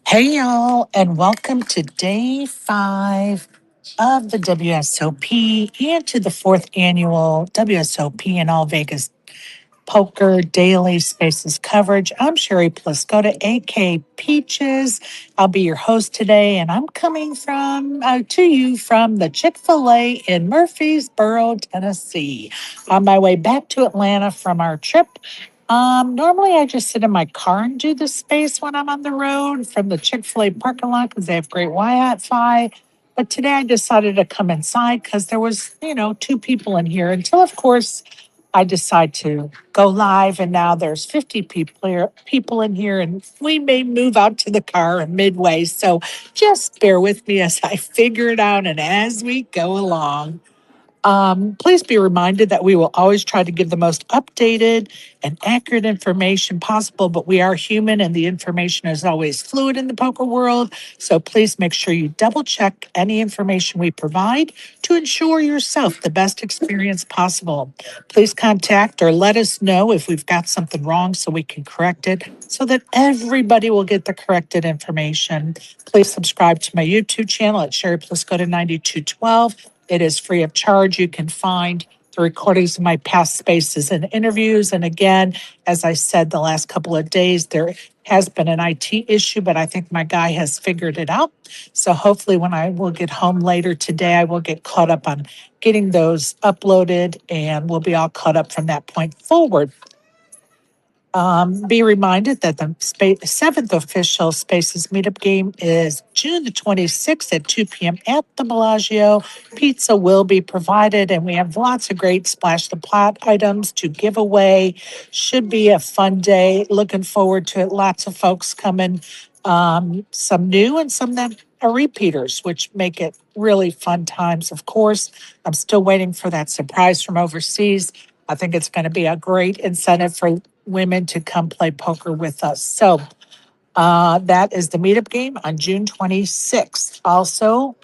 Hey, y'all, and welcome to day 5 of the WSOP and to the 4th annual WSOP in All Vegas Poker Daily Spaces coverage. I'm Sherry Pluskota, aka Peaches. I'll be your host today, and I'm coming to you from the Chick-fil-A in Murfreesboro, Tennessee, on my way back to Atlanta from our trip. Normally I just sit in my car and do the space when I'm on the road from the Chick-fil-A parking lot because they have great Wi-Fi. But today I decided to come inside because there was, 2 people in here until, of course, I decide to go live, and now there's 50 people in here, and we may move out to the car in midway. So just bear with me as I figure it out and as we go along. Please be reminded that we will always try to give the most updated and accurate information possible, but we are human and the information is always fluid in the poker world. So please make sure you double check any information we provide to ensure yourself the best experience possible. Please contact or let us know if we've got something wrong so we can correct it so that everybody will get the corrected information. Please subscribe to my YouTube channel at Sherry Pluskota 9212. It is free of charge. You can find the recordings of my past spaces and interviews. And again, as I said the last couple of days, there has been an IT issue, but I think my guy has figured it out. So hopefully when I will get home later today, I will get caught up on getting those uploaded and we'll be all caught up from that point forward. Be reminded that the seventh official Spaces meetup game is June the 26th at 2 p.m. at the Bellagio. Pizza will be provided, and we have lots of great Splash the Pot items to give away. Should be a fun day. Looking forward to it. Lots of folks coming, some new and some that are repeaters, which make it really fun times. Of course, I'm still waiting for that surprise from overseas. I think it's going to be a great incentive for women to come play poker with us. So that is the meetup game on June 26th. Also,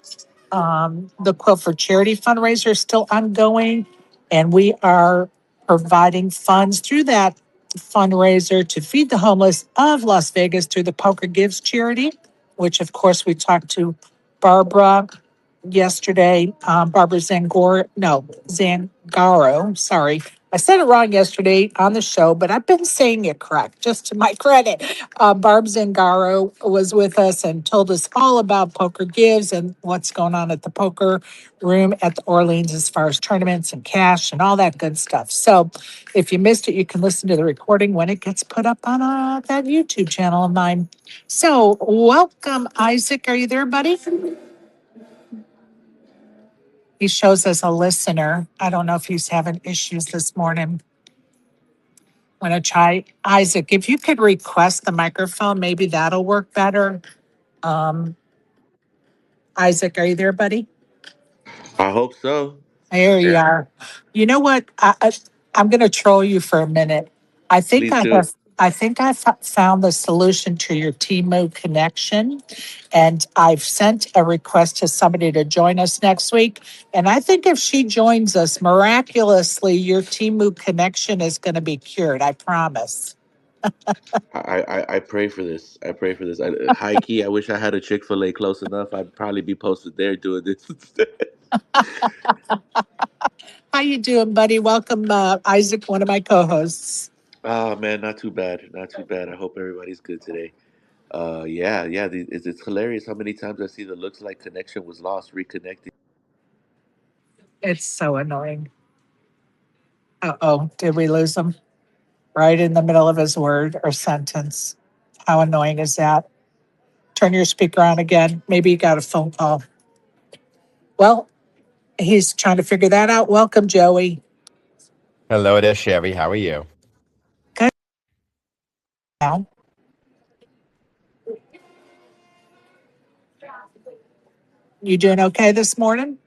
the Quilt for Charity fundraiser is still ongoing, and we are providing funds through that fundraiser to feed the homeless of Las Vegas through the Poker Gives charity, which, of course, we talked to Barbara yesterday, Barbara Zangaro, sorry. I said it wrong yesterday on the show, but I've been saying it correct, just to my credit. Barb Zangaro was with us and told us all about Poker Gives and what's going on at the poker room at the Orleans as far as tournaments and cash and all that good stuff. So if you missed it, you can listen to the recording when it gets put up on that YouTube channel of mine. So welcome, Isaac. Are you there, buddy? He shows as a listener. I don't know if he's having issues this morning. I'm going to try. Isaac, if you could request the microphone, maybe that'll work better. Um, Isaac, are you there, buddy? I hope so. There you Yeah, are. You know what? I'm going to troll you for a minute. I think please I do. have. I think I found the solution to your Timo connection, and I've sent a request to somebody to join us next week. And I think if she joins us, miraculously, your Timu connection is going to be cured. I promise. I pray for this. I pray for this. High key, I wish I had a Chick-fil-A close enough. I'd probably be posted there doing this instead. How you doing, buddy? Welcome, Isaac, one of my co-hosts. Oh man, not too bad. Not too bad. I hope everybody's good today. Yeah. It's hilarious how many times I see the looks like connection was lost, reconnecting. It's so annoying. Uh-oh, did we lose him? Right in the middle of his word or sentence. How annoying is that? Turn your speaker on again. Maybe you got a phone call. Well, he's trying to figure that out. Welcome, Joey. Hello there, Sherry. How are you? Good now. You doing okay this morning?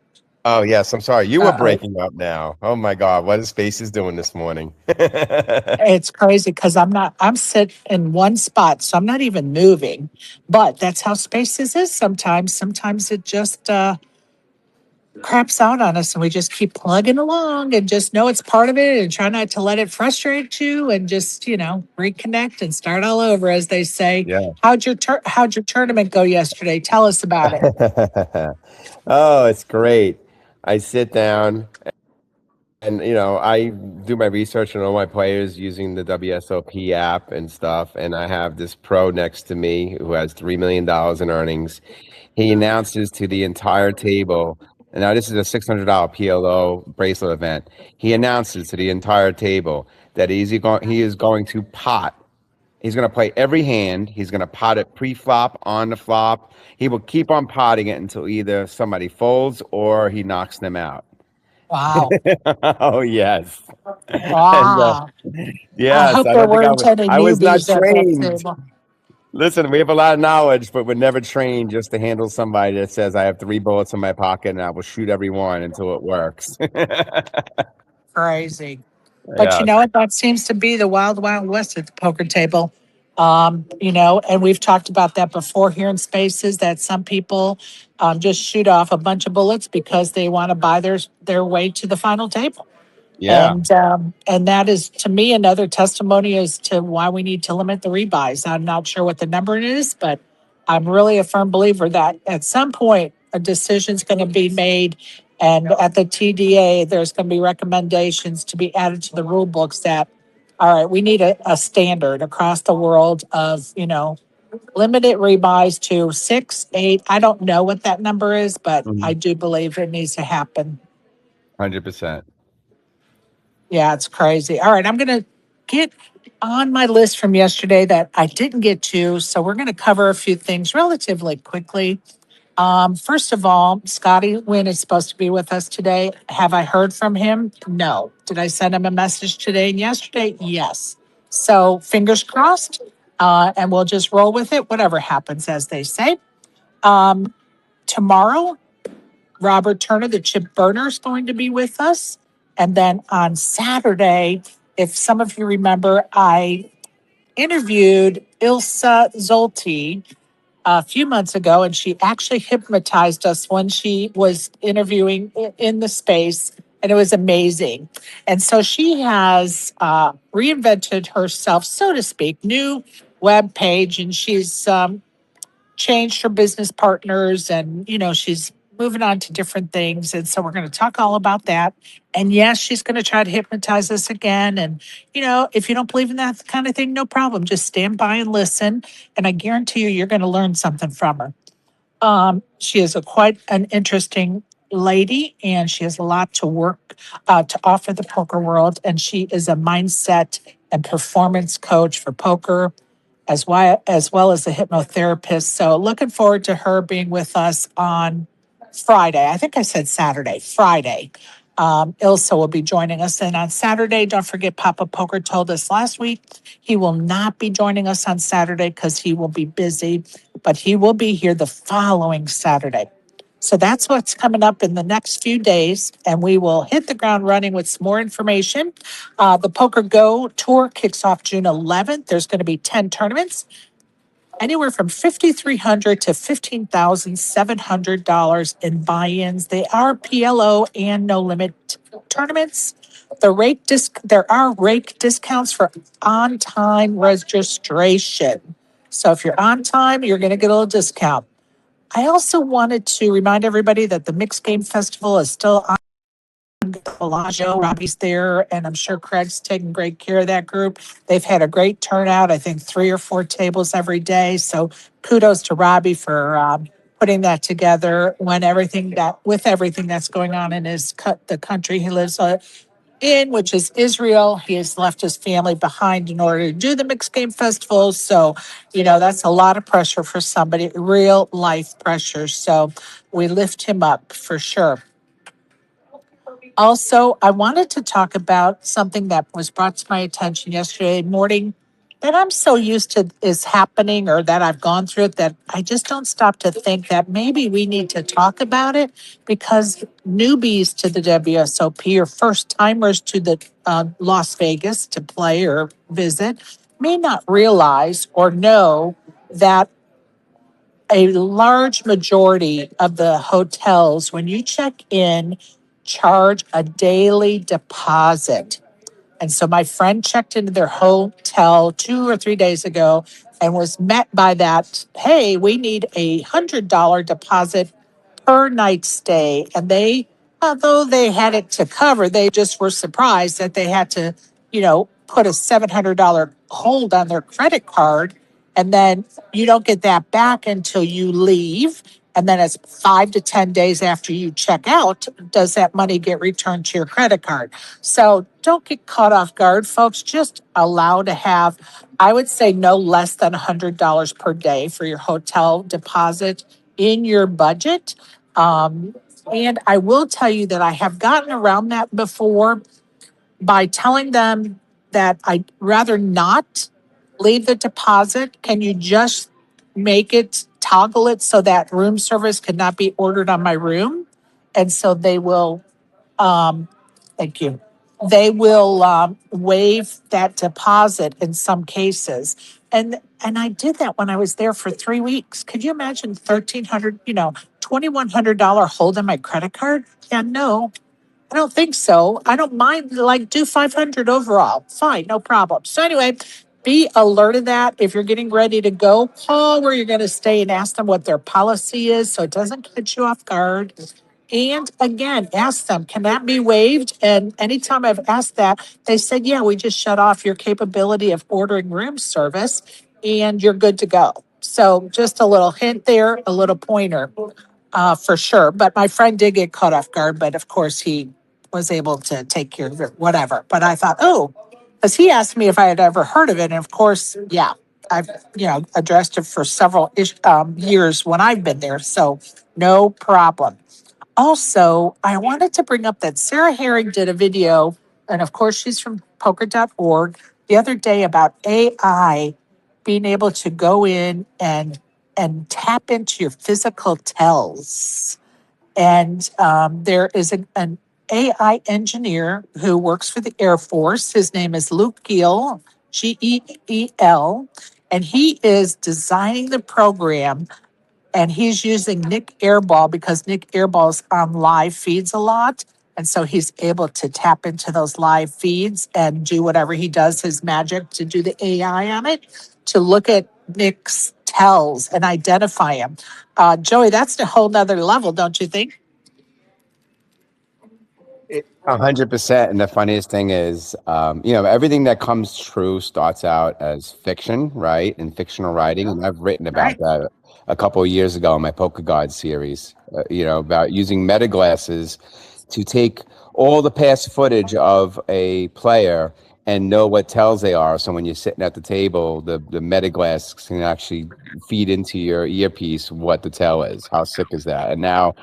Oh, yes. I'm sorry. You were Uh-oh. breaking up now. Oh, my God. What is Spaces doing this morning? It's crazy because I'm sitting in one spot, so I'm not even moving. But that's how spaces is sometimes. Sometimes it just craps out on us and we just keep plugging along and just know it's part of it and try not to let it frustrate you and just, reconnect and start all over, as they say. Yeah. How'd your tournament go yesterday? Tell us about it. Oh, it's great. I sit down and I do my research on all my players using the WSOP app and stuff. And I have this pro next to me who has $3 million in earnings. He announces to the entire table, and now this is a $600 PLO bracelet event. He announces to the entire table that he is going to pot. He's going to play every hand. He's going to pot it pre-flop, on the flop. He will keep on potting it until either somebody folds or he knocks them out. Wow. Oh yes, and Wow. I yes, hope I there don't think weren't any I was not newbies at that trained. table. Listen, we have a lot of knowledge, but we're never trained just to handle somebody that says, I have 3 bullets in my pocket and I will shoot every one until it works. Crazy. But you Yes. know what? That seems to be the wild, wild west at the poker table. And we've talked about that before here in spaces that some people just shoot off a bunch of bullets because they want to buy their way to the final table. Yeah. And that is to me another testimony as to why we need to limit the rebuys. I'm not sure what the number is, but I'm really a firm believer that at some point a decision is going to be made, and at the TDA there's going to be recommendations to be added to the rule books that, all right, we need a standard across the world of limited rebuys to 6, 8. I don't know what that number is, but I do believe it needs to happen. 100%. Yeah, it's crazy. All right, I'm going to get on my list from yesterday that I didn't get to. So we're going to cover a few things relatively quickly. First of all, Scotty Wynn is supposed to be with us today. Have I heard from him? No. Did I send him a message today and yesterday? Yes. So fingers crossed, and we'll just roll with it, whatever happens, as they say. Tomorrow, Robert Turner, the chip burner, is going to be with us. And then on Saturday, if some of you remember, I interviewed Ilsa Zolti a few months ago, and she actually hypnotized us when she was interviewing in the space, and it was amazing. And so she has reinvented herself, so to speak, new web page, and she's changed her business partners, and she's moving on to different things, and so we're going to talk all about that. And yes, she's going to try to hypnotize us again. And if you don't believe in that kind of thing, no problem, just stand by and listen, and I guarantee you're going to learn something from her. She is quite an interesting lady, and she has a lot to work to offer the poker world, and she is a mindset and performance coach for poker as well as a hypnotherapist. So looking forward to her being with us on Friday. I think I said Saturday, Friday. Ilsa will be joining us. And on Saturday, don't forget, Papa Poker told us last week he will not be joining us on Saturday because he will be busy, but he will be here the following Saturday. So that's what's coming up in the next few days, and we will hit the ground running with some more information. The Poker Go Tour kicks off June 11th. There's going to be 10 tournaments, anywhere from $5,300 to $15,700 in buy-ins. They are PLO and no limit tournaments. There are rake discounts for on-time registration. So if you're on time, you're going to get a little discount. I also wanted to remind everybody that the Mixed Game Festival is still on. Bellagio, Robbie's there, and I'm sure Craig's taking great care of that group. They've had a great turnout, I think 3 or 4 tables every day. So kudos to Robbie for putting that together with everything that's going on in the country he lives in, which is Israel. He has left his family behind in order to do the Mixed Game Festival. So, that's a lot of pressure for somebody, real life pressure. So we lift him up for sure. Also, I wanted to talk about something that was brought to my attention yesterday morning that I'm so used to is happening, or that I've gone through it, that I just don't stop to think that maybe we need to talk about it, because newbies to the WSOP or first timers to the Las Vegas to play or visit may not realize or know that a large majority of the hotels, when you check in, charge a daily deposit. And so my friend checked into their hotel 2 or 3 days ago and was met by that, hey, we need $100 deposit per night stay. And they, although they had it to cover, they just were surprised that they had to, put a $700 hold on their credit card. And then you don't get that back until you leave. And then it's 5 to 10 days after you check out, does that money get returned to your credit card? So don't get caught off guard, folks. Just allow to have, I would say, no less than $100 per day for your hotel deposit in your budget. Um, and I will tell you that I have gotten around that before by telling them that I'd rather not leave the deposit. Can you just make it, toggle it so that room service could not be ordered on my room? And so they will, um, thank you. They will waive that deposit in some cases. And I did that when I was there for 3 weeks. Could you imagine 1,300, $2,100 hold on my credit card? Yeah, no, I don't think so. I don't mind, like, do 500 overall. Fine, no problem. So anyway, be alert of that. If you're getting ready to go, call where you're going to stay and ask them what their policy is so it doesn't catch you off guard. And again, ask them, can that be waived? And anytime I've asked that, they said, yeah, we just shut off your capability of ordering room service and you're good to go. So just a little hint there, a little pointer for sure. But my friend did get caught off guard, but of course he was able to take care of it, whatever. But I thought, oh, because he asked me if I had ever heard of it. And of course, yeah, I've, addressed it for several years when I've been there. So no problem. Also, I wanted to bring up that Sarah Herring did a video, and of course, she's from poker.org the other day about AI being able to go in and tap into your physical tells. And there is an AI engineer who works for the Air Force. His name is Luke Geel, Geel, and he is designing the program and he's using Nick Airball because Nick Airball's on live feeds a lot. And so he's able to tap into those live feeds and do whatever he does, his magic to do the AI on it, to look at Nick's tells and identify him. Joey, that's a whole nother level, don't you think? 100%. And the funniest thing is, everything that comes true starts out as fiction, right? And fictional writing. And I've written about Right. that a couple of years ago in my Poker God series, about using meta glasses to take all the past footage of a player and know what tells they are. So when you're sitting at the table, the meta glass can actually feed into your earpiece what the tell is. How sick is that? And now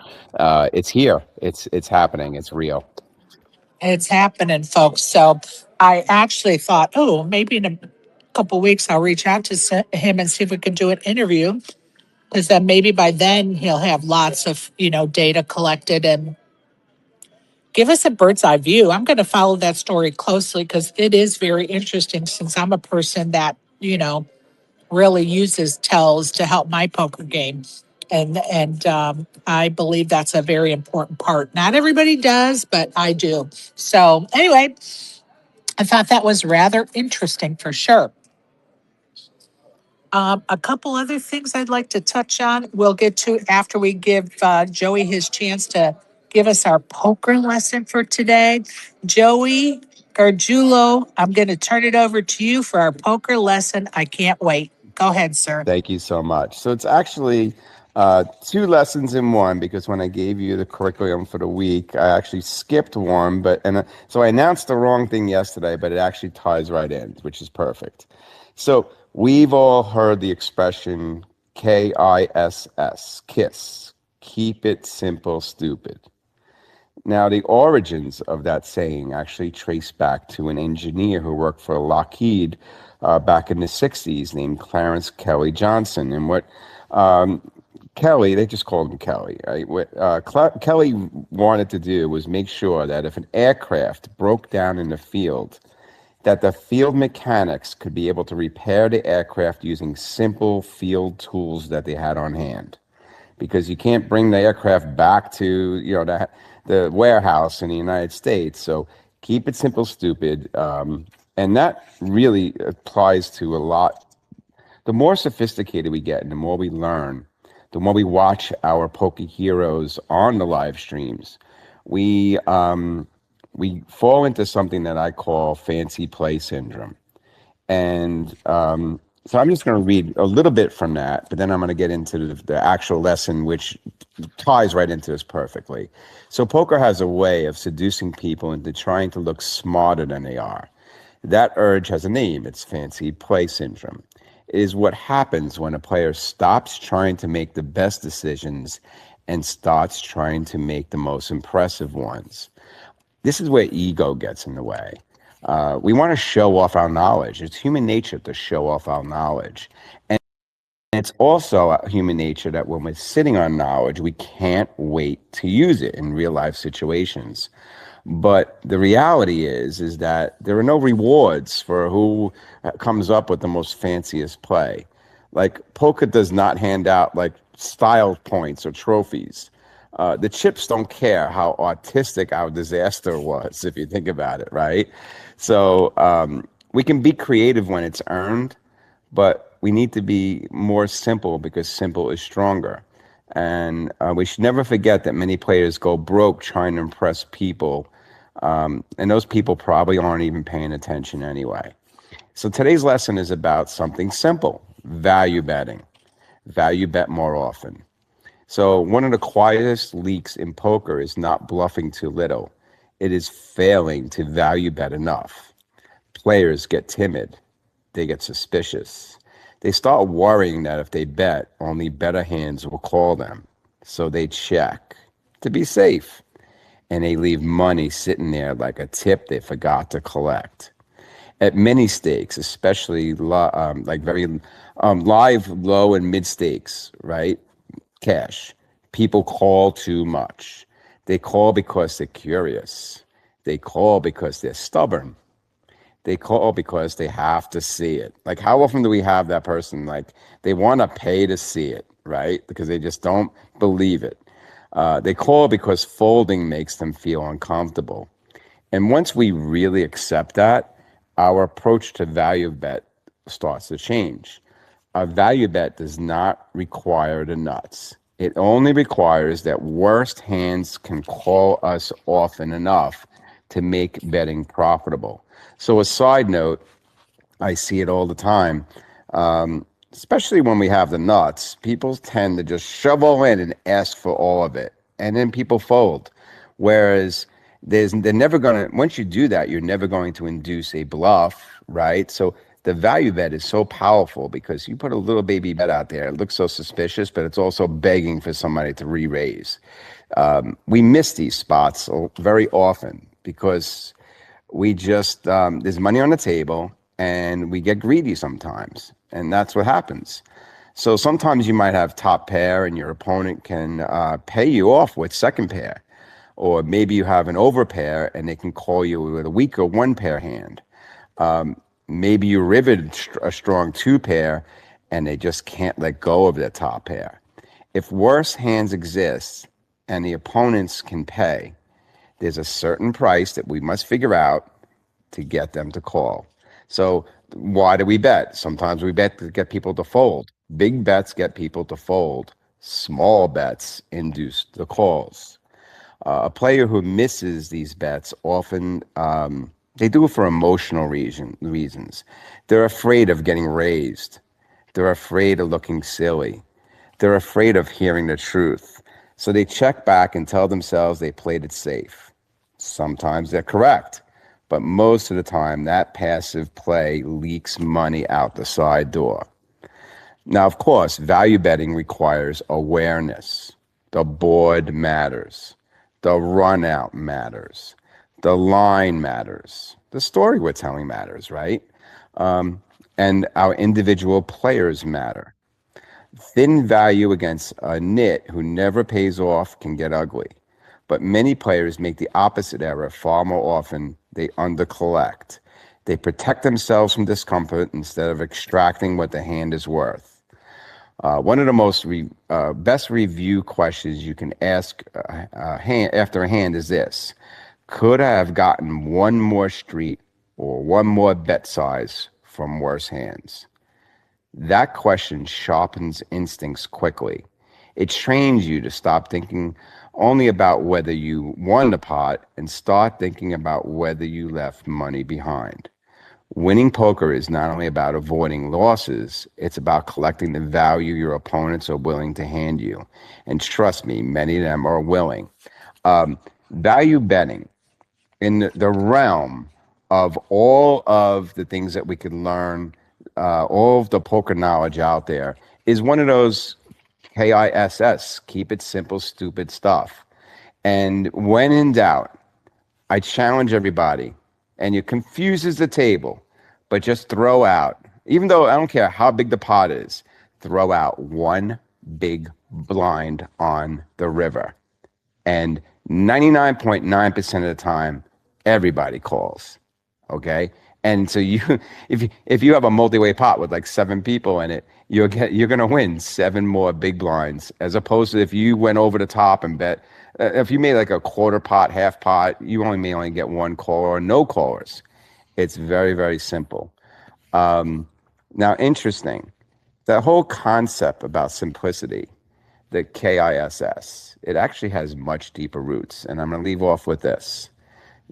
it's here. It's happening. It's real. It's happening, folks. So I actually thought, oh, maybe in a couple weeks I'll reach out to him and see if we can do an interview, because then maybe by then he'll have lots of data collected and give us a bird's eye view. I'm going to follow that story closely because it is very interesting, since I'm a person that really uses tells to help my poker game. And I believe that's a very important part. Not everybody does, but I do. So anyway, I thought that was rather interesting for sure. A couple other things I'd like to touch on. We'll get to after we give Joey his chance to give us our poker lesson for today. Joey Gargiulo, I'm going to turn it over to you for our poker lesson. I can't wait. Go ahead, sir. Thank you so much. So it's actually two lessons in one, because when I gave you the curriculum for the week, I actually skipped one. So I announced the wrong thing yesterday, but it actually ties right in, which is perfect. So we've all heard the expression KISS, keep it simple, stupid. Now, the origins of that saying actually trace back to an engineer who worked for Lockheed back in the 60s named Clarence Kelly Johnson. And what Kelly, they just called him Kelly, right? What Kelly wanted to do was make sure that if an aircraft broke down in the field, that the field mechanics could be able to repair the aircraft using simple field tools that they had on hand. Because you can't bring the aircraft back to the warehouse in the United States. So keep it simple, stupid, and that really applies to a lot. The more sophisticated we get and the more we learn, the more we watch our poker heroes on the live streams, we fall into something that I call fancy play syndrome. And so I'm just going to read a little bit from that, but then I'm going to get into the actual lesson, which ties right into this perfectly. So poker has a way of seducing people into trying to look smarter than they are. That urge has a name. It's fancy play syndrome. It is what happens when a player stops trying to make the best decisions and starts trying to make the most impressive ones. This is where ego gets in the way. We want to show off our knowledge. It's human nature to show off our knowledge. And it's also human nature that when we're sitting on knowledge, we can't wait to use it in real life situations. But the reality is that there are no rewards for who comes up with the most fanciest play. Like poker does not hand out like style points or trophies. The chips don't care how artistic our disaster was, if you think about it, right? So we can be creative when it's earned, but we need to be more simple because simple is stronger. And we should never forget that many players go broke trying to impress people. And those people probably aren't even paying attention anyway. So today's lesson is about something simple, value betting. Value bet more often. So one of the quietest leaks in poker is not bluffing too little. It is failing to value bet enough. Players get timid. They get suspicious. They start worrying that if they bet, only better hands will call them. So they check to be safe. And they leave money sitting there like a tip they forgot to collect. At many stakes, especially like very live, low and mid stakes, right? Cash. People call too much. They call because they're curious. They call because they're stubborn. They call because they have to see it. Like how often do we have that person like they want to pay to see it, right? Because they just don't believe it. They call because folding makes them feel uncomfortable. And once we really accept that, our approach to value bet starts to change. A value bet does not require the nuts. It only requires that worst hands can call us often enough to make betting profitable. So a side note, I see it all the time, especially when we have the nuts. People tend to just shove all in and ask for all of it, and then people fold. Whereas they're never going to, once you do that, you're never going to induce a bluff, right? So the value bet is so powerful because you put a little baby bet out there. It looks so suspicious, but it's also begging for somebody to re-raise. We miss these spots very often because we just, there's money on the table and we get greedy sometimes. And that's what happens. So sometimes you might have top pair and your opponent can pay you off with second pair. Or maybe you have an overpair and they can call you with a weaker one pair hand. Maybe you rivet a strong two pair and they just can't let go of their top pair. If worse hands exist and the opponents can pay, there's a certain price that we must figure out to get them to call. So why do we bet? Sometimes we bet to get people to fold. Big bets get people to fold. Small bets induce the calls. A player who misses these bets often, they do it for emotional reasons. They're afraid of getting raised. They're afraid of looking silly. They're afraid of hearing the truth. So they check back and tell themselves they played it safe. Sometimes they're correct, but most of the time that passive play leaks money out the side door. Now, of course, value betting requires awareness. The board matters. The run out matters. The line matters. The story we're telling matters, right? And our individual players matter. Thin value against a nit who never pays off can get ugly. But many players make the opposite error far more often. They undercollect. They protect themselves from discomfort instead of extracting what the hand is worth. One of the best review questions you can ask after a hand is this: could I have gotten one more street or one more bet size from worse hands? That question sharpens instincts quickly. It trains you to stop thinking only about whether you won the pot and start thinking about whether you left money behind. Winning poker is not only about avoiding losses, it's about collecting the value your opponents are willing to hand you. And trust me, many of them are willing. Value betting in the realm of all of the things that we can learn, all of the poker knowledge out there, is one of those KISS, keep it simple, stupid stuff. And when in doubt, I challenge everybody, and it confuses the table, but just throw out, even though I don't care how big the pot is, throw out one big blind on the river. And 99.9% of the time, everybody calls. Okay. And so if you have a multi-way pot with like 7 people in it, you're going to win 7 more big blinds, as opposed to if you went over the top and bet. If you made like a quarter pot, half pot, you may only get 1 caller or no callers. It's very, very simple. Now, interesting, that whole concept about simplicity, the KISS, it actually has much deeper roots. And I'm going to leave off with this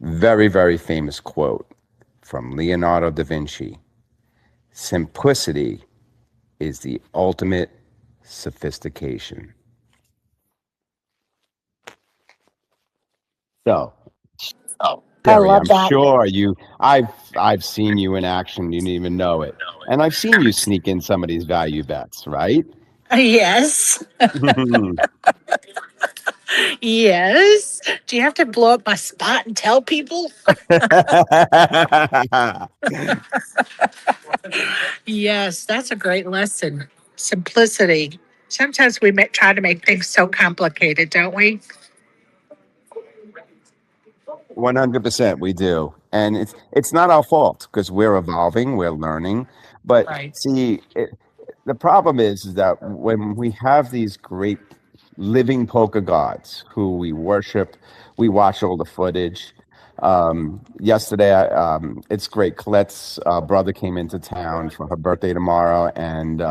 very, very famous quote from Leonardo da Vinci: simplicity is the ultimate sophistication. So, I Sherry, love I'm that. sure I've seen you in action. You didn't even know it, and I've seen you sneak in some of these value bets, right? Yes. Yes. Do you have to blow up my spot and tell people? Yes, that's a great lesson. Simplicity. Sometimes we try to make things so complicated, don't we? 100%, we do, and it's not our fault because we're evolving, we're learning. But Right. see, the problem is that when we have these great living poker gods who we worship, we watch all the footage. Yesterday, it's great. Colette's brother came into town for her birthday tomorrow, and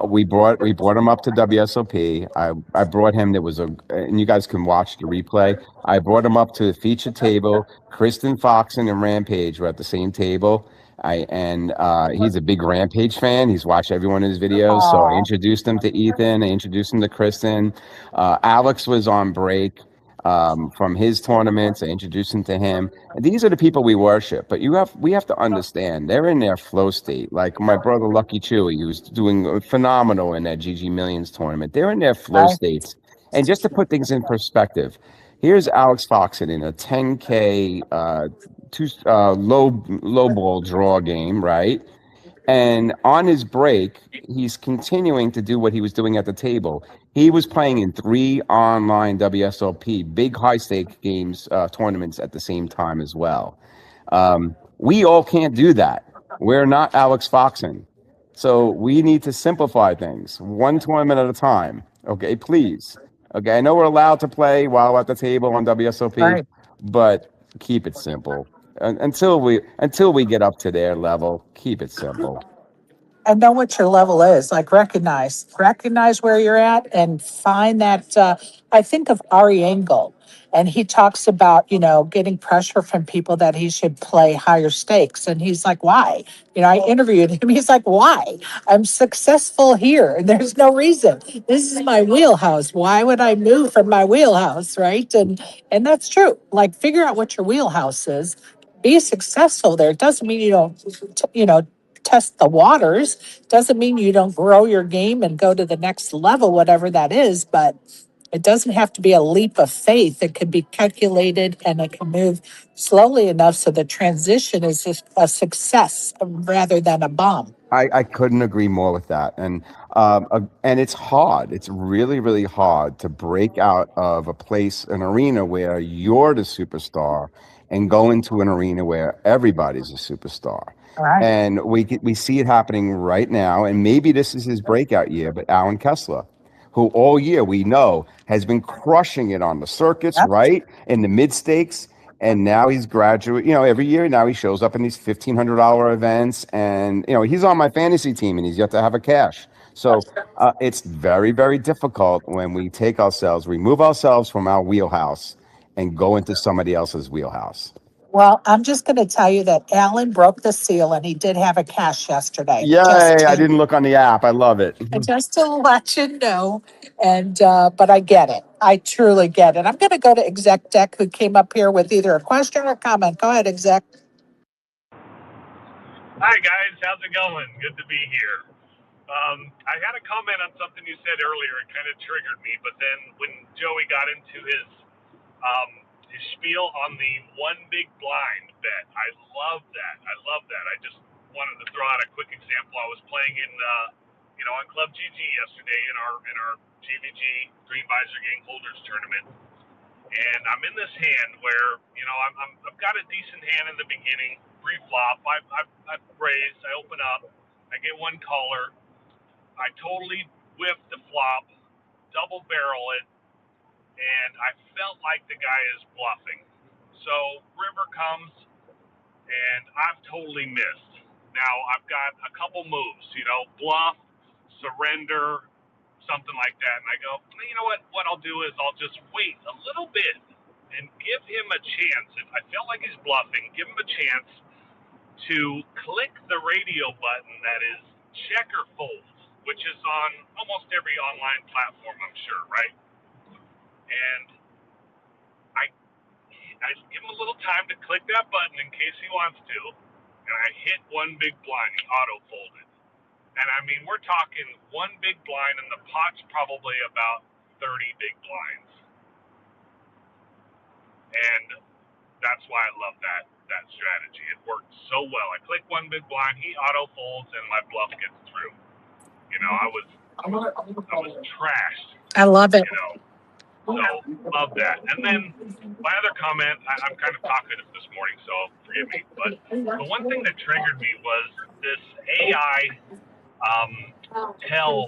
we brought him up to WSOP. I brought him. There was and you guys can watch the replay. I brought him up to the feature table. Kristen Foxen and Rampage were at the same table. He's a big Rampage fan. He's watched every one of his videos. So I Oh, introduced him to Ethan. I introduced him to Kristen. Alex was on break from his tournaments. I introduced him to him. And these are the people we worship. But we have to understand they're in their flow state. Like my brother Lucky Chewy, who's doing phenomenal in that GG Millions tournament. They're in their flow right. states. And just to put things in perspective, here's Alex Foxen in a 10K low ball draw game, right? And on his break, he's continuing to do what he was doing at the table. He was playing in 3 online WSOP, big high stake games, tournaments at the same time as well. We all can't do that. We're not Alex Foxen. So we need to simplify things one tournament at a time. Okay, please. Okay, I know we're allowed to play while at the table on WSOP, Right. but keep it simple. Until we get up to their level, keep it simple. And know what your level is. Like recognize where you're at, and find that. I think of Ari Engel, and he talks about getting pressure from people that he should play higher stakes, and he's like, why? I interviewed him. He's like, why? I'm successful here, and there's no reason. This is my wheelhouse. Why would I move from my wheelhouse, right? And that's true. Like, figure out what your wheelhouse is. Be successful there. It doesn't mean you don't, test the waters. Doesn't mean you don't grow your game and go to the next level, whatever that is, but it doesn't have to be a leap of faith. It can be calculated, and it can move slowly enough so the transition is just a success rather than a bomb. I couldn't agree more with that. And it's hard. It's really, really hard to break out of a place, an arena where you're the superstar and go into an arena where everybody's a superstar. All right. And we see it happening right now. And maybe this is his breakout year, but Allen Kessler, who all year we know has been crushing it on the circuits, Yep. right? In the mid stakes. And now he's graduate, every year now he shows up in these $1,500 events. And, he's on my fantasy team and he's yet to have a cash. So it's very, very difficult when we remove ourselves from our wheelhouse and go into somebody else's wheelhouse. Well, I'm just going to tell you that Alan broke the seal and he did have a cash yesterday. Yay! I didn't look on the app. I love it. Just to let you know. And but I get it. I truly get it. I'm going to go to Exec Deck, who came up here with either a question or comment. Go ahead, Exec. Hi guys, how's it going? Good to be here. I had a comment on something you said earlier. It kind of triggered me, but then when Joey got into his spiel on the one big blind bet, I love that. I just wanted to throw out a quick example. I was playing in, on Club GG yesterday in our GVG Green Visor Gang Holders tournament, and I'm in this hand where I've got a decent hand in the beginning, pre-flop. I've raised, I open up, I get one caller. I totally whiffed the flop, double barrel it, and I felt like the guy is bluffing. So river comes, and I've totally missed. Now I've got a couple moves, bluff, surrender, something like that. And I go, you know what? What I'll do is I'll just wait a little bit and give him a chance. If I feel like he's bluffing, give him a chance to click the radio button that is check or fold, which is on almost every online platform, I'm sure, right? And I give him a little time to click that button in case he wants to, and I hit one big blind. He auto-folded. And, we're talking one big blind, and the pot's probably about 30 big blinds. And that's why I love that strategy. It worked so well. I click one big blind, he auto-folds, and my bluff gets through. I was trashed. I love it. So love that. And then my other comment, I'm kind of talkative this morning, so forgive me. But the one thing that triggered me was this AI tell,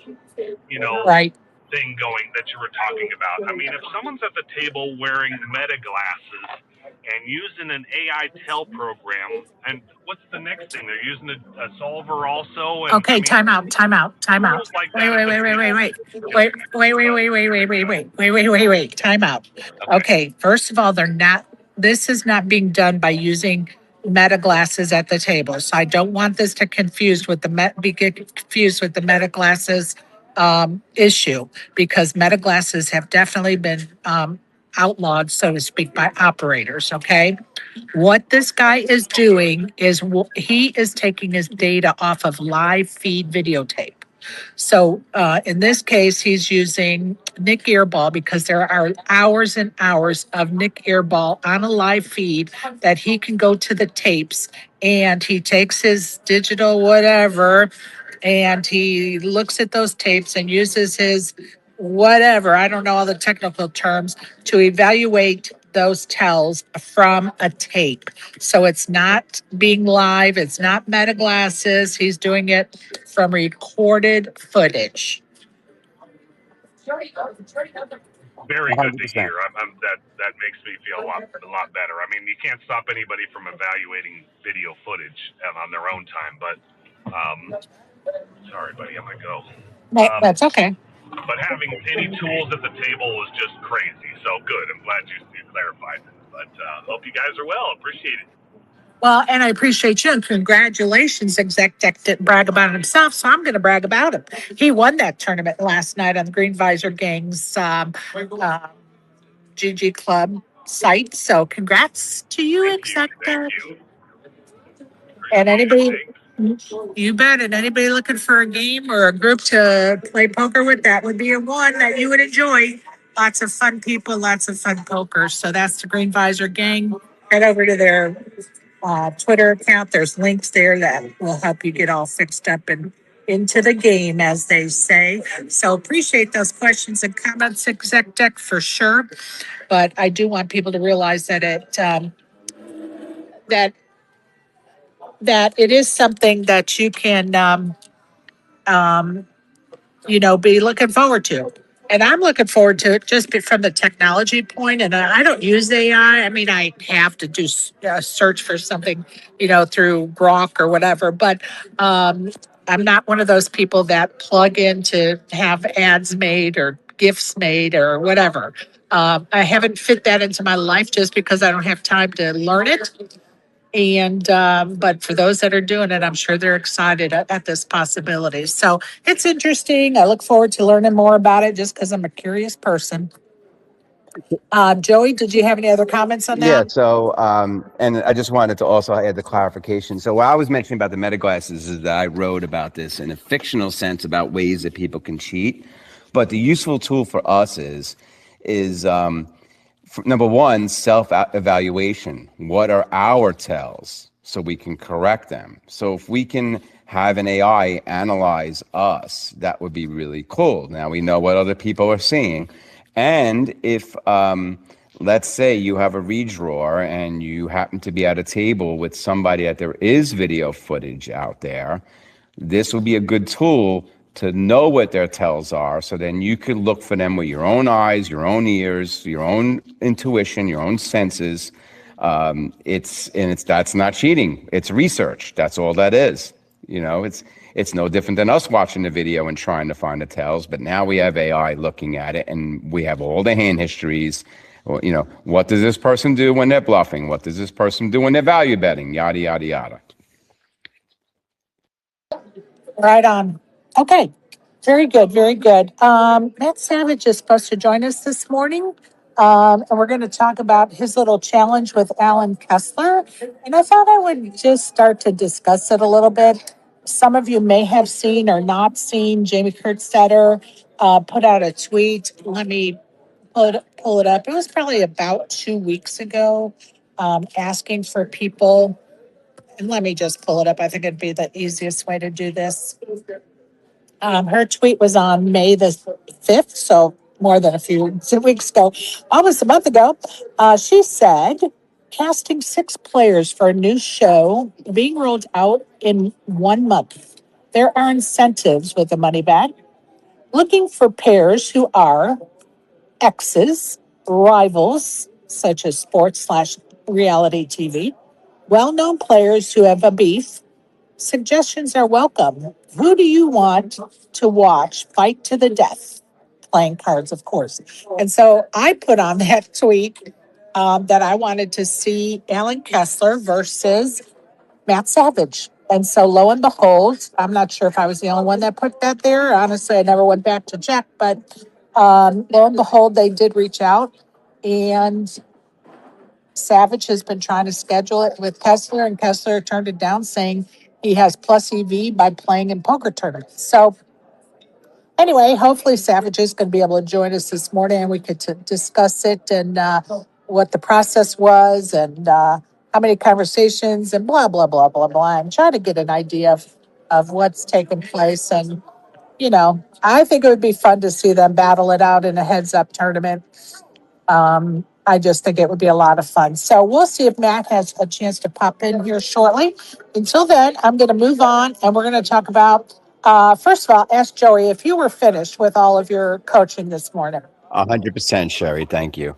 Right. thing going that you were talking about. If someone's at the table wearing meta glasses and using an AI tell program, and what's the next thing? They're using a solver also. And, Okay, time out. Like Wait. Time out. Okay, first of all, this is not being done by using meta glasses at the table. So I don't want this to get confused with the meta glasses issue, because meta glasses have definitely been outlawed, so to speak, by operators. Okay. What this guy is doing is he is taking his data off of live feed videotape. So in this case, he's using Nick Earball, because there are hours and hours of Nick Earball on a live feed that he can go to the tapes, and he takes his digital whatever and he looks at those tapes and uses his whatever, I don't know all the technical terms, to evaluate those tells from a tape. So it's not being live, it's not meta glasses. He's doing it from recorded footage. very good to hear. That makes me feel a lot better. You can't stop anybody from evaluating video footage on their own time, but sorry, buddy, I'm gonna go. That's okay. But having any tools at the table was just crazy. So good. I'm glad you clarified it. But hope you guys are well. Appreciate it. Well, and I appreciate you, and congratulations. Exec Deck didn't brag about himself, so I'm going to brag about him. He won that tournament last night on the Green Visor Gang's GG Club site. So congrats to you, Exec Deck. Thank you. And anybody, you bet. And anybody looking for a game or a group to play poker with, that would be a one that you would enjoy. Lots of fun people, lots of fun poker. So that's the Green Visor Gang. Head over to their Twitter account. There's links there that will help you get all fixed up and into the game, as they say. So appreciate those questions and comments, Exec Deck, for sure. But I do want people to realize that that that it is something that you can um, be looking forward to. And I'm looking forward to it just from the technology point. And I don't use AI. I mean, I have to do a search for something, through Grok or whatever. But I'm not one of those people that plug in to have ads made or gifts made or whatever. I haven't fit that into my life just because I don't have time to learn it. And but for those that are doing it, I'm sure they're excited at this possibility. So it's interesting. I look forward to learning more about it just because I'm a curious person. Joey, did you have any other comments on Yeah, that? so and I just wanted to also add the clarification. So what I was mentioning about the meta glasses is that I wrote about this in a fictional sense about ways that people can cheat. But the useful tool for us is number one, self-evaluation. What are our tells so we can correct them? So if we can have an AI analyze us, that would be really cool. Now we know what other people are seeing. And if, let's say you have a redrawer and you happen to be at a table with somebody that there is video footage out there, this will be a good tool to know what their tells are, so then you could look for them with your own eyes, your own ears, your own intuition, your own senses. That's not cheating. It's research. That's all that is. It's no different than us watching the video and trying to find the tells. But now we have AI looking at it, and we have all the hand histories. Well, what does this person do when they're bluffing? What does this person do when they're value betting? Yada yada yada. Right on. Okay. Very good. Very good. Matt Savage is supposed to join us this morning. And we're going to talk about his little challenge with Allen Kessler. And I thought I would just start to discuss it a little bit. Some of you may have seen or not seen Jamie Kerstetter put out a tweet. Let me pull it up. It was probably about 2 weeks ago, asking for people. And let me just pull it up. I think it'd be the easiest way to do this. Her tweet was on May the 5th, so more than a few 2 weeks ago, almost a month ago. She said, casting 6 players for a new show being rolled out in 1 month. There are incentives with the money back. Looking for pairs who are exes, rivals, such as sports/reality TV, well known players who have a beef. Suggestions are welcome. Who do you want to watch fight to the death? Playing cards, of course. And so I put on that tweet that I wanted to see Allen Kessler versus Matt Savage. And so lo and behold, I'm not sure if I was the only one that put that there. Honestly, I never went back to check, but lo and behold, they did reach out. And Savage has been trying to schedule it with Kessler, and Kessler turned it down, saying he has plus EV by playing in poker tournaments. So, anyway, hopefully Savage is going to be able to join us this morning, and we could discuss it and what the process was and how many conversations and blah blah blah blah blah. I'm trying to get an idea of what's taken place, and I think it would be fun to see them battle it out in a heads up tournament. I just think it would be a lot of fun. So we'll see if Matt has a chance to pop in here shortly. Until then, I'm going to move on and we're going to talk about, first of all, ask Joey if you were finished with all of your coaching this morning. 100%, Sherry. Thank you.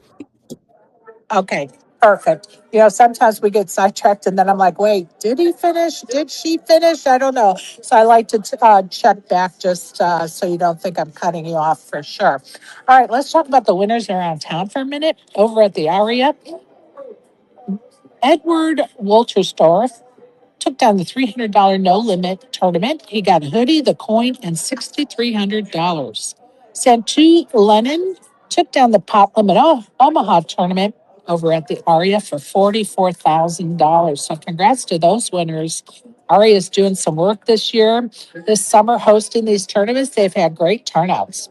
Okay, perfect. Sometimes we get sidetracked and then I'm like, wait, did he finish? Did she finish? I don't know. So I like to check back just so you don't think I'm cutting you off for sure. All right, let's talk about the winners around town for a minute. Over at the Aria, Edward Wolterstorff took down the $300 no limit tournament. He got a hoodie, the coin, and $6,300. Santu Lennon took down the pot limit Omaha tournament over at the Aria for $44,000. So congrats to those winners. Aria is doing some work this summer hosting these tournaments. They've had great turnouts.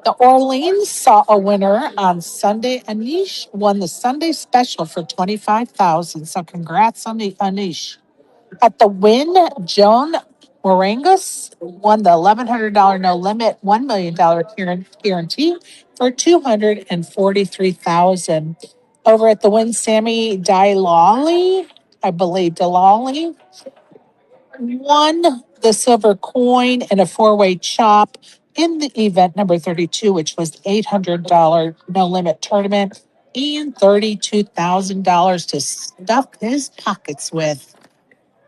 The Orleans saw a winner on Sunday. Anish won the Sunday special for 25,000. So congrats on the Anish. At the Win, Joan Morangus won the $1,100 no limit $1 million guarantee for 243,000. over at the Win Sammy Dilali, I believe Delali, won the silver coin in a four-way chop in the event number 32, which was $800 no limit tournament and $32,000 to stuff his pockets with.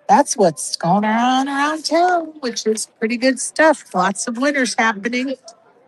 That's what's going on around town, which is pretty good stuff. Lots of winners happening.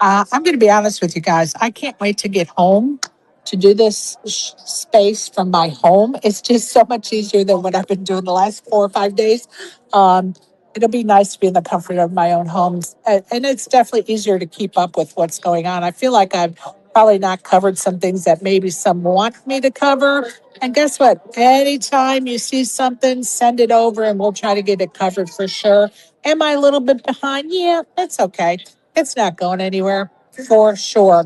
I'm going to be honest with you guys. I can't wait to get home to do this space from my home. It's just so much easier than what I've been doing the last 4 or 5 days. Um, it'll be nice to be in the comfort of my own homes. And it's definitely easier to keep up with what's going on. I feel like I've probably not covered some things that maybe some want me to cover. And guess what? Anytime you see something, send it over and we'll try to get it covered for sure. Am I a little bit behind? Yeah, it's okay. It's not going anywhere for sure.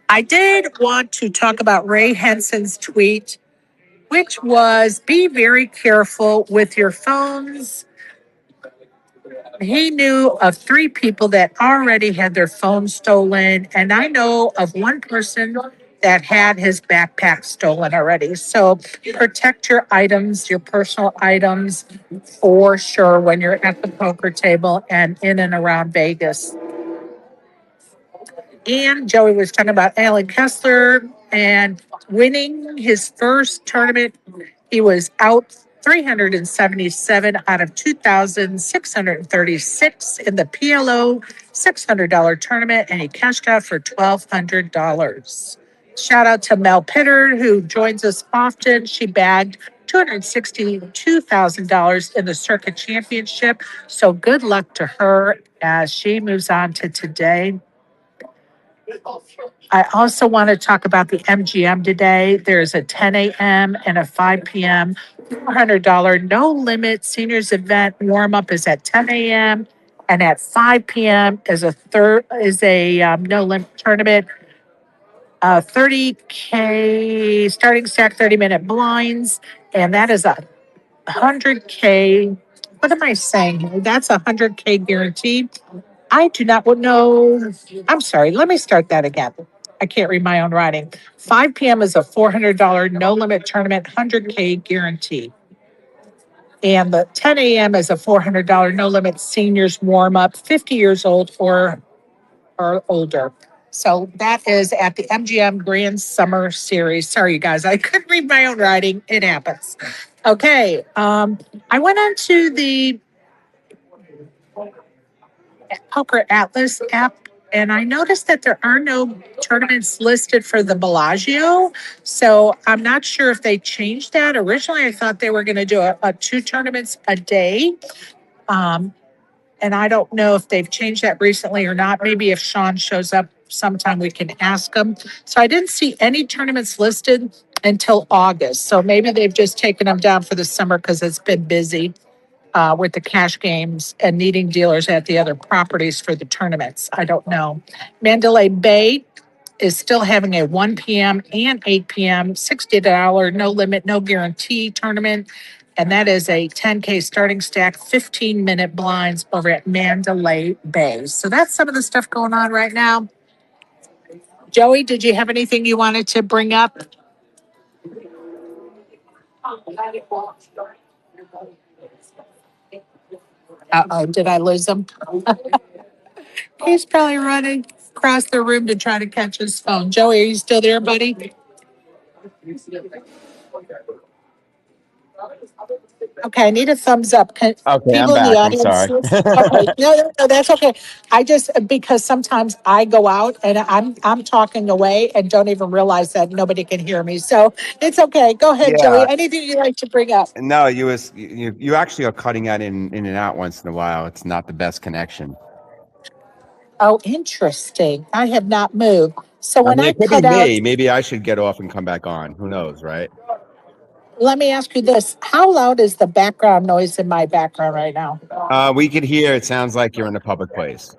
I did want to talk about Ray Henson's tweet, which was be very careful with your phones. He knew of three people that already had their phones stolen, and I know of one person that had his backpack stolen already. So protect your items, your personal items, for sure when you're at the poker table and in and around Vegas. And Joey was talking about Allen Kessler and winning his first tournament. He was out 377 out of 2,636 in the PLO $600 tournament, and he cashed out for $1,200. Shout out to Mel Pitter, who joins us often. She bagged $262,000 in the circuit championship. So good luck to her as she moves on to today. I also want to talk about the MGM today. There's a 10 a.m. and a 5 p.m. $400 no limit seniors event. Warm up is at 10 a.m. and at 5 p.m. is a no limit tournament. 30K starting stack 30-minute blinds, and that is 100K. What am I saying? That's 100K guaranteed. I do not know. I'm sorry. Let me start that again. I can't read my own writing. 5 p.m. is a $400 no limit tournament, 100K guarantee. And the 10 a.m. is a $400 no limit seniors warm up, 50 years old or older. So that is at the MGM Grand Summer Series. Sorry, you guys, I couldn't read my own writing. It happens. Okay. I went on to the Poker Atlas app, and I noticed that there are no tournaments listed for the Bellagio. So I'm not sure if they changed that. Originally, I thought they were going to do a two tournaments a day. Um, and I don't know if they've changed that recently or not. Maybe if Sean shows up sometime, we can ask him. So I didn't see any tournaments listed until August. So maybe they've just taken them down for the summer because it's been busy with the cash games and needing dealers at the other properties for the tournaments. I don't know. Mandalay Bay is still having a 1 p.m. and 8 p.m. $60 no limit, no guarantee tournament. And that is a 10K starting stack, 15-minute blinds over at Mandalay Bay. So that's some of the stuff going on right now. Joey, did you have anything you wanted to bring up? Uh-oh, did I lose him? He's probably running across the room to try to catch his phone. Joey, are you still there, buddy? Okay, I need a thumbs up. Okay, I'm People in the back. I'm audience. sorry. Okay, no, that's okay. I just because sometimes I go out and I'm talking away and don't even realize that nobody can hear me. So it's okay. Go ahead, Joey. Yeah, Anything you'd like to bring up? no, you actually are cutting out in and out once in a while. It's not the best connection. Oh, interesting. I have not moved. So I when mean, I it could be cut out, me. Maybe I should get off and come back on. Who knows, right? let me ask you this: how loud is the background noise in my background right now? We could hear. It sounds like you're in a public place.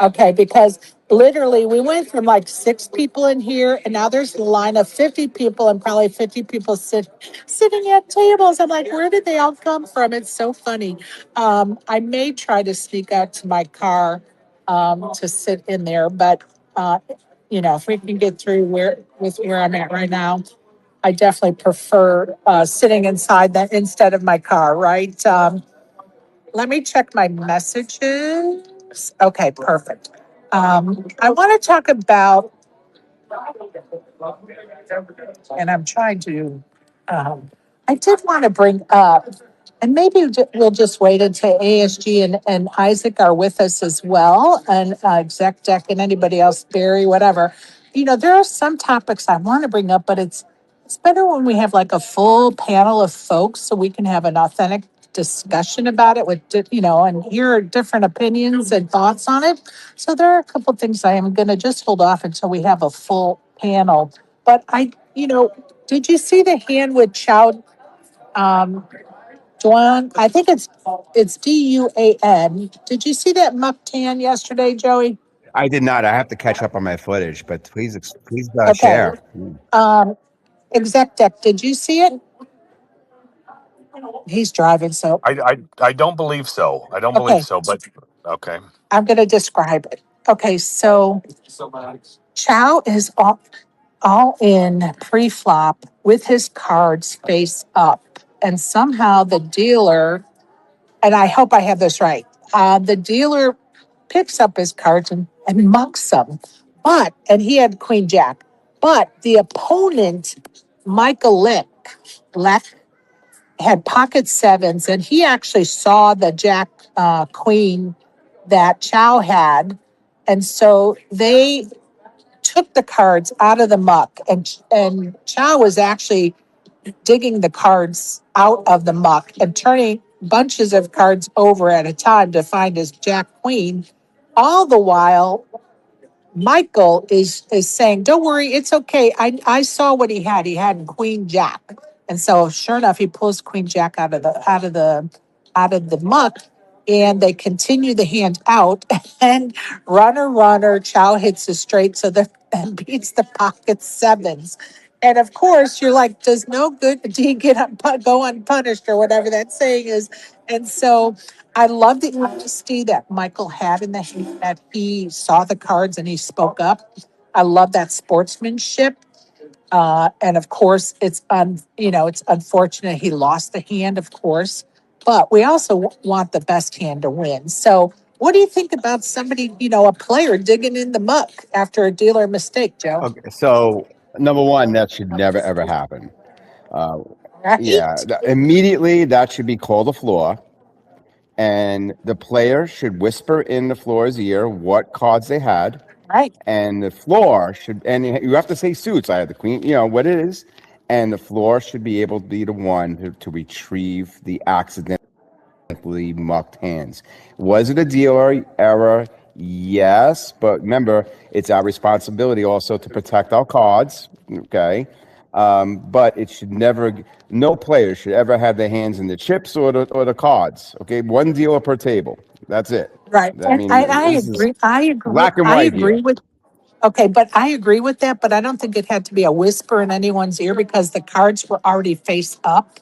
Okay, because literally we went from like six people in here, and now there's a line of 50 people, and probably 50 people sitting at tables. I'm like, where did they all come from? It's so funny. I may try to sneak out to my car to sit in there, but if we can get through where I'm at right now, I definitely prefer sitting inside that instead of my car, right? Let me check my messages. Okay, perfect. I want to talk about, and I'm trying to, I did want to bring up, and maybe we'll just wait until ASG and Isaac are with us as well, and Exec Deck and anybody else, Barry, whatever. There are some topics I want to bring up, but it's better when we have like a full panel of folks so we can have an authentic discussion about it and hear different opinions and thoughts on it. So there are a couple things I am going to just hold off until we have a full panel. But did you see the hand with Chao Duan? I think it's Duan. Did you see that mucked hand yesterday, Joey? I did not. I have to catch up on my footage, but please Okay. share. Um, Exec Deck, did you see it? He's driving, so I don't believe so. I don't believe okay. so, but okay. I'm going to describe it. Okay, so Chow is all in pre-flop with his cards face up, and somehow the dealer, and I hope I have this right, the dealer picks up his cards and mucks them, and he had Queen Jack, but the opponent, Michael Leck had pocket sevens, and he actually saw the Jack Queen that Chow had, and so they took the cards out of the muck, and Chow was actually digging the cards out of the muck and turning bunches of cards over at a time to find his Jack Queen. All the while, Michael is saying, "Don't worry, it's okay. I saw what he had. He had Queen Jack." And so sure enough, he pulls Queen Jack out of the muck, and they continue the hand out, and runner, Chow hits a straight, so the and beats the pocket sevens. And of course, you're like, does no good deed go unpunished, or whatever that saying is. And so I love the honesty that Michael had in the hand, that he saw the cards and he spoke up. I love that sportsmanship. And of course, it's unfortunate he lost the hand, of course, but we also want the best hand to win. So, what do you think about somebody, a player digging in the muck after a dealer mistake, Joe? Okay, so number one, that should never ever happen. Uh, yeah, Right, immediately that should be called the floor, and the player should whisper in the floor's ear what cards they had, right, and the floor should, and you have to say suits. I had the queen, what it is, and the floor should be able to be the one to retrieve the accidentally mucked hands. Was it a dealer error? Yes, but remember, it's our responsibility also to protect our cards. Okay, but it should never. No player should ever have their hands in the chips or the cards. Okay, one dealer per table. That's it. right. I And mean, I this is agree. I agree. black and I white agree here. with. Okay, but I agree with that. But I don't think it had to be a whisper in anyone's ear because the cards were already face up.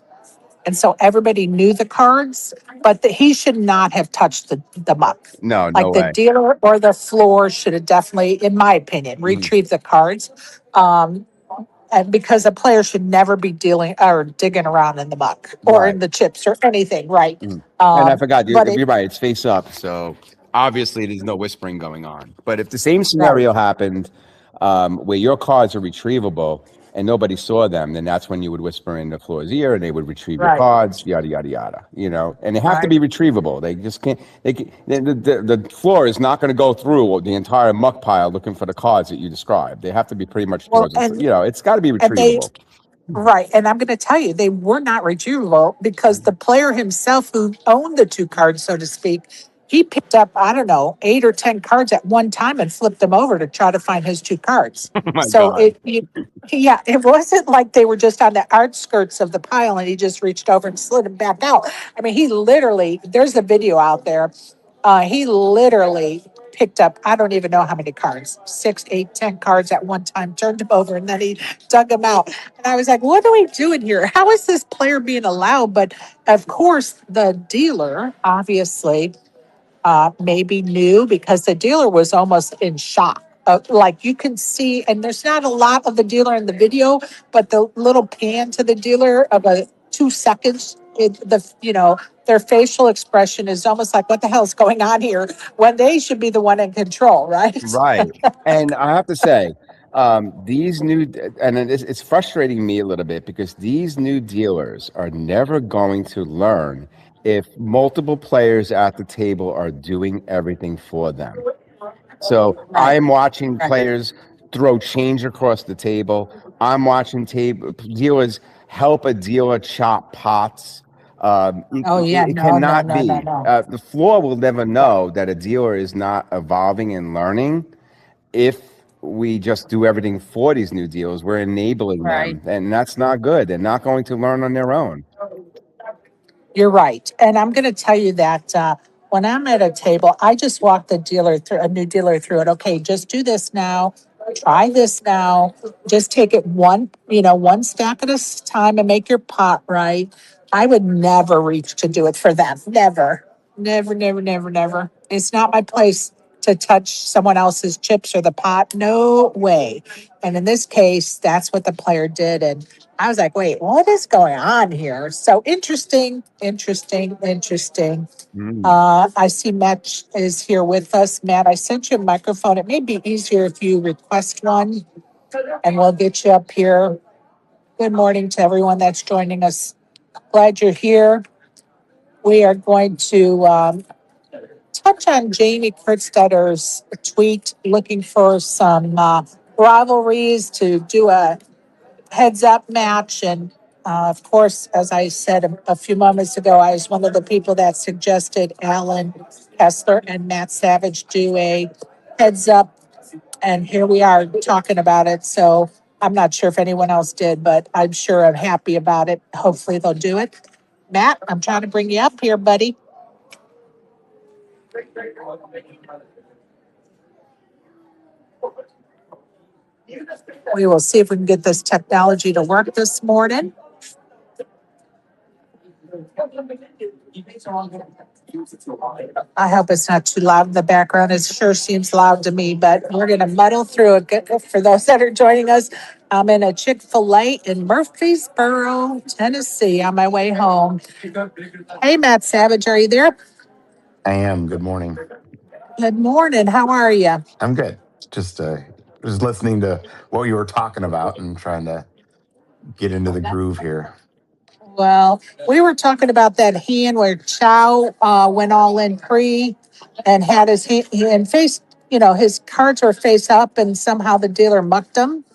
And so everybody knew the cards, but he should not have touched the muck. No, no Like the way. dealer or the floor should have definitely, in my opinion, Mhm. retrieved the cards. Um, and because a player should never be dealing or digging around in the muck or Right. in the chips or anything, right? Mhm. And I forgot, But you're right, it's face up, so obviously there's no whispering going on. But if the same right, scenario happened, where your cards are retrievable and nobody saw them, then that's when you would whisper in the floor's ear and they would retrieve your right, cards, yada yada yada. And they have to right. be retrievable. They just can't. The floor is not going to go through the entire muck pile looking for the cards that you described. They have to be pretty much Well, frozen. and It's got to be and they retrievable. right. And I'm going to tell you, they were not retrievable because the player himself, who owned the two cards, so to speak, he picked up, I don't know, 8 or 10 cards at one time and flipped them over to try to find his two cards. Oh my So God. yeah, it wasn't like they were just on the outskirts of the pile and he just reached over and slid them back out. I mean, he literally, there's a video out there. He literally picked up, I don't even know how many cards, 6, 8, 10 cards at one time, turned them over, and then he dug them out. And I was like, what are we doing here? How is this player being allowed? But of course, the dealer obviously maybe knew because the dealer was almost in shock. Like you can see, and there's not a lot of the dealer in the video, but the little pan to the dealer of a 2 seconds, their facial expression is almost like, what the hell's going on here? When they should be the one in control, right? Right. And I have to say, these new, and it's frustrating me a little bit because these new dealers are never going to learn if multiple players at the table are doing everything for them. So Right. I'm watching Right. players throw change across the table. I'm watching dealers help a dealer chop pots. Oh yeah, It no, no, cannot no, no, be. no. The floor will never know that a dealer is not evolving and learning if we just do everything for these new dealers. We're enabling Right. them, and that's not good. They're not going to learn on their own. You're right. And I'm going to tell you that when I'm at a table, I just walk the dealer through, a new dealer through it. Okay, just do this now. Try this now. Just take it one stack at a time and make your pot right. I would never reach to do it for them. Never, never, never, never, never. It's not my place to touch someone else's chips or the pot. No way. And in this case, that's what the player did. And I was like, wait, what is going on here? So interesting, interesting, interesting. Mm. I see Matt is here with us. Matt, I sent you a microphone. It may be easier if you request one and we'll get you up here. Good morning to everyone that's joining us. Glad you're here. We are going to touch on Jamie Kertstetter's tweet looking for some rivalries to do a heads up match. And of course, as I said a few moments ago, I was one of the people that suggested Allen Kessler and Matt Savage do a heads up. And here we are talking about it. So I'm not sure if anyone else did, but I'm sure I'm happy about it. Hopefully they'll do it. Matt, I'm trying to bring you up here, buddy. We will see if we can get this technology to work this morning. I hope it's not too loud in the background. It sure seems loud to me, but we're going to muddle through it. For those that are joining us, I'm in a Chick-fil-A in Murfreesboro, Tennessee, on my way home. Hey, Matt Savage, are you there? I am. Good morning. Good morning. How are you? I'm good. Just listening to what you were talking about and trying to get into the groove here. Well, we were talking about that hand where Chao went all in pre and had his hand and face, his cards were face up and somehow the dealer mucked him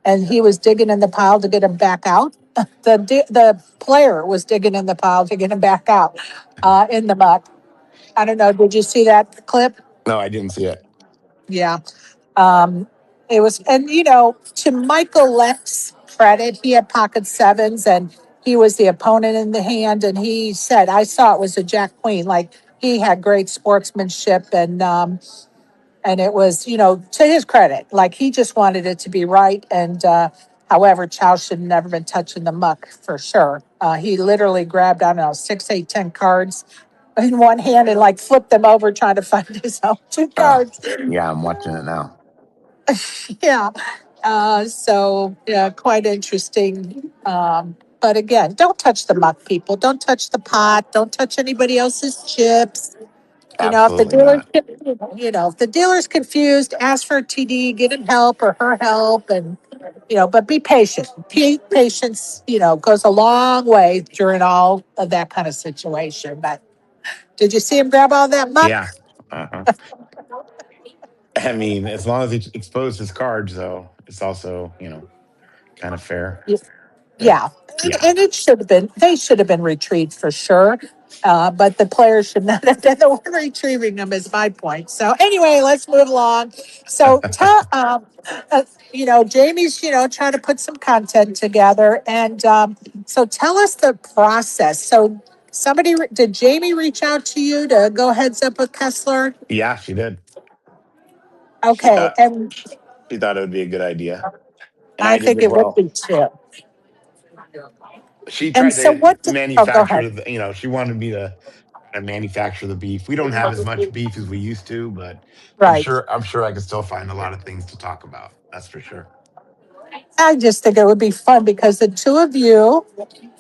and he was digging in the pile to get him back out. The player was digging in the pile to get him back out in the muck. I don't know. Did you see that clip? No, I didn't see it. Yeah. It was, and to Michael Leck's credit, he had pocket sevens and he was the opponent in the hand. And he said, I saw it was a Jack Queen. Like he had great sportsmanship and it was, to his credit, like he just wanted it to be right. And, however, Chow should have never been touching the muck for sure. He literally grabbed, I don't know, 6, 8, 10 cards in one hand and like flipped them over trying to find his own two Uh, cards. yeah, I'm watching it now. Yeah. So yeah, quite interesting. But again, don't touch the muck, people. Don't touch the pot. Don't touch anybody else's chips. If the Absolutely dealer's, not. if the dealer's confused, ask for a TD, get him help or her help, and but be patient. Patience, goes a long way during all of that kind of situation. But did you see him grab all that muck? Yeah. Uh-huh. I mean, as long as he exposed his cards, though, it's also, kind of fair. But Yeah, yeah, and it should have been. They should have been retrieved for sure. But the players should not have been the one retrieving them. Is my point. So anyway, let's move along. So tell, Jamie's, trying to put some content together, and so tell us the process. So did Jamie reach out to you to go heads up with Kessler? yeah, she did. She Okay, thought and she thought it would be a good idea, and I I did think as it would well. be too. She And tried so to what? Oh, go manufacture, ahead. she wanted me to I manufacture the beef. We don't have as much beef as we used to, but Right. I'm sure I can still find a lot of things to talk about. That's for sure. I just think it would be fun because the two of you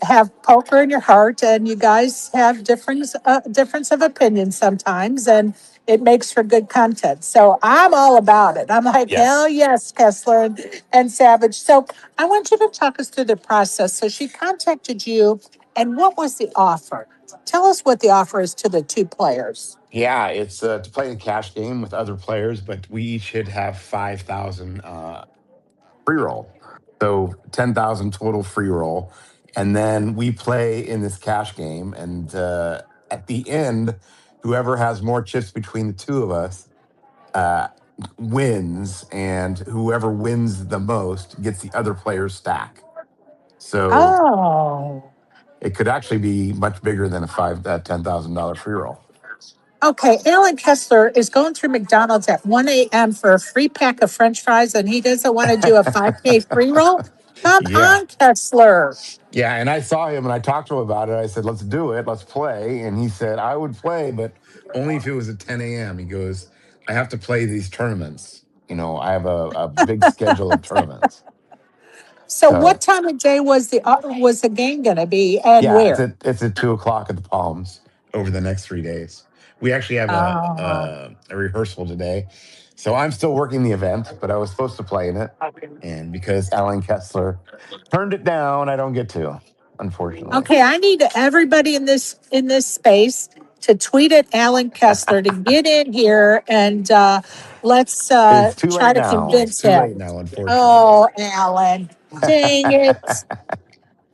have poker in your heart, and you guys have difference of opinion sometimes, and it makes for good content. So I'm all about it. I'm like, hell Yes. yes, Kessler and Savage. So I want you to talk us through the process. So she contacted you, and what was the offer? Tell us what the offer is to the two players. Yeah, it's to play a cash game with other players, but we each should have 5,000 free roll. So 10,000 total free roll. And then we play in this cash game. And at the end, whoever has more chips between the two of us uh, wins. And whoever wins the most gets the other player's stack. So Oh. it could actually be much bigger than a $10,000 free roll. Okay, Allen Kessler is going through McDonald's at 1 a.m. for a free pack of French fries, and he doesn't want to do a 5K free roll? Come Yeah. on, Kessler. Yeah, and I saw him and I talked to him about it. I said, "Let's do it. Let's play." And he said, "I would play, but only if it was at 10 a.m." He goes, "I have to play these tournaments. I have a big schedule of tournaments." So, what So time of day was the game going to be, and yeah, where? it's at 2 o'clock at the Palms over the next 3 days. We actually have Oh, a rehearsal today, so I'm still working the event, but I was supposed to play in it, and because Allen Kessler turned it down, I don't get to, unfortunately. okay. I need everybody in this space to tweet at Allen Kessler to get in here, and let's It's too try late to now. It's convince too late him. now, unfortunately. Oh, Allen, dang it!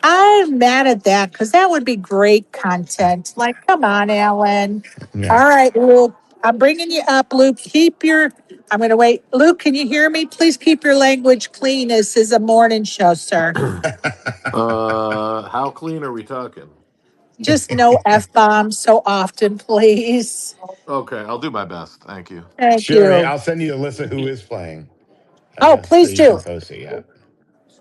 I'm mad at that because that would be great content. Like, come on, Alan. All Yeah. right, Luke. I'm bringing you up, Luke. I'm going to wait. Luke, can you hear me? Please keep your language clean. This is a morning show, sir. How clean are we talking? Just no F bombs so often, please. Okay, I'll do my best. Thank you. Thank Sure. you. I'll send you a list of who is playing Oh, so please you do. can post it. Yeah.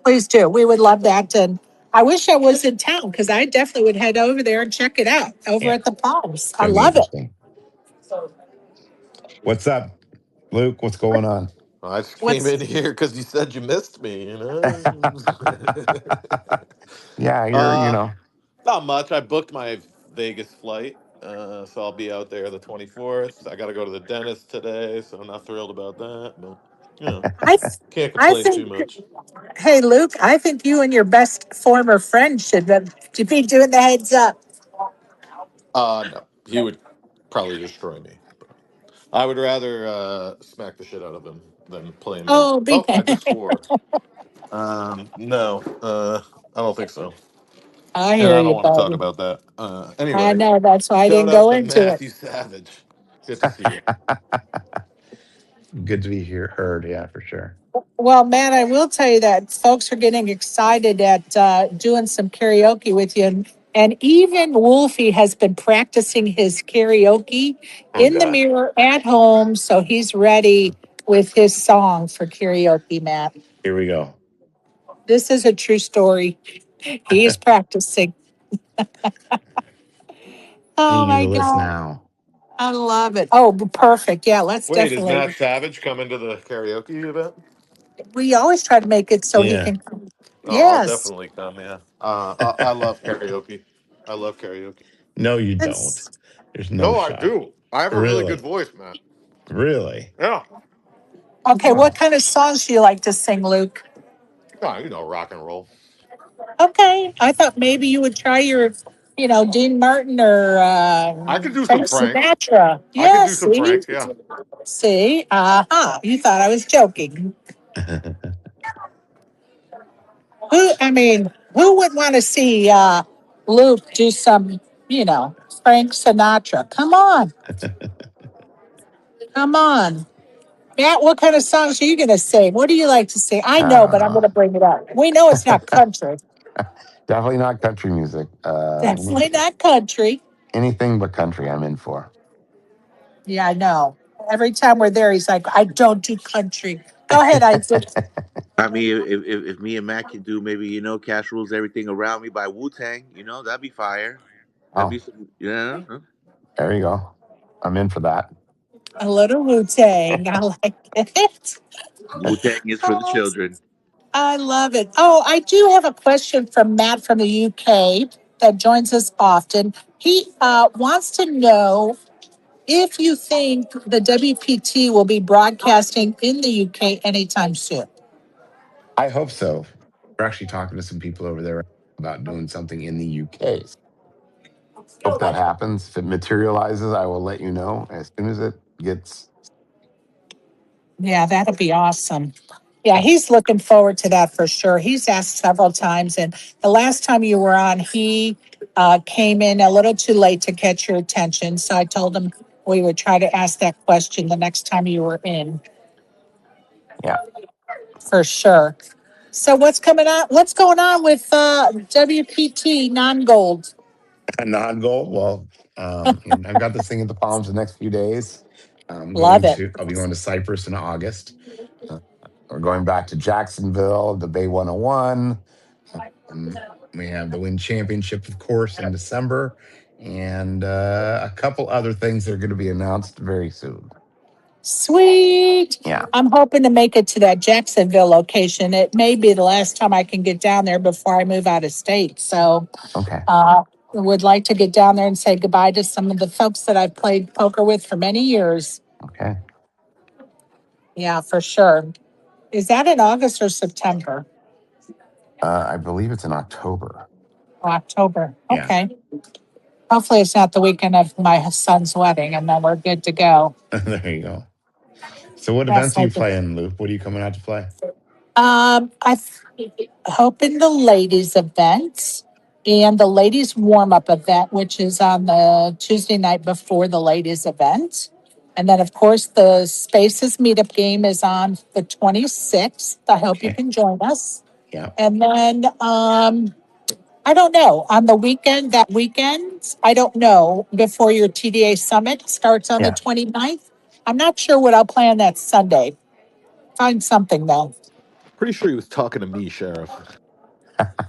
Please do. We would love that. And I wish I was in town because I definitely would head over there and check it out over Yeah. at the Palms. It's I going to be love it. interesting. What's up, Luke? What's going on? I just came What's in here because you said you missed me. Yeah, uh, Not much. I booked my Vegas flight, so I'll be out there the 24th. I got to go to the dentist today, so I'm not thrilled about that, but I can't I complain too think, much. hey Luke, I think you and your best former friend should be doing the heads up. No, he would probably destroy me. I would rather smack the shit out of him than play him again. Oh, be Oh, I just swore. No, I don't think so. I And hear I you, don't want to talk buddy. about that. I Anyway, know that's why I shout didn't out go to into it. Matthew Savage. Good to see you. Good to be here. Heard. Yeah, for sure. Well, Matt, I will tell you that folks are getting excited at doing some karaoke with you. And even Wolfie has been practicing his karaoke Oh, in the God. mirror at home. So he's ready with his song for karaoke, Matt. Here we go. This is a true story. He's practicing. Oh Sending you my the list God. now. I love it. Oh, perfect. Yeah, let's Wait, is definitely. Matt Savage coming to the karaoke event? We always try to make it so he Yeah. can come. Oh, I'll Yes. definitely come, yeah. I love karaoke. I love karaoke. No, you And don't. There's no No, I shot. do. I have a really good Really? voice, Matt. Really? Yeah. okay, what Oh. kind of songs do you like to sing, Luke? Oh, rock and roll. Okay, I thought maybe you would try Dean Martin or I could do some Frank Frank. Sinatra. I could Yeah, do some see? Frank, yeah. See? Uh-huh. You thought I was joking. Who would want to see Luke do some, Frank Sinatra? Come on. Come on. Matt, what kind of songs are you going to sing? What do you like to sing? I know, but I'm going uh, to bring it up. We know it's not country. definitely not country music. Definitely not country. Anything but country, I'm in for. Yeah, I know. Every time we're there, he's like, I don't do country. Go ahead, Isaac. I mean, if me and Matt can do maybe Cash Rules Everything Around Me by Wu Tang, that'd be fire. That'd be Oh, some, yeah. Huh? There you go. I'm in for that. A little Wu-Tang. I like it. Wu Tang is for the children. I love it. Oh, I do have a question from Matt from the UK that joins us often. He wants to know if you think the WPT will be broadcasting in the UK anytime soon. I hope so. We're actually talking to some people over there about doing something in the UK. Hope that happens. If it materializes, I will let you know as soon as it gets. Yeah, that'll be awesome. Yeah, he's looking forward to that for sure. He's asked several times, and the last time you were on, he came in a little too late to catch your attention. So I told him we would try to ask that question the next time you were in, Yeah. for sure. So what's coming on? What's going on with WPT non-gold? Non-gold. Well, I've got this thing in the palms the next few days. Love it. I'll be going to Cyprus in August. Uh, we're going back to Jacksonville, the Bay 101. We have the Win Championship, of course, in December, and a couple other things that are going to be announced very soon. Sweet. Yeah. I'm hoping to make it to that Jacksonville location. It may be the last time I can get down there before I move out of state. So Okay. would like to get down there and say goodbye to some of the folks that I've played poker with for many years. Okay. Yeah, for sure. Is that in August or September? I believe it's in October. October. Yeah. Okay. Hopefully it's not the weekend of my son's wedding and then we're good to go. There you go. So what That's events are you like the playing, Luke? What are you coming out to play? I'm hoping the ladies event and the ladies warm up event, which is on the Tuesday night before the ladies event. And then, of course, the Spaces meetup game is on the 26th. I hope you Okay. can join us. Yeah. And then, I don't know, on the weekend, that weekend, I don't know, before your TDA summit starts on the Yeah. 29th. I'm not sure what I'll play on that Sunday. Find something though. Pretty sure he was talking to me, Sheriff.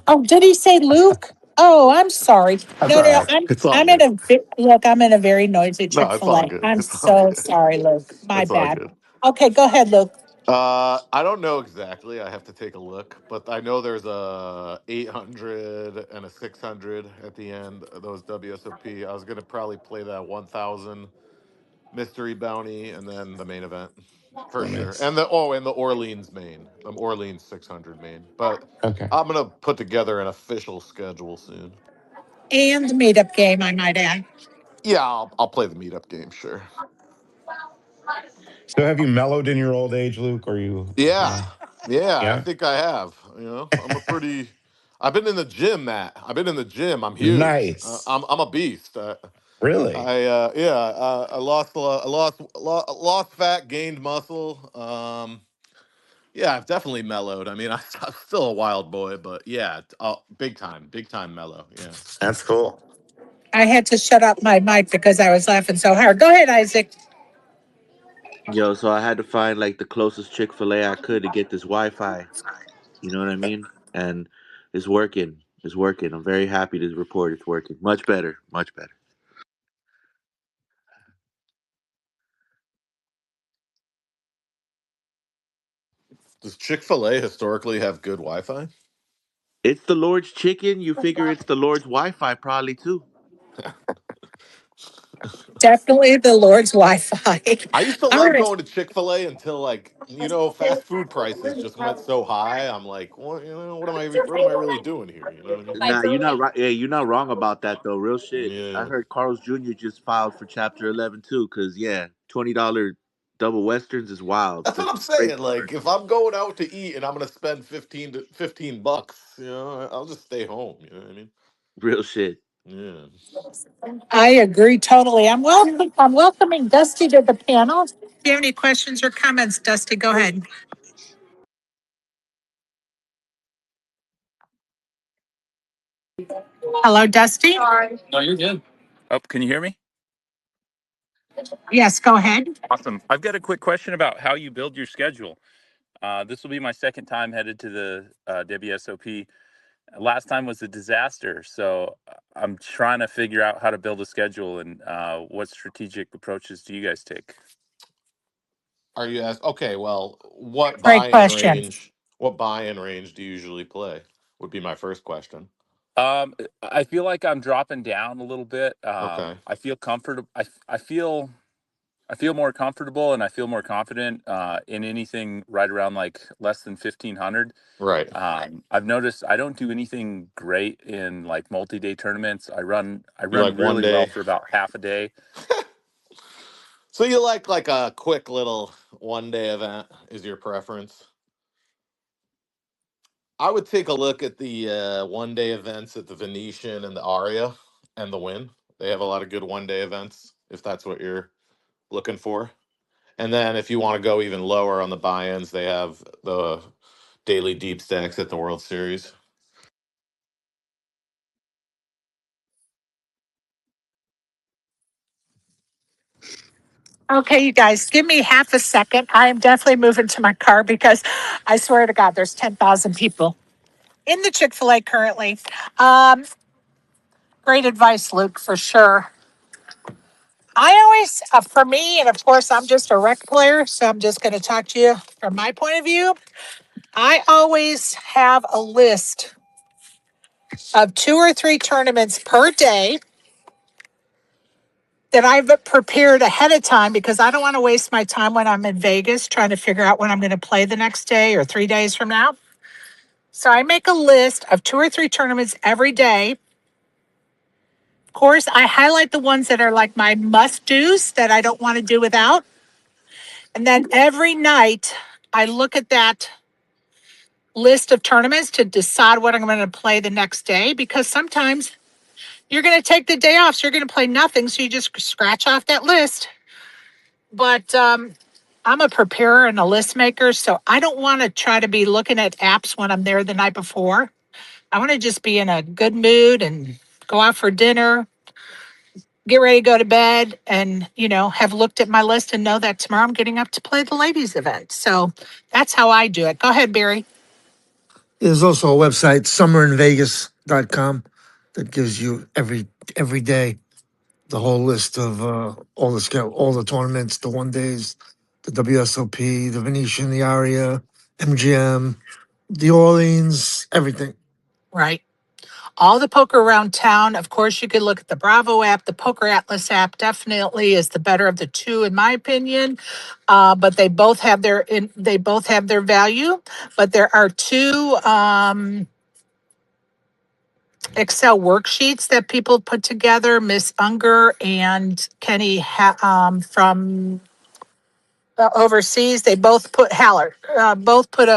Oh, did he say Luke? Oh, I'm sorry. That's No, all no, no. right. It's all I'm in good. a look. I'm in a very noisy No, it's all Chick-fil-A. good. I'm It's all so good. sorry, Luke. My It's all bad. good. Okay, go ahead, Luke. I don't know exactly. I have to take a look, but I know there's a 800 and a 600 at the end of those WSOP. I was gonna probably play that 1000 mystery bounty and then the main event for sure. Limits. And the Orleans main, the Orleans 600 main. But Okay. I'm gonna put together an official schedule soon. And the meetup game, I might add. Yeah, I'll play the meetup game, sure. So have you mellowed in your old age, Luke? Or you? Yeah, yeah, I Yeah. think I have. You know, I'm a pretty. I've been in the gym, Matt. I've been in the gym. I'm huge. Nice. I'm a beast. Really? Yeah, I lost a lot, lost fat, gained muscle. Yeah, I've definitely mellowed. I mean, I'm still a wild boy, but yeah, big time mellow. Yeah. That's cool. I had to shut up my mic because I was laughing so hard. Go ahead, Isaac. Yo, so I had to find like the closest Chick-fil-A I could to get this Wi-Fi. You know what I mean? And it's working. It's working. I'm very happy to report it's working. Much better. Much better. Does Chick-fil-A historically have good Wi-Fi? It's the Lord's chicken. You figure it's the Lord's Wi-Fi probably too. Definitely the Lord's Wi-Fi. I used to All like right. going to Chick-fil-A until like, fast food prices just went so high. I'm like, well, what am I really doing here? You know what I mean? Nah, you're not right. Yeah, you're not wrong about that though. Real shit. I Yeah. heard Carl's Jr. just filed for Chapter 11 too. Cause yeah, $20 double westerns is wild. That's what Just I'm straight saying. Like, if I'm going out to eat and I'm gonna spend 15 bucks, I'll just stay home. You know what I mean? real shit. Yeah. I agree totally. I'm welcoming Dusty to the panel. If you have any questions or comments, Dusty, go ahead. Hello, Dusty. No, you're good. Oh, can you hear me? Yes, go ahead. Awesome. I've got a quick question about how you build your schedule. This will be my second time headed to the WSOP. Last time was a disaster. So I'm trying to figure out how to build a schedule and what strategic approaches do you guys take? Are you ask? Okay, well, what Great buy-in question. range? What buy-in range do you usually play? Would be my first question. I feel like I'm dropping down a little bit. Okay, I feel comfortable. I feel more comfortable and I feel more confident in anything right around like less than 1500. right. I've noticed I don't do anything great in like multi-day tournaments. I You run like one really well day? for about half a day. So you like a quick little one day event is your preference? I would take a look at the one day events at the Venetian and the Aria and the Win. They have a lot of good one day events if that's what you're looking for. And then if you want to go even lower on the buy-ins, they have the daily deep stacks at the World Series. Okay, you guys, give me half a second. I am definitely moving to my car because I swear to God, there's 10,000 people in the Chick-fil-A currently. Um, Great advice, Luke, for sure. I always, for me, and of course, I'm just a rec player, so I'm just going to talk to you from my point of view. I always have a list of 2 or 3 tournaments per day that I've prepared ahead of time because I don't want to waste my time when I'm in Vegas trying to figure out when I'm going to play the next day or 3 days from now. So I make a list of 2 or 3 tournaments every day. Of course, I highlight the ones that are like my must do's that I don't want to do without. And then every night I look at that list of tournaments to decide what I'm going to play the next day because sometimes you're going to take the day off, so you're going to play nothing. So you just scratch off that list. But I'm a preparer and a list maker, so I don't want to try to be looking at apps when I'm there the night before. I want to just be in a good mood and go out for dinner, get ready to go to bed, and have looked at my list and know that tomorrow I'm getting up to play the ladies' event. So that's how I do it. Go ahead, Barry. There's also a website, summerinvegas.com, that gives you every day the whole list of all the tournaments, the one days, the WSOP, the Venetian, the Aria, MGM, the Orleans, everything. Right. All the poker around town. Of course, you could look at the Bravo app. The Poker Atlas app definitely is the better of the two, in my opinion. But they both have their value. But there are two Excel worksheets that people put together. Miss Unger and Kenny from overseas. They both put Haller. Both put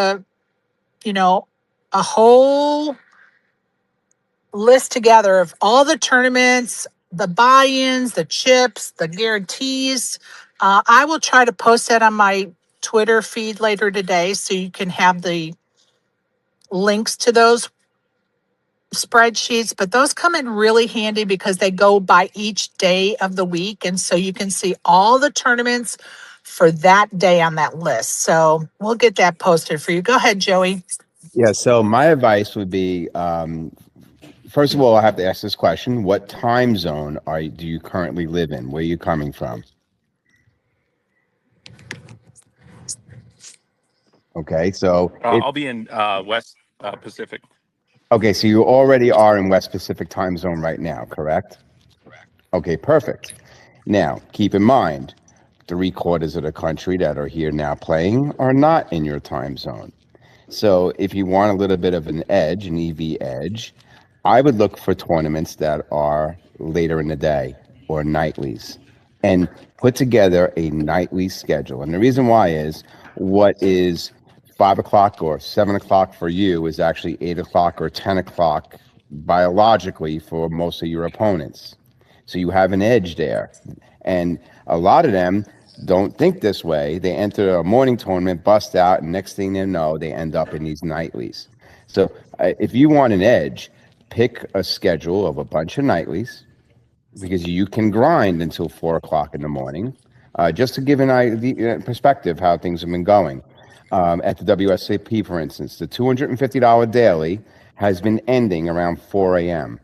you know a whole list together of all the tournaments, the buy-ins, the chips, the guarantees. I will try to post that on my Twitter feed later today so you can have the links to those spreadsheets. But those come in really handy because they go by each day of the week. And so you can see all the tournaments for that day on that list. So we'll get that posted for you. Go ahead, Joey. Yeah. So my advice would be, first of all, I have to ask this question: what time zone do you currently live in? Where are you coming from? Okay. So I'll be in West Pacific. okay, so you already are in West Pacific time zone right now, correct? Okay, perfect. Now, keep in mind, 3/4 of the country that are here now playing are not in your time zone. So if you want a little bit of an edge, an EV edge, I would look for tournaments that are later in the day or nightlies and put together a nightly schedule. And the reason why is what is 5 o'clock or 7 o'clock for you is actually 8 o'clock or 10 o'clock biologically for most of your opponents. So you have an edge there. And a lot of them don't think this way. They enter a morning tournament, bust out, and next thing they know, they end up in these nightlies. So if you want an edge, pick a schedule of a bunch of nightlies because you can grind until 4 o'clock in the morning. Just to give an idea, perspective how things have been going. At the WSOP, for instance, the $250 daily has been ending around 4 a.m.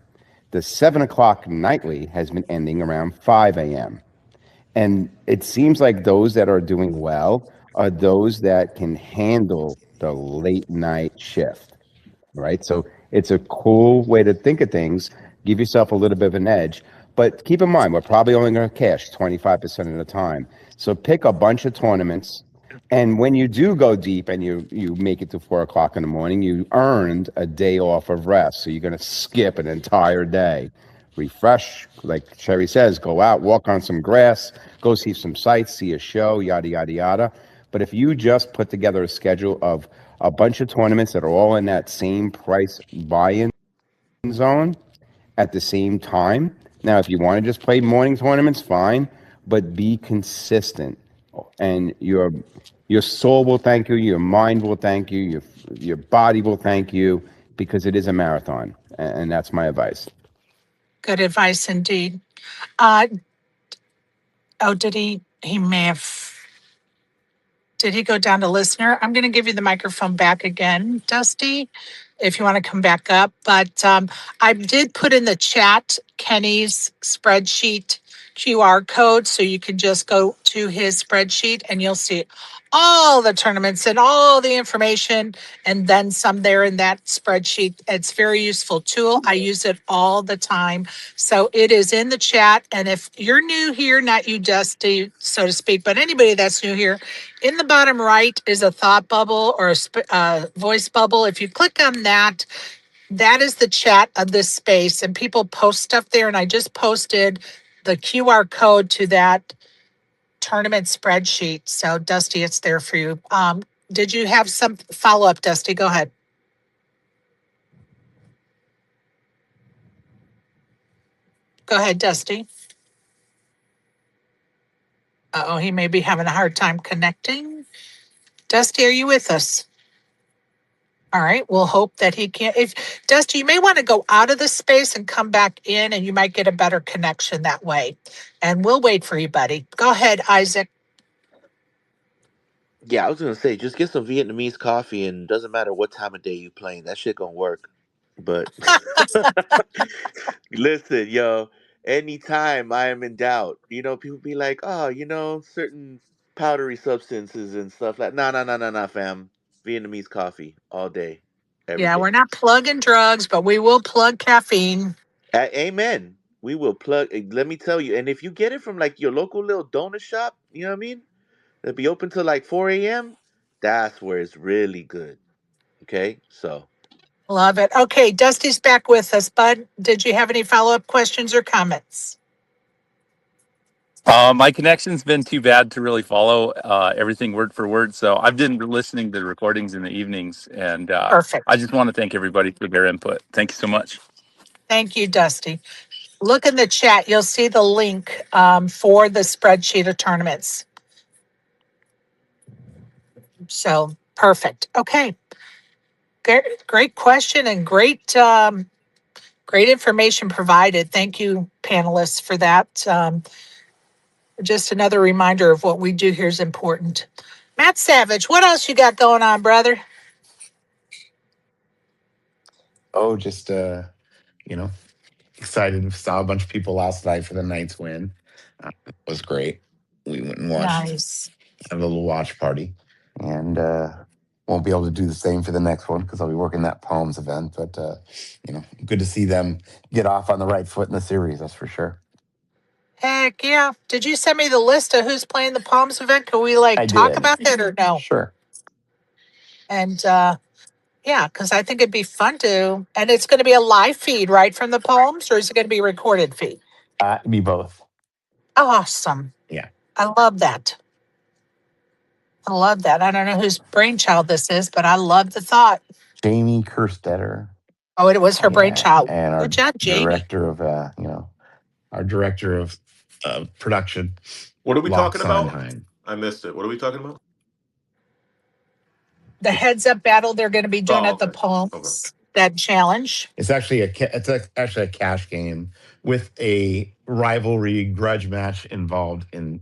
The 7 o'clock nightly has been ending around 5 a.m. And it seems like those that are doing well are those that can handle the late night shift, right? So it's a cool way to think of things, give yourself a little bit of an edge. But keep in mind, we're probably only going to cash 25% of the time. So pick a bunch of tournaments. And when you do go deep and you make it to 4 o'clock in the morning, you earned a day off of rest. So you're going to skip an entire day, refresh, like Sherry says, go out, walk on some grass, go see some sights, see a show, yada, yada, yada. But if you just put together a schedule of a bunch of tournaments that are all in that same price buy-in zone at the same time. Now, if you want to just play morning tournaments, fine, but be consistent, and your soul will thank you, your mind will thank you, your body will thank you, because it is a marathon, and that's my advice. Good advice indeed. Did he may have, did he go down to listener? I'm going to give you the microphone back again, Dusty, if you want to come back up. But I did put in the chat Kenny's spreadsheet QR code, so you can just go to his spreadsheet and you'll see all the tournaments and all the information and then some there in that spreadsheet. It's a very useful tool. I use it all the time. So it is in the chat. And if you're new here, not you, Dusty, so to speak, but anybody that's new here, in the bottom right is a thought bubble or a voice bubble. If you click on that, that is the chat of this space, and people post stuff there. And I just posted the QR code to that tournament spreadsheet. So, Dusty, it's there for you. Did you have some follow up, Dusty? Go ahead. Go ahead, Dusty. Oh, he may be having a hard time connecting. Dusty, are you with us? All right, we'll hope that he can. If Dusty, you may want to go out of the space and come back in, and you might get a better connection that way. And we'll wait for you, buddy. Go ahead, Isaac. Yeah, I was gonna say just get some Vietnamese coffee, and doesn't matter what time of day you playing, that shit gonna work. But listen, yo, anytime I am in doubt, people be like, oh, certain powdery substances and stuff like. No, no, no, no, no, fam. Vietnamese coffee all day, every Yeah, day. we're not plugging drugs, but we will plug caffeine. Amen. We will plug. Let me tell you, and if you get it from like your local little donut shop, you know what I mean? They'll be open till like 4 a.m. That's where it's really good. Okay, so Love it. Okay, Dusty's back with us, bud. Did you have any follow up questions or comments? My connection's been too bad to really follow everything word for word, so I've been listening to the recordings in the evenings, and I Perfect. just want to thank everybody for their input. Thank you so much. Thank you, Dusty. Look in the chat. You'll see the link for the spreadsheet of tournaments. So perfect. Okay. Great question and great information provided. Thank you, panelists, for that. Just another reminder of what we do here is important. Matt Savage, what else you got going on, brother? Oh, just excited. Saw a bunch of people last night for the Knights win. It was great. We went and watched, Nice. have a little watch party, and won't be able to do the same for the next one because I'll be working that Palms event. But good to see them get off on the right foot in the series. That's for sure. Heck yeah. Did you send me the list of who's playing the Palms event? Can we I talk did. about that or no? Sure. And yeah, because I think it'd be fun to, and it's going to be a live feed, right, from the Palms, or is it going to be a recorded feed? Be both. Awesome. Yeah. I love that. I love that. I don't know whose brainchild this is, but I love the thought. Jamie Kerstetter. Oh, it was her Yeah, brainchild. and our Good job, Jamie. director of our director of production. What are we Locke talking about? Sondheim. I missed it. What are we talking about? The heads up battle they're going to be doing Oh, at the okay. Palms, that challenge. It's actually actually a cash game with a rivalry grudge match involved in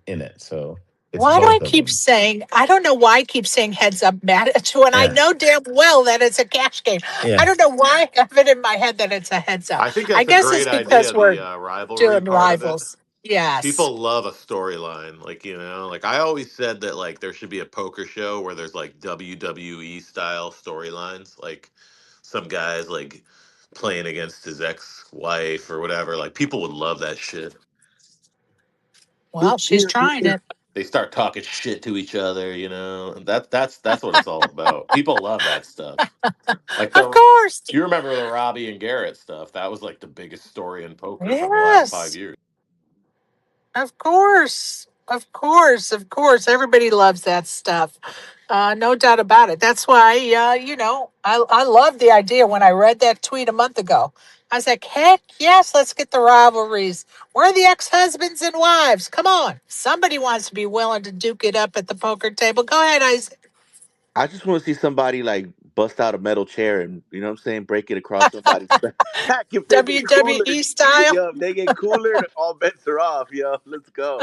it. So It's Why do I both of keep them. saying, I don't know why I keep saying heads up match when I Yeah. know damn well that it's a cash game. I Yeah. don't know why I have it in my head that it's a heads up. I think I that's a guess great it's because idea, we're the rivalry doing part of it. rivals. Yes. People love a storyline. Like I always said that like there should be a poker show where there's like WWE style storylines. Like some guys like playing against his ex-wife or whatever. Like people would love that shit. Well, she's trying it. They start talking shit to each other, and that's what it's all about. People love that stuff. Like Of the course. you remember the Robbie and Garrett stuff? That was like the biggest story in poker from the last five Yes. years. Of course. Of course. Of course. Everybody loves that stuff. No doubt about it. That's why, I love the idea when I read that tweet a month ago. I was like, heck yes, let's get the rivalries. Where are the ex husbands and wives? Come on. Somebody wants to be willing to duke it up at the poker table. Go ahead, Isaac. I just want to see somebody like bust out a metal chair and you know what I'm saying, break it across somebody's back. If they get cooler, WWE style. yo, if they get cooler, all bets are off, yo. Let's go.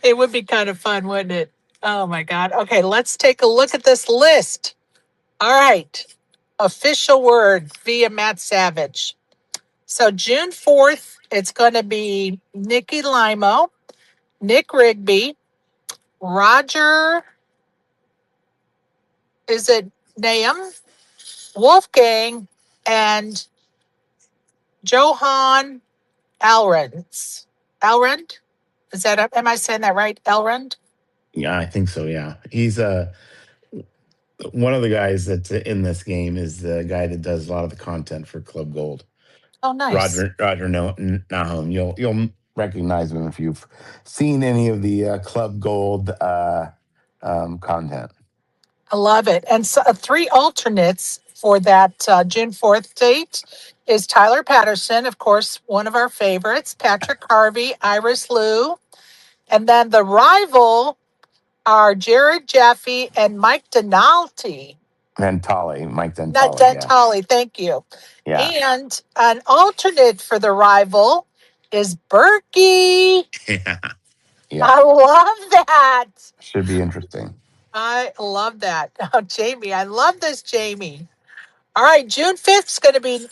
It would be kind of fun, wouldn't it? Oh my God. Okay, let's take a look at this list. All right. Official word via Matt Savage. So June 4th, it's going to be Nikki Limo, Nick Rigby, Roger, is it Nahum, Wolfgang, and Johan Alrend. Alrend? Is that, am I saying that right? Alrend? Yeah, I think so. Yeah. He's one of the guys that's in this game is the guy that does a lot of the content for Club Gold. Oh, nice. Roger Nahum. You'll recognize him if you've seen any of the Club Gold content. I love it. And so, three alternates for that June 4th date is Tyler Patterson, of course, one of our favorites, Patrick Harvey, Iris Liu. And then the rival are Jared Jaffe and Mike Denalty. Mike Not Dentale. Yeah. Dentali, thank you. Yeah. And an alternate for the rival is Berkey. Yeah. Yeah. I love that. Should be interesting. I love that. Oh, Jamie, I love this, Jamie. All right, June 5th is going to be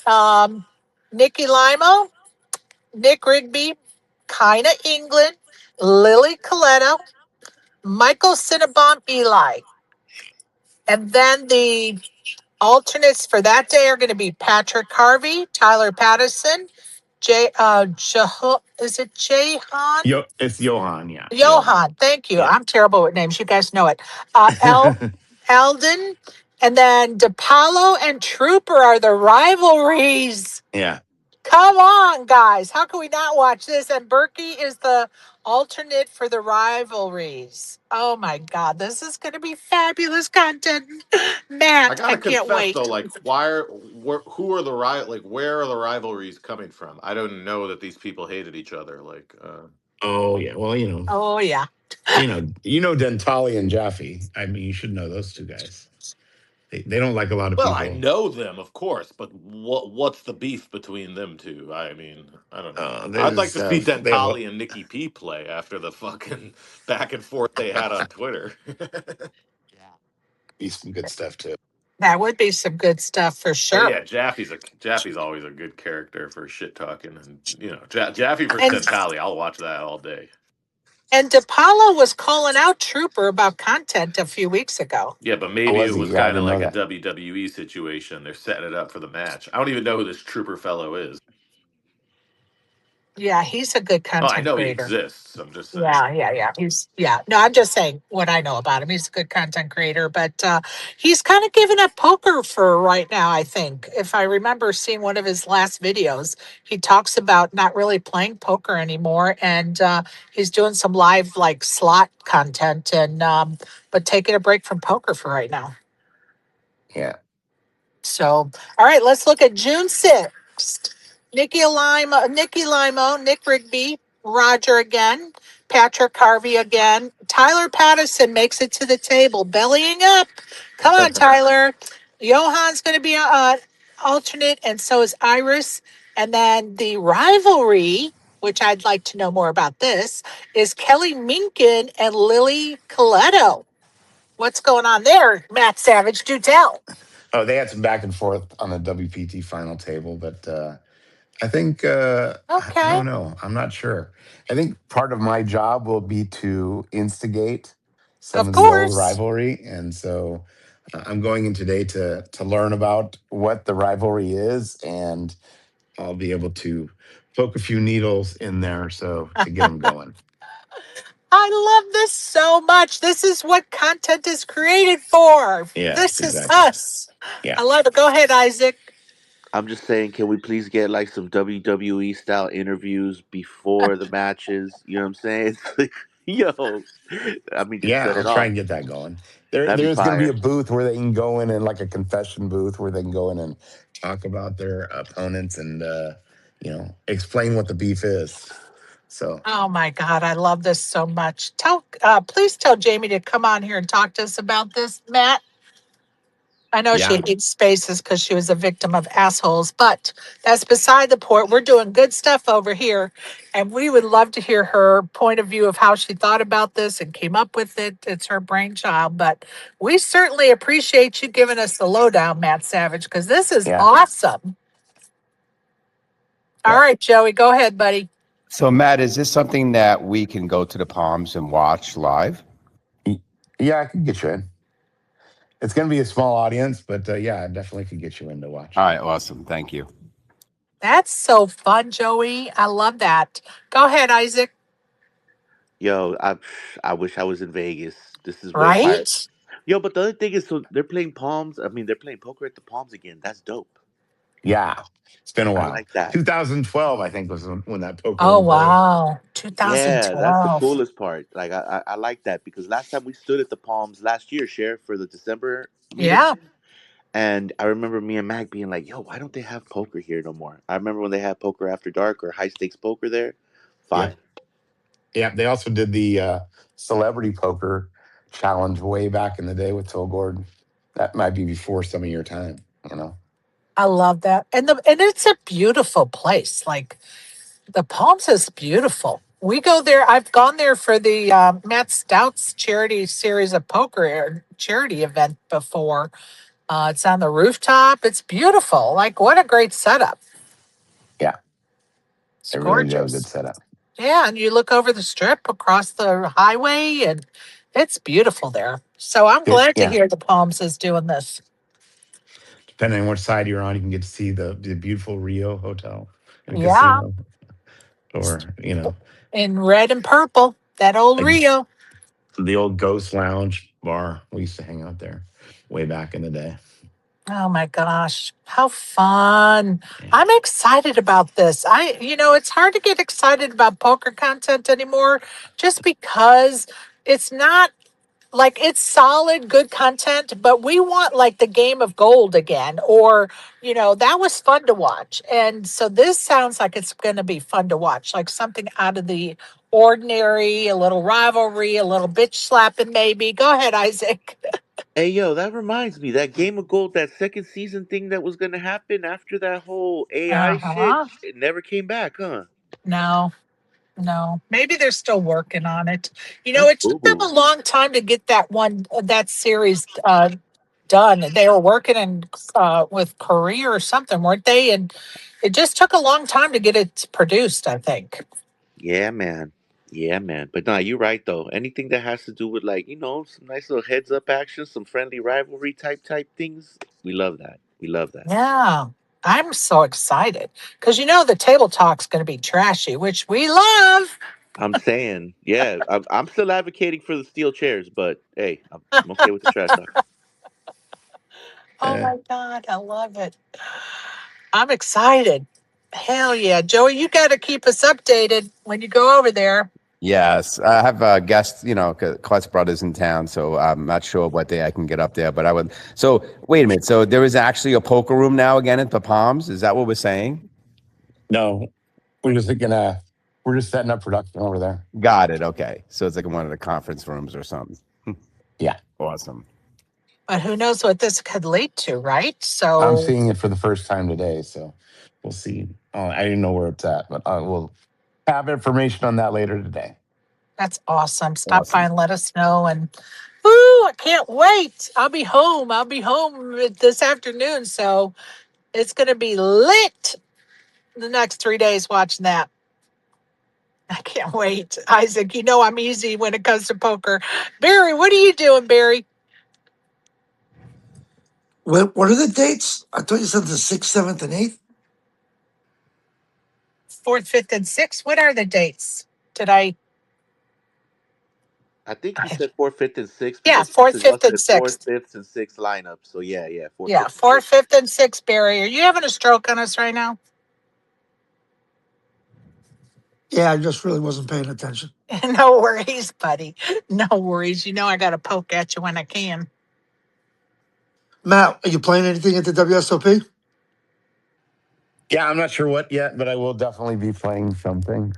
Nikki Limo, Nick Rigby, Kina England, Lily Coletto, Michael Cinnabon Eli. And then the alternates for that day are going to be Patrick Harvey, Tyler Patterson, is it Jahan? It's Johan. Yeah. Johan, thank you. Yeah. I'm terrible with names. You guys know it. Eldon, and then DePaulo and Trooper are the rivalries. Yeah. Come on, guys. How can we not watch this? And Berkey is the alternate for the rivalries. Oh my God, this is going to be fabulous content. I Matt, I gotta can't confess wait. though, like who are the like where are the rivalries coming from? I don't know that these people hated each other. Oh yeah. Well, Oh, yeah. Dentali and Jaffe. I mean, you should know those two guys. They don't like a lot of well, I people. know them, of course, but what's the beef between them two? I mean, I don't know. They I'd like just to see have they have Dentali and Nikki P play after the fucking back and forth they had on Twitter. some good stuff too. That would be some good stuff for But sure. yeah, Jaffe's always a good character for shit talking, and Jaffe versus And Dentali, I'll watch that all day. and DePaulo was calling out Trooper about content a few weeks ago. Yeah, but Oh, maybe it was he? was Yeah, I kind of didn't know like a that. WWE situation. They're setting it up for the match. I don't even know who this Trooper fellow is. Yeah, he's a good Oh, I content know he creator. exists. I'm just saying. Yeah. No, I'm just saying what I know about him. He's a good content creator, but he's kind of given up poker for right now, I think. If I remember seeing one of his last videos, he talks about not really playing poker anymore, and he's doing some live like slot content and but taking a break from poker for right now. Yeah. So, all right, let's look at June 6th. Nikki Limo, Nick Rigby, Roger again, Patrick Harvey again. Tyler Patterson makes it to the table, bellying up. Come on, Tyler. Johan's going to be an alternate, and so is Iris. And then the rivalry which I'd like to know more about this, is Kelly Minkin and Lily Coletto. What's going on there, Matt Savage? Do tell. Oh, they had some back and forth on the WPT final table, but I think I Okay, don't know. I'm not sure. I think part of my job will be to instigate some of of the old course. rivalry, and so I'm going in today to learn about what the rivalry is, and I'll be able to poke a few needles in there so to get them going. I love this so much. This is what content is created for. Yes, This is exactly. us. Yeah. I love it. Go ahead, Isaac. I'm just saying, can we please get like some WWE style interviews before the matches? You know what I'm saying? It's like, yo, I mean, just Yeah, set I'll it try off. and get that going. That'd be There's going to be a fire. booth where they can go in and like a confession booth where they can go in and talk about their opponents and explain what the beef is. So Oh my God, I love this so much. Please tell Jamie to come on here and talk to us about this, Matt. I know she yeah, hates spaces because she was a victim of assholes, but that's beside the point. We're doing good stuff over here, and we would love to hear her point of view of how she thought about this and came up with it. It's her brainchild, but we certainly appreciate you giving us the lowdown, Matt Savage, because this is yeah, awesome. All yeah. right, Joey, go ahead, buddy. So, Matt, is this something that we can go to the Palms and watch live? Yeah, I can get you in. It's going to be a small audience, but yeah, I definitely could get you in to watch. All right, awesome. Thank you. That's so fun, Joey. I love that. Go ahead, Isaac. Yo, I wish I was in Vegas. This is way fire. Right? Yo, but the other thing is, so they're playing Palms. I mean, they're playing poker at the Palms again. That's dope. Yeah, it's been a I while. like that. 2012, I think, was when that poker Oh, room closed. wow. Yeah, that's the 2012. coolest part. Like, I like that because last time we stood at the Palms last year, Sheriff, for the December meetup. Yeah, And I remember me and Mac being like, yo, why don't they have poker here no more? I remember when they had poker after dark or high stakes poker there. Fire. Yep. Yeah, they also did the celebrity poker challenge way back in the day with Phil Gordon. That might be before some of your time, you know. I love that. And it's a beautiful place. Like the Palms is beautiful. We go there. I've gone there for the Matt Stout's charity series of poker charity event before. It's on the rooftop. It's beautiful. Like what a great setup. Yeah, It's they really do have a good gorgeous. setup. Yeah, and you look over the strip across the highway, and it's beautiful there. So I'm glad to Yeah, hear the Palms is doing this. depending on which side you're on, you can get to see the beautiful Rio Hotel and Yeah, Casino, or in red and purple, that old like Rio. the old Ghost Lounge bar. We used to hang out there way back in the day. Oh my gosh, how fun. Yeah, I'm excited about this. It's hard to get excited about poker content anymore just because it's not like it's solid, good content, but we want like the game of gold again, or, that was fun to watch. And so this sounds like it's going to be fun to watch, like something out of the ordinary, a little rivalry, a little bitch slapping, maybe. Go ahead, Isaac. Hey, yo, that reminds me, that Game of Gold, that second season thing that was going to happen after that whole AI Uh shit, huh. it never came back, huh? No. No, maybe they're still working on it. That's It boo took them boo. a long time to get that series done. They were working with Korea or something, weren't they? And it just took a long time to get it produced, I think. Yeah, man. Yeah, man. But nah, you're right though. Anything that has to do with like, some nice little heads up action, some friendly rivalry type things, we love that. We love that. Yeah, I'm so excited because the table talk's going to be trashy, which we love. I'm saying, yeah, I'm still advocating for the steel chairs, but hey, I'm okay with the trash talk. Oh yeah, my God, I love it. I'm excited. Hell yeah. Joey, you got to keep us updated when you go over there. Yes, I have a guest, Klutz Brothers in town, so I'm not sure what day I can get up there, but I would. So, wait a minute. So, there is actually a poker room now again at the Palms? Is that what we're saying? no, we're just setting up production over there. Got it. Okay. So, it's like one of the conference rooms or something. Yeah, Awesome. But who knows what this could lead to, right? I'm So, seeing it for the first time today, so we'll see. I didn't know where it's at, but I will. have information on that later today. That's awesome. Stop by Awesome. and let us know. And woo, I can't wait. I'll be home. I'll be home this afternoon. So it's going to be lit the next 3 days watching that. I can't wait. Isaac, you know I'm easy when it comes to poker. Barry, what are you doing, Barry? What are the dates? I thought you said the 6th, 7th, and 8th. 4th, 5th, and 6th. What are the dates? Did I? I think he said fourth, fifth, and sixth Yeah, because 4th, y'all 5th, and said fourth, 6th. fifth, and sixth lineup. So yeah, fourth, Yeah, fifth, and 4th, sixth. 5th, and 6th, Barry. Are you having a stroke on us right now? Yeah, I just really wasn't paying attention. No worries, buddy. No worries. You know I got to poke at you when I can. Matt, are you playing anything at the WSOP? Yeah, I'm not sure what yet, but I will definitely be playing something.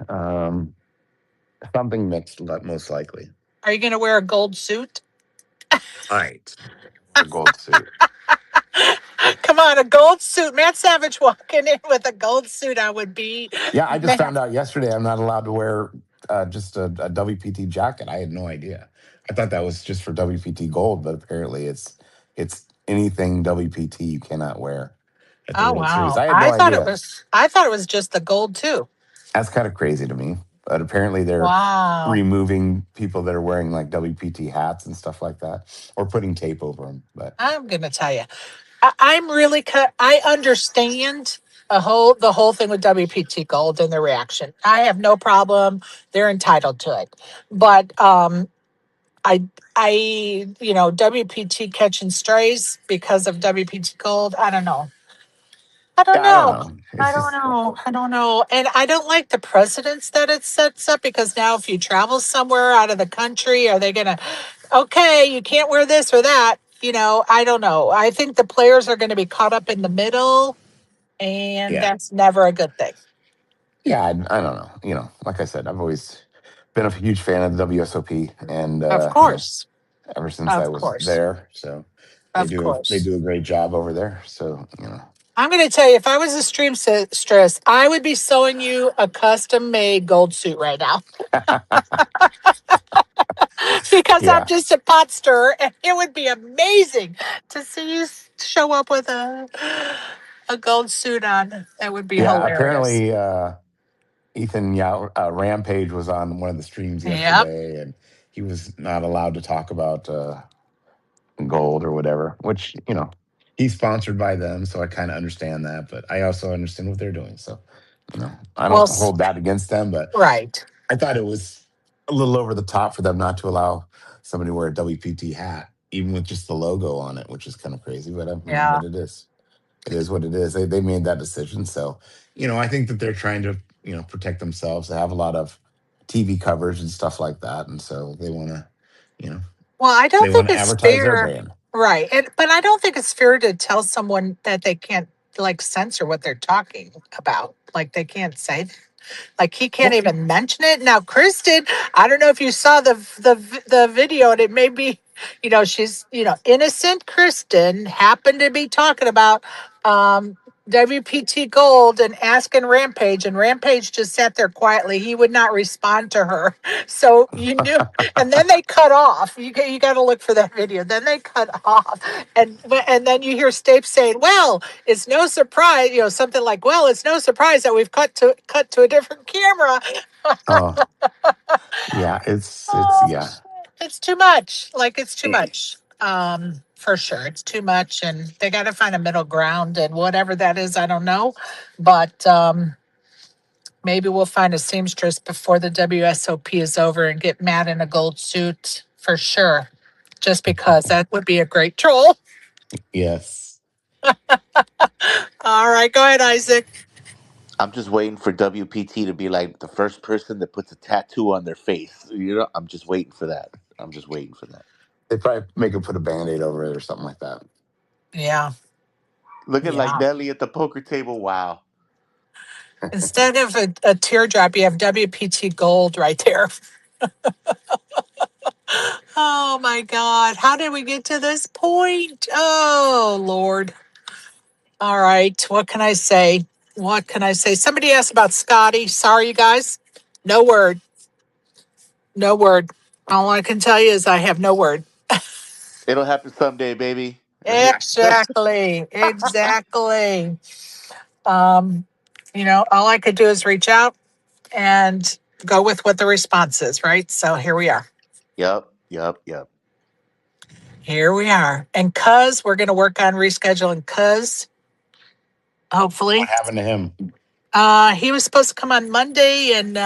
Something mixed, most likely. Are you going to wear a gold suit? Right. A gold suit. Come on, a gold suit. Matt Savage walking in with a gold suit. I would be Yeah, I just Matt. found out yesterday I'm not allowed to wear just a WPT jacket. I had no idea. I thought that was just for WPT Gold, but apparently it's anything WPT you cannot wear at the Oh World Series. wow. I had no idea. I thought it was just the gold too. That's kind of crazy to me. But apparently they're Wow. removing people that are wearing like WPT hats and stuff like that, or putting tape over them. But I'm gonna tell you. I'm really I understand the whole thing with WPT Gold and the reaction. I have no problem. They're entitled to it. But I WPT catching strays because of WPT Gold. I don't know. I don't yeah, I don't know. know. I It's don't just know. I don't know. And I don't like the precedents that it sets up because now if you travel somewhere out of the country, are they going to, okay, you can't wear this or that? I don't know. I think the players are going to be caught up in the middle, and yeah. that's never a good thing. Yeah, I don't know. Like I said, I've always been a huge fan of the WSOP, and Of course. ever since I Of was course. there. So Of they course. do a great job over there. So I'm going to tell you, if I was a stress, I would be sewing you a custom made gold suit right now. Because I'm yeah, just a pot stirrer, and it would be amazing to see you show up with a gold suit on. That would be yeah. hilarious. Apparently, Ethan Rampage was on one of the streams Yep. yesterday, and he was not allowed to talk about gold or whatever. Which he's sponsored by them, so I kind of understand that. But I also understand what they're doing. So I Well, don't hold that against them, but right. I thought it was a little over the top for them not to allow somebody to wear a WPT hat, even with just the logo on it, which is kind of crazy. But Yeah. but it is. It is what it is. They made that decision, so I think that they're trying to protect themselves. They have a lot of TV coverage and stuff like that, and so they want to you know Well, I they don't think want to it's advertise their fair. brand. Right. But I don't think it's fair to tell someone that they can't like censor what they're talking about. Like they can't say. Like he can't Well, even mention it. Now, Kristen, I don't know if you saw the video, and it may be, she's innocent. Kristen happened to be talking about WPT Gold and asking Rampage, and Rampage just sat there quietly. He would not respond to her, so you knew. And then they cut off. You got to look for that video. Then they cut off, and then you hear Stape saying, "Well, it's no surprise," something like, "Well, it's no surprise that we've cut to a different camera." oh yeah, it's Oh, yeah. shit. It's too much. Like it's too Eh, much. For sure, it's too much, and they got to find a middle ground, and whatever that is, I don't know, but maybe we'll find a seamstress before the WSOP is over and get Matt in a gold suit for sure. Just because that would be a great troll. yes. All right, go ahead, Isaac. I'm just waiting for WPT to be like the first person that puts a tattoo on their face. I'm just waiting for that. I'm just waiting for that. They probably make him put a band-aid over it or something like that. Yeah, Looking like yeah. Nelly at the poker table. Wow. Instead of a teardrop, you have WPT gold right there. Oh my God. How did we get to this point? Oh, Lord. All right. What can I say? What can I say? Somebody asked about Scotty. Sorry, you guys. No word. No word. All I can tell you is I have no word. It'll happen someday, baby. Exactly. Exactly. Um, all I could do is reach out and go with what the response is, right? So here we are. Yep, yep, yep. Here we are. And cuz we're going to work on rescheduling cuz hopefully. What happened to him? He was supposed to come on Monday, and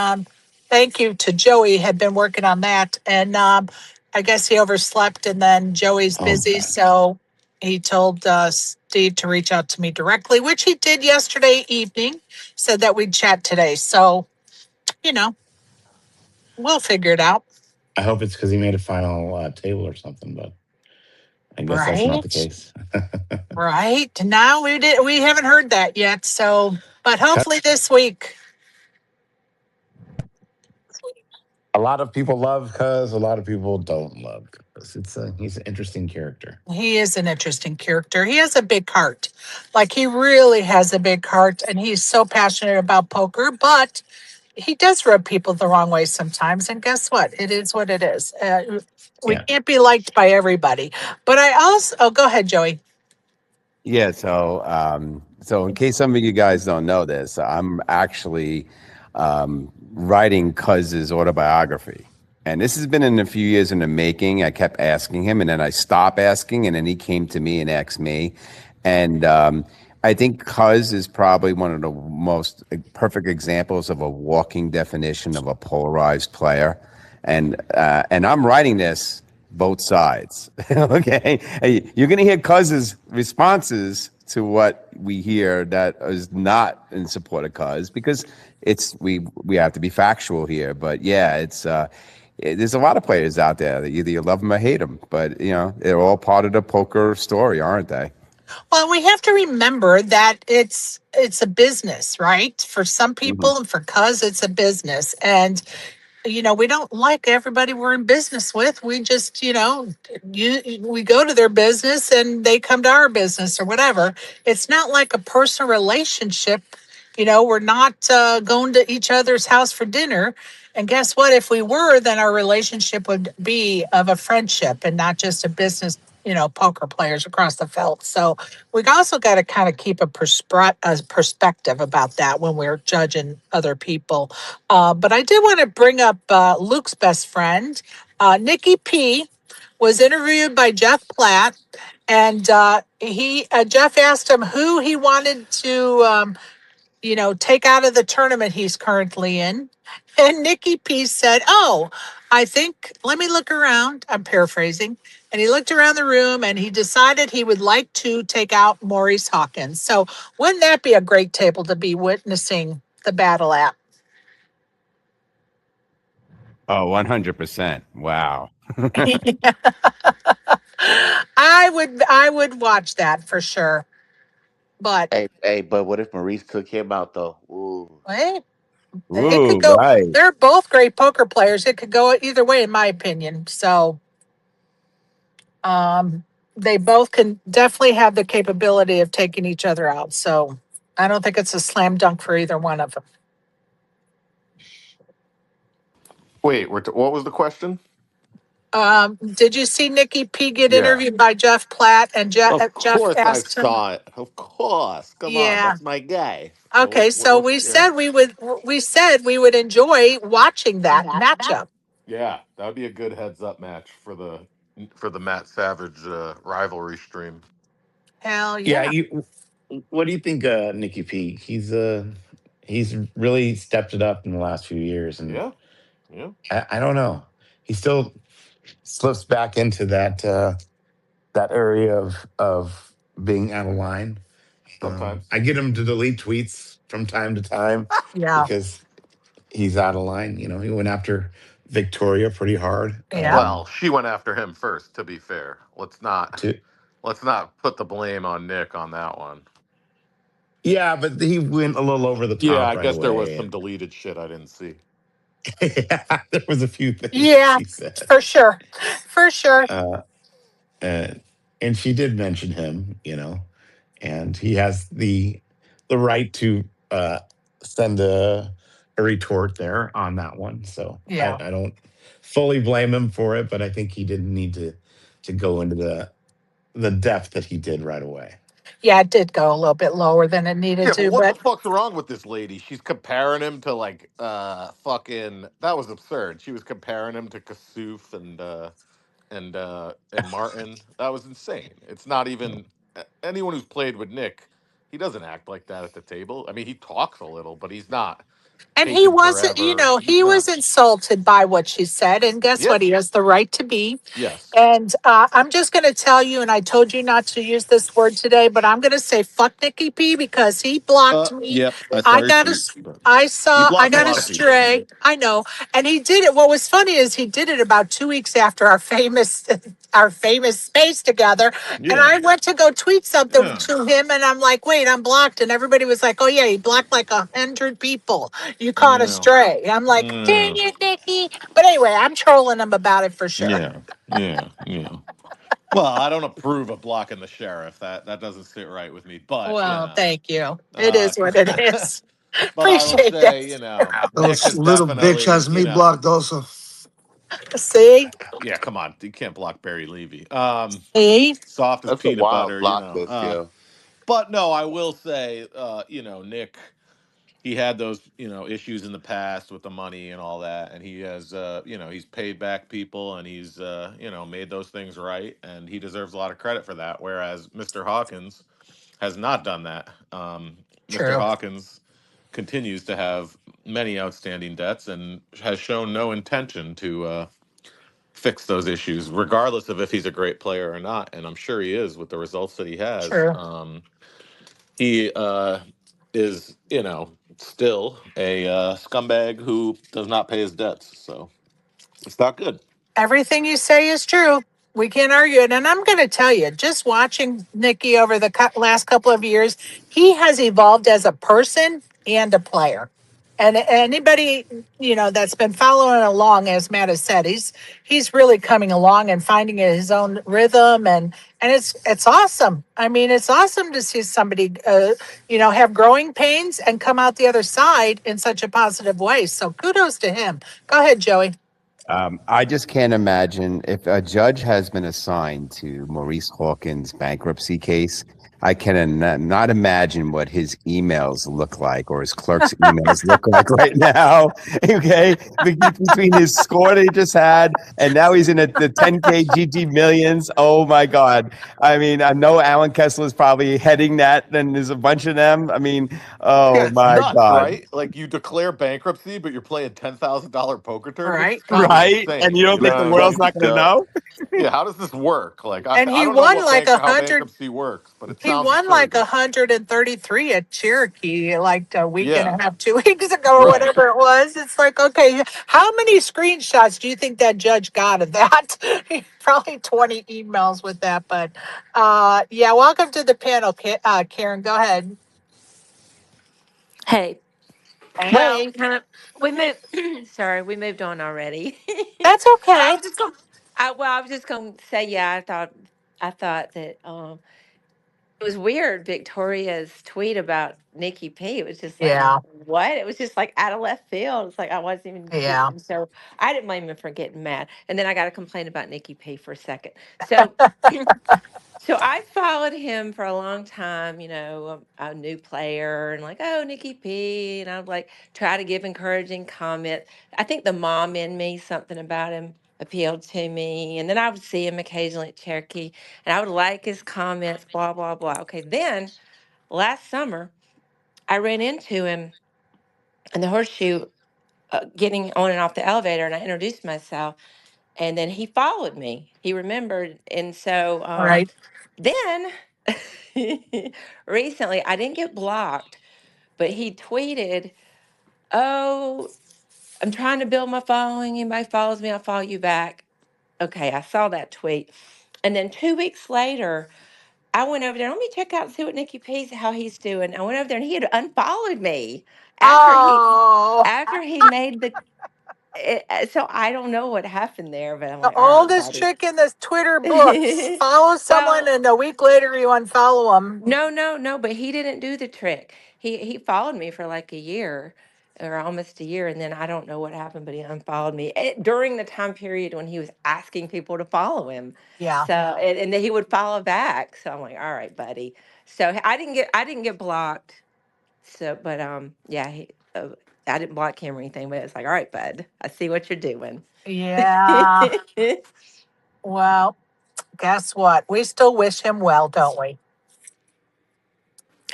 thank you to Joey, had been working on that. And I guess he overslept, and then Joey's busy. Okay. So he told Steve to reach out to me directly, which he did yesterday evening, said that we'd chat today. So, you know, we'll figure it out. I hope it's because he made a final table or something, but I guess that's not the Right. case. Right. Now we haven't heard that yet. So, but hopefully this week. A lot of people love Cuz, a lot of people don't love Cuz. He's an interesting character. He is an interesting character. He has a big heart. Like he really has a big heart and he's so passionate about poker, but he does rub people the wrong way sometimes. And guess what? It is what it is. We Yeah. can't be liked by everybody. But I also, oh, go ahead, Joey. Yeah, so in case some of you guys don't know this, I'm actually writing Cuz's autobiography. And this has been in a few years in the making. I kept asking him, and then I stopped asking, and then he came to me and asked me. And I think Cuz is probably one of the most perfect examples of a walking definition of a polarized player. And I'm writing this both sides. Okay, hey, you're gonna hear Cuz's responses to what we hear that is not in support of Cuz because we have to be factual here. But yeah, there's a lot of players out there that either you love them or hate them, but they're all part of the poker story, aren't they? Well, we have to remember that it's a business, right? For some Mhm. people and for cuz it's a business. And we don't like everybody we're in business with. We just, we go to their business and they come to our business or whatever. It's not like a personal relationship. We're not going to each other's house for dinner. And guess what? If we were, then our relationship would be of a friendship and not just a business, poker players across the felt. So we also got to kind of keep a perspective about that when we're judging other people. But I did want to bring up Luke's best friend, Nikki P. Was interviewed by Jeff Platt, and Jeff asked him who he wanted to take out of the tournament he's currently in. And Nikki P said, "Oh, I think, let me look around." I'm paraphrasing. And he looked around the room and he decided he would like to take out Maurice Hawkins. So, wouldn't that be a great table to be witnessing the battle at? Oh, 100%. Wow. I would watch that for sure. But Hey, but what if Maurice took him out though? Ooh. hey, it could Ooh, go. right. They're both great poker players. It could go either way, in my opinion. So Um, they both can definitely have the capability of taking each other out. So I don't think it's a slam dunk for either one of them. Wait, what was the question? Did you see Nikki P get Yeah. interviewed by Jeff Platt and Of Jeff course I asked him? saw it. Of course. Come on, Yeah. that's my guy. So Okay. So yeah. we said we would enjoy watching that matchup. Yeah, that would be a good heads up match for the Matt Savage rivalry stream. Hell Yeah, yeah. what do you think, Nikki P? He's really stepped it up in the last few years, and Yeah. Yeah. I don't know. He still slips back into that area of being out of line. Sometimes. I get him to delete tweets from time to time Yeah. because he's out of line. He went after Victoria pretty hard. Yeah. Well, she went after him first, to be fair. To Let's not put the blame on Nick on that one. Yeah, but he went a little over the Yeah, top I right guess there was away, some and deleted shit I didn't see. yeah, there was a few things Yeah. she said, For sure. For sure. uh, and she did mention him, and he has the right to uh, send a retort there on that one. So Yeah. I don't fully blame him for it, but I think he didn't need to go into the depth that he did right away. Yeah, it did go a little bit lower than it needed Yeah, but to, what the but fuck's wrong with this lady? She's comparing him to like fucking that was absurd. She was comparing him to Kasuf and Martin. That was insane. It's not even anyone who's played with Nick, he doesn't act like that at the table. I mean, he talks a little, but he's not and he taking wasn't, forever. He's he was not. insulted by what she said. And guess what? Yeah. He has the right to be. Yes. And I'm just going to tell you, and I told you not to use this word today, but I'm going to say fuck Nikki P because he blocked me. Yep. I saw I your got a, tweet. But he I blocked a got a lot of people. stray. I know, and he did it. What was funny is he did it about 2 weeks after our famous space together, and Yeah. I went to go tweet something Yeah. to him, and I'm like, wait, I'm blocked, and everybody was like, oh yeah, he blocked like 100 people. You caught a Yeah. stray. I'm like, dang Yeah. it, Nikki. But anyway, I'm trolling him about it for sure. Yeah. Yeah. Yeah. Well, I don't approve of blocking the sheriff. That doesn't sit right with me. But Well, thank you. It uh, is what it is. but I will Appreciate say, that. Nick Those is little bitch definitely, has me blocked also. See? yeah. Come on, you can't block Barry Levy. See? Soft as That's a peanut wild butter, block list, yo. but no, I will say, Nick, he had those, issues in the past with the money and all that, and he has, he's paid back people and he's, made those things right, and he deserves a lot of credit for that. Whereas Mr. Hawkins has not done that. Mr. True. Hawkins continues to have many outstanding debts and has shown no intention to fix those issues, regardless of if he's a great player or not. And I'm sure he is with the results that he has. True. He is, still a scumbag who does not pay his debts. So it's not good. Everything you say is true. We can't argue it. And I'm going to tell you, just watching Nikki over the last couple of years, he has evolved as a person and a player. And anybody, that's been following along, as Matt has said, he's really coming along and finding his own rhythm, and it's awesome. I mean, it's awesome to see somebody, have growing pains and come out the other side in such a positive way. So kudos to him. Go ahead, Joey. I just can't imagine if a judge has been assigned to Maurice Hawkins' bankruptcy case. I can not imagine what his emails look like or his clerk's emails look like right now. Okay, between his score that he just had and now he's in the 10K GT millions. Oh my God! I mean, I know Allen Kessler is probably heading that, and there's a bunch of them. I mean, Yeah, oh it's my nuts, God! right? Like you declare bankruptcy, but you're playing $10,000 poker All tournaments. right. It's kind of Right? And insane. you don't think the Nah, world's keep not it going to dumb. know? Yeah, how does this work? Like And I don't know how 100. bankruptcy works, but it He sounds won absurd. like 133 at Cherokee, like a week and Yeah, a half, 2 weeks ago, or right. whatever it was. It's like, okay, how many screenshots do you think that judge got of that? Probably 20 emails with that. But yeah, welcome to the panel, Karen. Go ahead. Hey, well, Hey, we moved. Sorry, we moved on already. that's I okay. was just going. I was just going to say, yeah. I thought that it was weird. Victoria's tweet about Nikki P. It was just like, Yeah, what? It was just like out of left field. It's like I wasn't even yeah. getting. So I didn't blame him for getting mad. And then I got to complain about Nikki P for a second. So. So I followed him for a long time, a new player and like, oh, Nikki P. And I would like try to give encouraging comments. I think the mom in me, something about him appealed to me. And then I would see him occasionally at Cherokee and I would like his comments, blah, blah, blah. Okay. Then last summer, I ran into him in the horseshoe getting on and off the elevator and I introduced myself and then he followed me. He remembered. And so All right. then recently, I didn't get blocked, but he tweeted, "Oh, I'm trying to build my following. Anybody follows me, I'll follow you back." Okay, I saw that tweet. And then 2 weeks later, I went over there. Let me check out and see what Nikki P's how he's doing. I went over there and he had unfollowed me after he Oh, after he made the So I don't know what happened there, but I'm The like, all right, oldest buddy. trick in the Twitter books. Follow someone Well, and a week later you unfollow them. no, but he didn't do the trick. He followed me for like a year or almost a year, and then I don't know what happened, but he unfollowed me during the time period when he was asking people to follow him. Yeah. So and then he would follow back. So I'm like, all right, buddy. So I didn't get blocked. So, but yeah, I didn't block him or anything, but it's like, all right, bud, I see what you're doing. Yeah. Well, guess what? We still wish him well, don't we?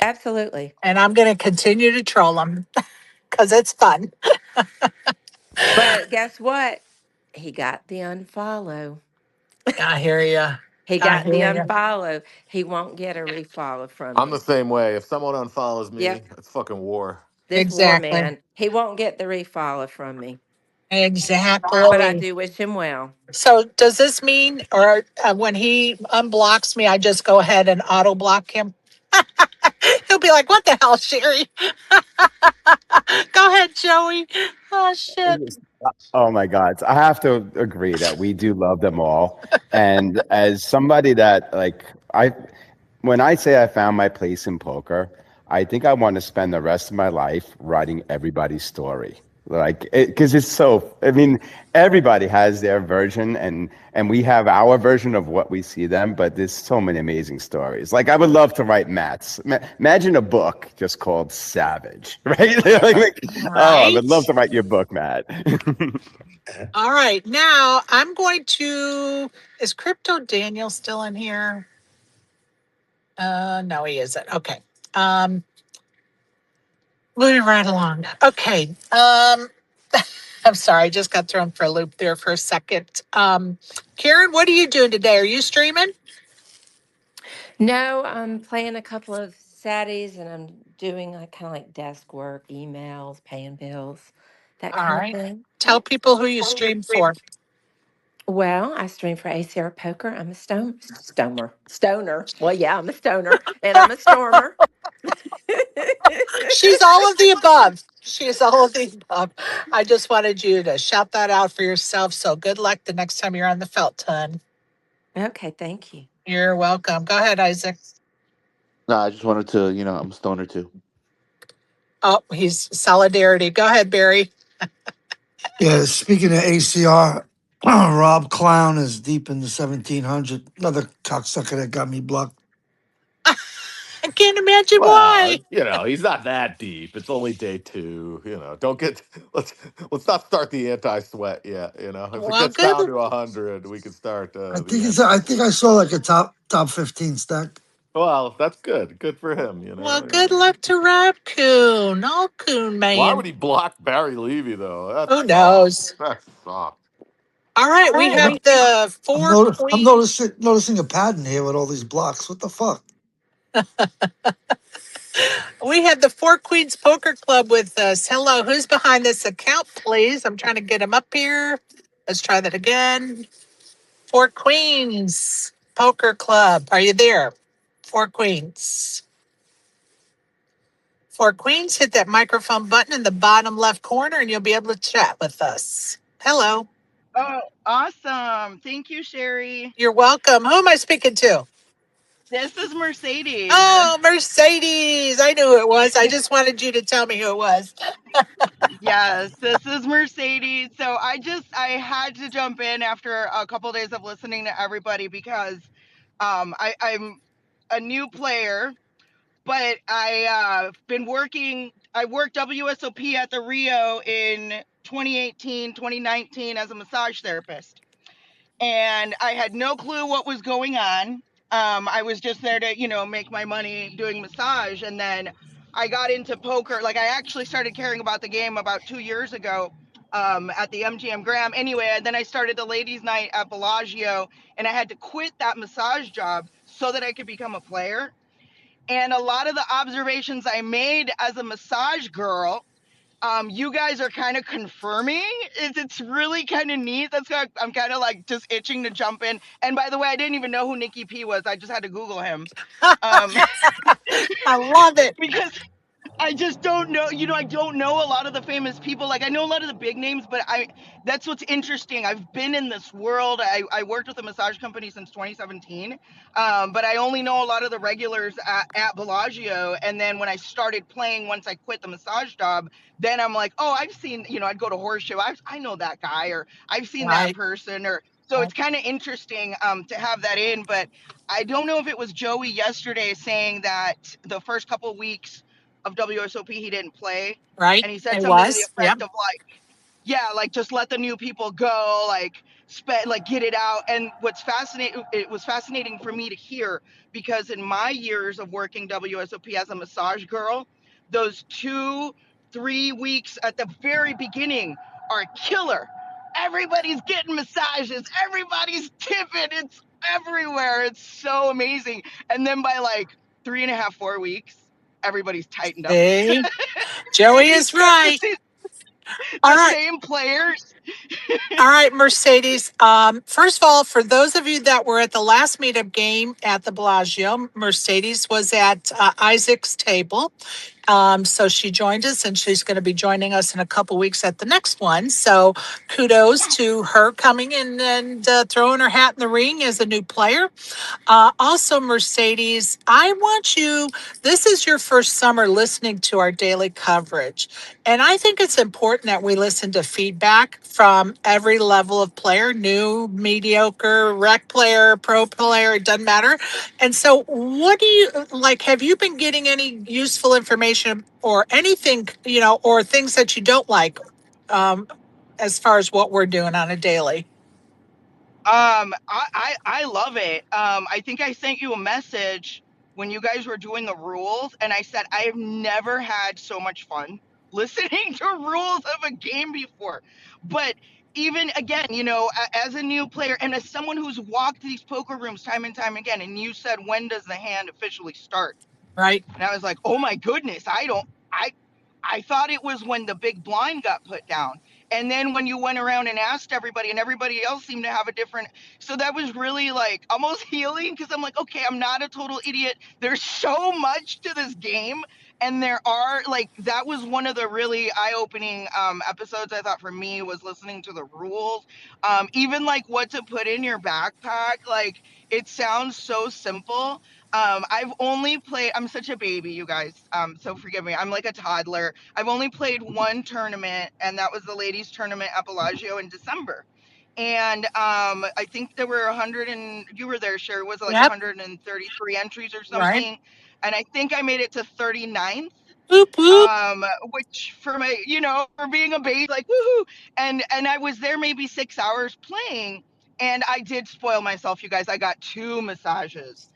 Absolutely. And I'm going to continue to troll him because it's fun. But guess what? He got the unfollow. I hear you. He I got the hear you. unfollow. He won't get a refollow from I'm the me. same way. If someone unfollows me, Yep. it's fucking war. This war Exactly. man, he won't get the refollow from me. But I Exactly. do wish him well. So does this mean, or when he unblocks me, I just go ahead and auto block him? He'll be like, "What the hell, Sherry?" Go ahead, Joey. Oh shit. Oh my God. I have to agree that we do love them all. And as somebody that when I say I found my place in poker, I think I want to spend the rest of my life writing everybody's story. Because it's so, I mean, everybody has their version and we have our version of what we see them, but there's so many amazing stories. Like I would love to write Matt's. Imagine a book just called Savage, right? Oh, I would love Right. to write your book, Matt. All right. Now I'm going to. Is Crypto Daniel still in here? No, he isn't. Okay. Um, moving right along. Okay. I'm sorry, I just got thrown for a loop there for a second. Karen, what are you doing today? Are you streaming? No, I'm playing a couple of Saturdays and I'm doing like kind of like desk work, emails, paying bills, that All kind of right. thing. Tell Yeah. people who you stream for. Well, I stream for ACR Poker. I'm a stoner. Well, yeah, I'm a stoner and I'm a stormer. She's all of the above. She's all of the above. I just wanted you to shout that out for yourself. So good luck the next time you're on the felt ton. Okay, thank you. You're welcome. Go ahead, Isaac. No, I just wanted to, I'm a stoner too. Oh, he's solidarity. Go ahead, Barry. Yeah, speaking of ACR, Rob Clown is deep in the 1700. Another cocksucker that got me blocked. I can't imagine Well, why. he's not that deep. It's only day two. Don't get let's not start the anti-sweat yet. If it Well, gets good. down to 100, we can start I the think it's. anti. I think I saw like a top 15 stack. Well, that's good. Good for him. Well, good luck to Rob Coon. Oh, Coon Why would man. he block Barry Levy though? That Who sucks. knows? That sucks. All right, we I'm, have the four I'm queens. noticing a pattern here with all these blocks. What the fuck? We have the Four Queens Poker Club with us. Hello, who's behind this account, please? I'm trying to get him up here. Let's try that again. Four Queens Poker Club. Are you there? Four Queens. Four Queens, hit that microphone button in the bottom left corner and you'll be able to chat with us. Hello. Oh, awesome. Thank you, Sherry. You're welcome. Who am I speaking to? This is Mercedes. Oh, Mercedes. I knew who it was. I just wanted you to tell me who it was. Yes, this is Mercedes. So I had to jump in after a couple days of listening to everybody because I'm a new player, but I worked WSOP at the Rio in 2018, 2019 as a massage therapist. And I had no clue what was going on. I was just there to, make my money doing massage. And then I got into poker. Like, I actually started caring about the game about 2 years ago at the MGM Graham. Anyway, and then I started the ladies' night at Bellagio, and I had to quit that massage job so that I could become a player. And a lot of the observations I made as a massage girl, you guys are kind of confirming. It's really kind of neat. I'm kind of like just itching to jump in. And by the way, I didn't even know who Nikki P was. I just had to Google him. Um, I love it. because I just don't know. I don't know a lot of the famous people. Like I know a lot of the big names, but that's what's interesting. I've been in this world. I worked with a massage company since 2017, but I only know a lot of the regulars at Bellagio. And then when I started playing, once I quit the massage job, then I'm like, oh, I've seen. I'd go to horse show. I know that guy, or I've seen that Right. person, or so it's kind of interesting to have that in. But I don't know if it was Joey yesterday saying that the first couple weeks of WSOP he didn't play, Right. and he said It something to the was. effect Yep. of like, yeah, like just let the new people go, like like get it out. And it was fascinating for me to hear, because in my years of working WSOP as a massage girl, those 2-3 weeks at the very beginning are killer. Everybody's getting massages, everybody's tipping, it's everywhere, it's so amazing. And then by like 3.5, 4 weeks, everybody's tightened up. See, Joey You is start to right. see All the right. same players. All right, Mercedes. First of all, for those of you that were at the last meetup game at the Bellagio, Mercedes was at Isaac's table. So she joined us, and she's going to be joining us in a couple weeks at the next one. So kudos to her coming in and throwing her hat in the ring as a new player. Also, Mercedes, I want you, this is your first summer listening to our daily coverage. And I think it's important that we listen to feedback from every level of player, new, mediocre, rec player, pro player, it doesn't matter. And so, what do you like? Have you been getting any useful information or anything, or things that you don't like um, as far as what we're doing on a daily? I love it. I think I sent you a message when you guys were doing the rules, and I said I have never had so much fun listening to rules of a game before. But even again, as a new player and as someone who's walked these poker rooms time and time again, and you said, when does the hand officially start? Right. And I was like, oh my goodness, I thought it was when the big blind got put down. And then when you went around and asked everybody, and everybody else seemed to have a different, so that was really like almost healing, because I'm like, okay, I'm not a total idiot. There's so much to this game. And there are like, that was one of the really eye-opening episodes, I thought, for me, was listening to the rules. Even like what to put in your backpack. Like, it sounds so simple. I've only played, I'm such a baby, you guys. So forgive me. I'm like a toddler. I've only played one tournament, and that was the ladies' tournament at Bellagio in December. And I think there were 100 and you were there, Sherry, was it like Yep. 133 entries or Right. something? And I think I made it to 39th, Boop, boop. which for my, for being a baby, like woohoo. And I was there maybe 6 hours playing, and I did spoil myself, you guys. I got 2 massages.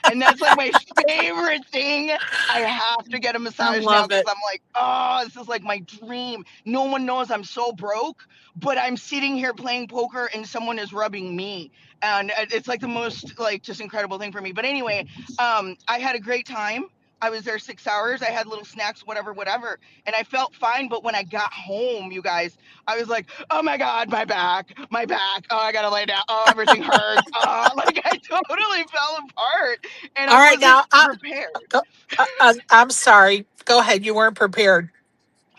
And that's like my favorite thing. I have to get a I massage now, love because it. I'm like, oh, this is like my dream. No one knows I'm so broke, but I'm sitting here playing poker and someone is rubbing me. And it's like the most like just incredible thing for me. But anyway, I had a great time. I was there 6 hours. I had little snacks, whatever, whatever. And I felt fine. But when I got home, you guys, I was like, oh my God, my back, my back. Oh, I got to lay down. Oh, everything hurts. Oh, like I totally fell apart, and All I right, wasn't now prepared. go- I'm sorry. Go ahead. You weren't prepared.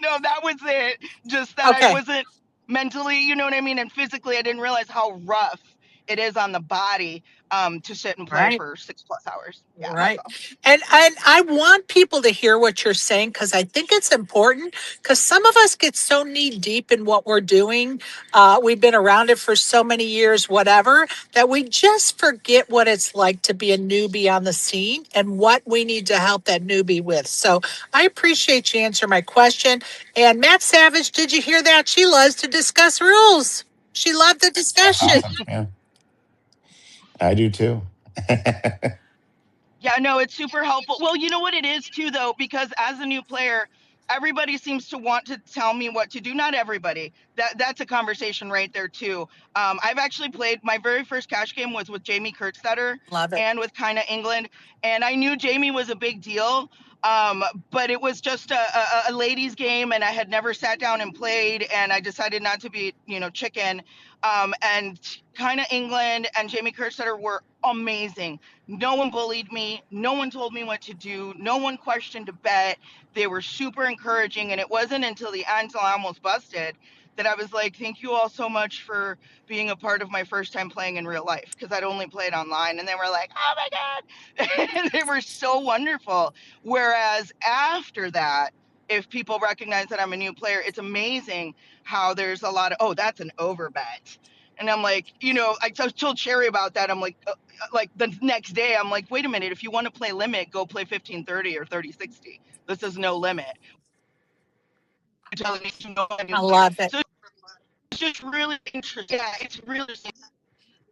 No, that was it. Just that I Okay. wasn't mentally, you know what I mean? And physically, I didn't realize how rough it is on the body to sit and play Right. for 6+ hours. Yeah, that's Right. all. And I want people to hear what you're saying, because I think it's important, because some of us get so knee deep in what we're doing. We've been around it for so many years, whatever, that we just forget what it's like to be a newbie on the scene and what we need to help that newbie with. So I appreciate you answering my question. And Matt Savage, did you hear that? She loves to discuss rules. She loved the That's discussion. awesome. Yeah, I do too. Yeah, no, it's super helpful. Well, you know what it is too, though, because as a new player, everybody seems to want to tell me what to do. Not everybody. That's a conversation right there too. I've actually played my very first cash game was with Jamie Kerstetter Love it. and with Kinda England, and I knew Jamie was a big deal. But it was just a ladies game, and I had never sat down and played, and I decided not to be, chicken. And kind of England and Jamie Kerstetter were amazing. No one bullied me. No one told me what to do. No one questioned a bet. They were super encouraging, and it wasn't until the end, until I almost busted, that I was like, thank you all so much for being a part of my first time playing in real life, because I'd only played online. And they were like, oh my God. And they were so wonderful. Whereas after that, if people recognize that I'm a new player, it's amazing how there's a lot of, oh, that's an over bet. And I'm like, I told Sherry about that. I'm like the next day, I'm like, wait a minute, if you want to play limit, go play 1530 or 3060. This is no limit. I love it. So it's just really interesting. Yeah, it's really interesting.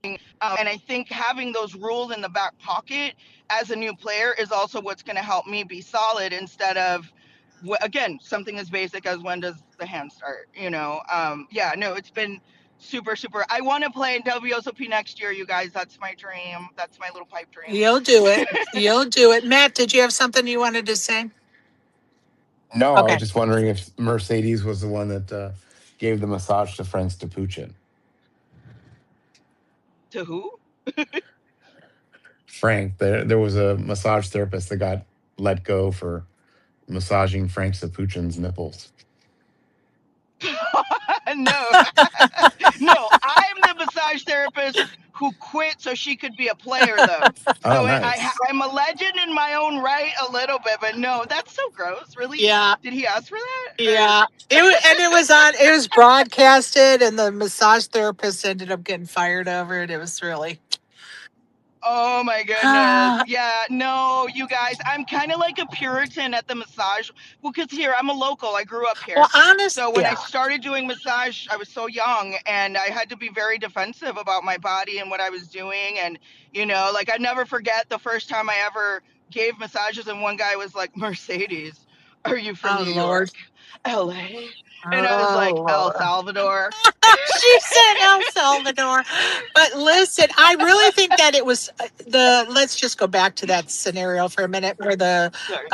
And I think having those rules in the back pocket as a new player is also what's going to help me be solid, instead of, again, something as basic as when does the hand start, yeah, no, it's been super, super. I want to play in WSOP next year, you guys. That's my dream. That's my little pipe dream. You'll do it. You'll do it. Matt, did you have something you wanted to say? No, I was Okay. just wondering if Mercedes was the one that gave the massage to Frank Stepuchin. To who? Frank, there was a massage therapist that got let go for massaging Frank Stepuchin's nipples. No. No, I'm the massage therapist who quit so she could be a player, though. Oh, So nice. I'm a legend in my own right a little bit, but no, that's so gross. Really? Yeah. Did he ask for that? Or Yeah. It was broadcasted, and the massage therapist ended up getting fired over it. It was really. oh my goodness. Yeah, no, you guys, I'm kind of like a Puritan at the massage. Well, because here, I'm a local. I grew up Well, here. honest, So when I yeah. started doing massage, I was so young, and I had to be very defensive about my body and what I was doing. And, like, I never forget the first time I ever gave massages, and one guy was like, Mercedes, are you from Oh New Lord. York? LA? And I was Oh like, El Lord. Salvador. She said El Salvador. But listen, I really think that it was let's just go back to that scenario for a minute where the Sorry.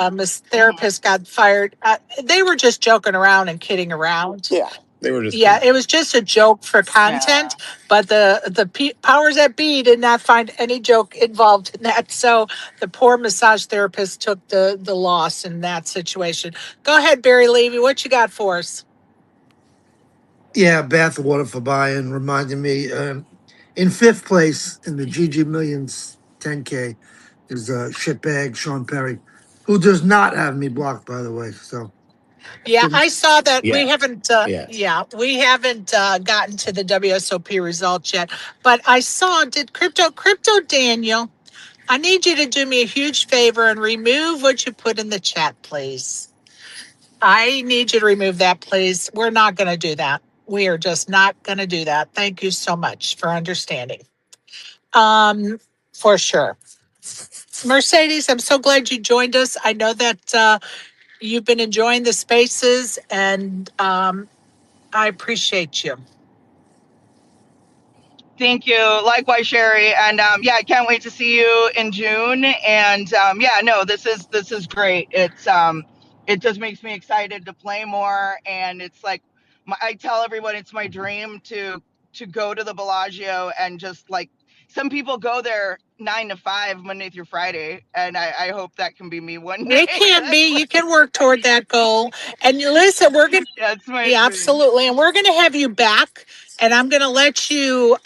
therapist got fired. They were just joking around and kidding around. Yeah, they were just Yeah, kidding. it was just a joke for Yeah. content, but the powers that be did not find any joke involved in that. So the poor massage therapist took the loss in that situation. Go ahead, Barry Levy. What you got for us? Yeah, bathwater for buying reminded me. In fifth place in the GG Millions 10K is shitbag Sean Perry, who does not have me blocked, by the way. So Yeah, I saw that. Yeah, yeah. We haven't gotten to the WSOP results yet, but I saw. Did crypto Daniel? I need you to do me a huge favor and remove what you put in the chat, please. I need you to remove that, please. We're not going to do that. We are just not going to do that. Thank you so much for understanding. For sure. Mercedes, I'm so glad you joined us. I know that you've been enjoying the spaces, and I appreciate you. Thank you. Likewise, Sherry. And yeah, I can't wait to see you in June. And yeah, no, this is great. It just makes me excited to play more. And it's like I tell everyone it's my dream to go to the Bellagio, and just like, some people go there 9 to 5 Monday through Friday, and I hope that can be me one day. It can That's be. You like, can work toward that goal. And listen, we're going to. that's my Yeah, dream. absolutely. And we're going to have you back, and I'm going to let you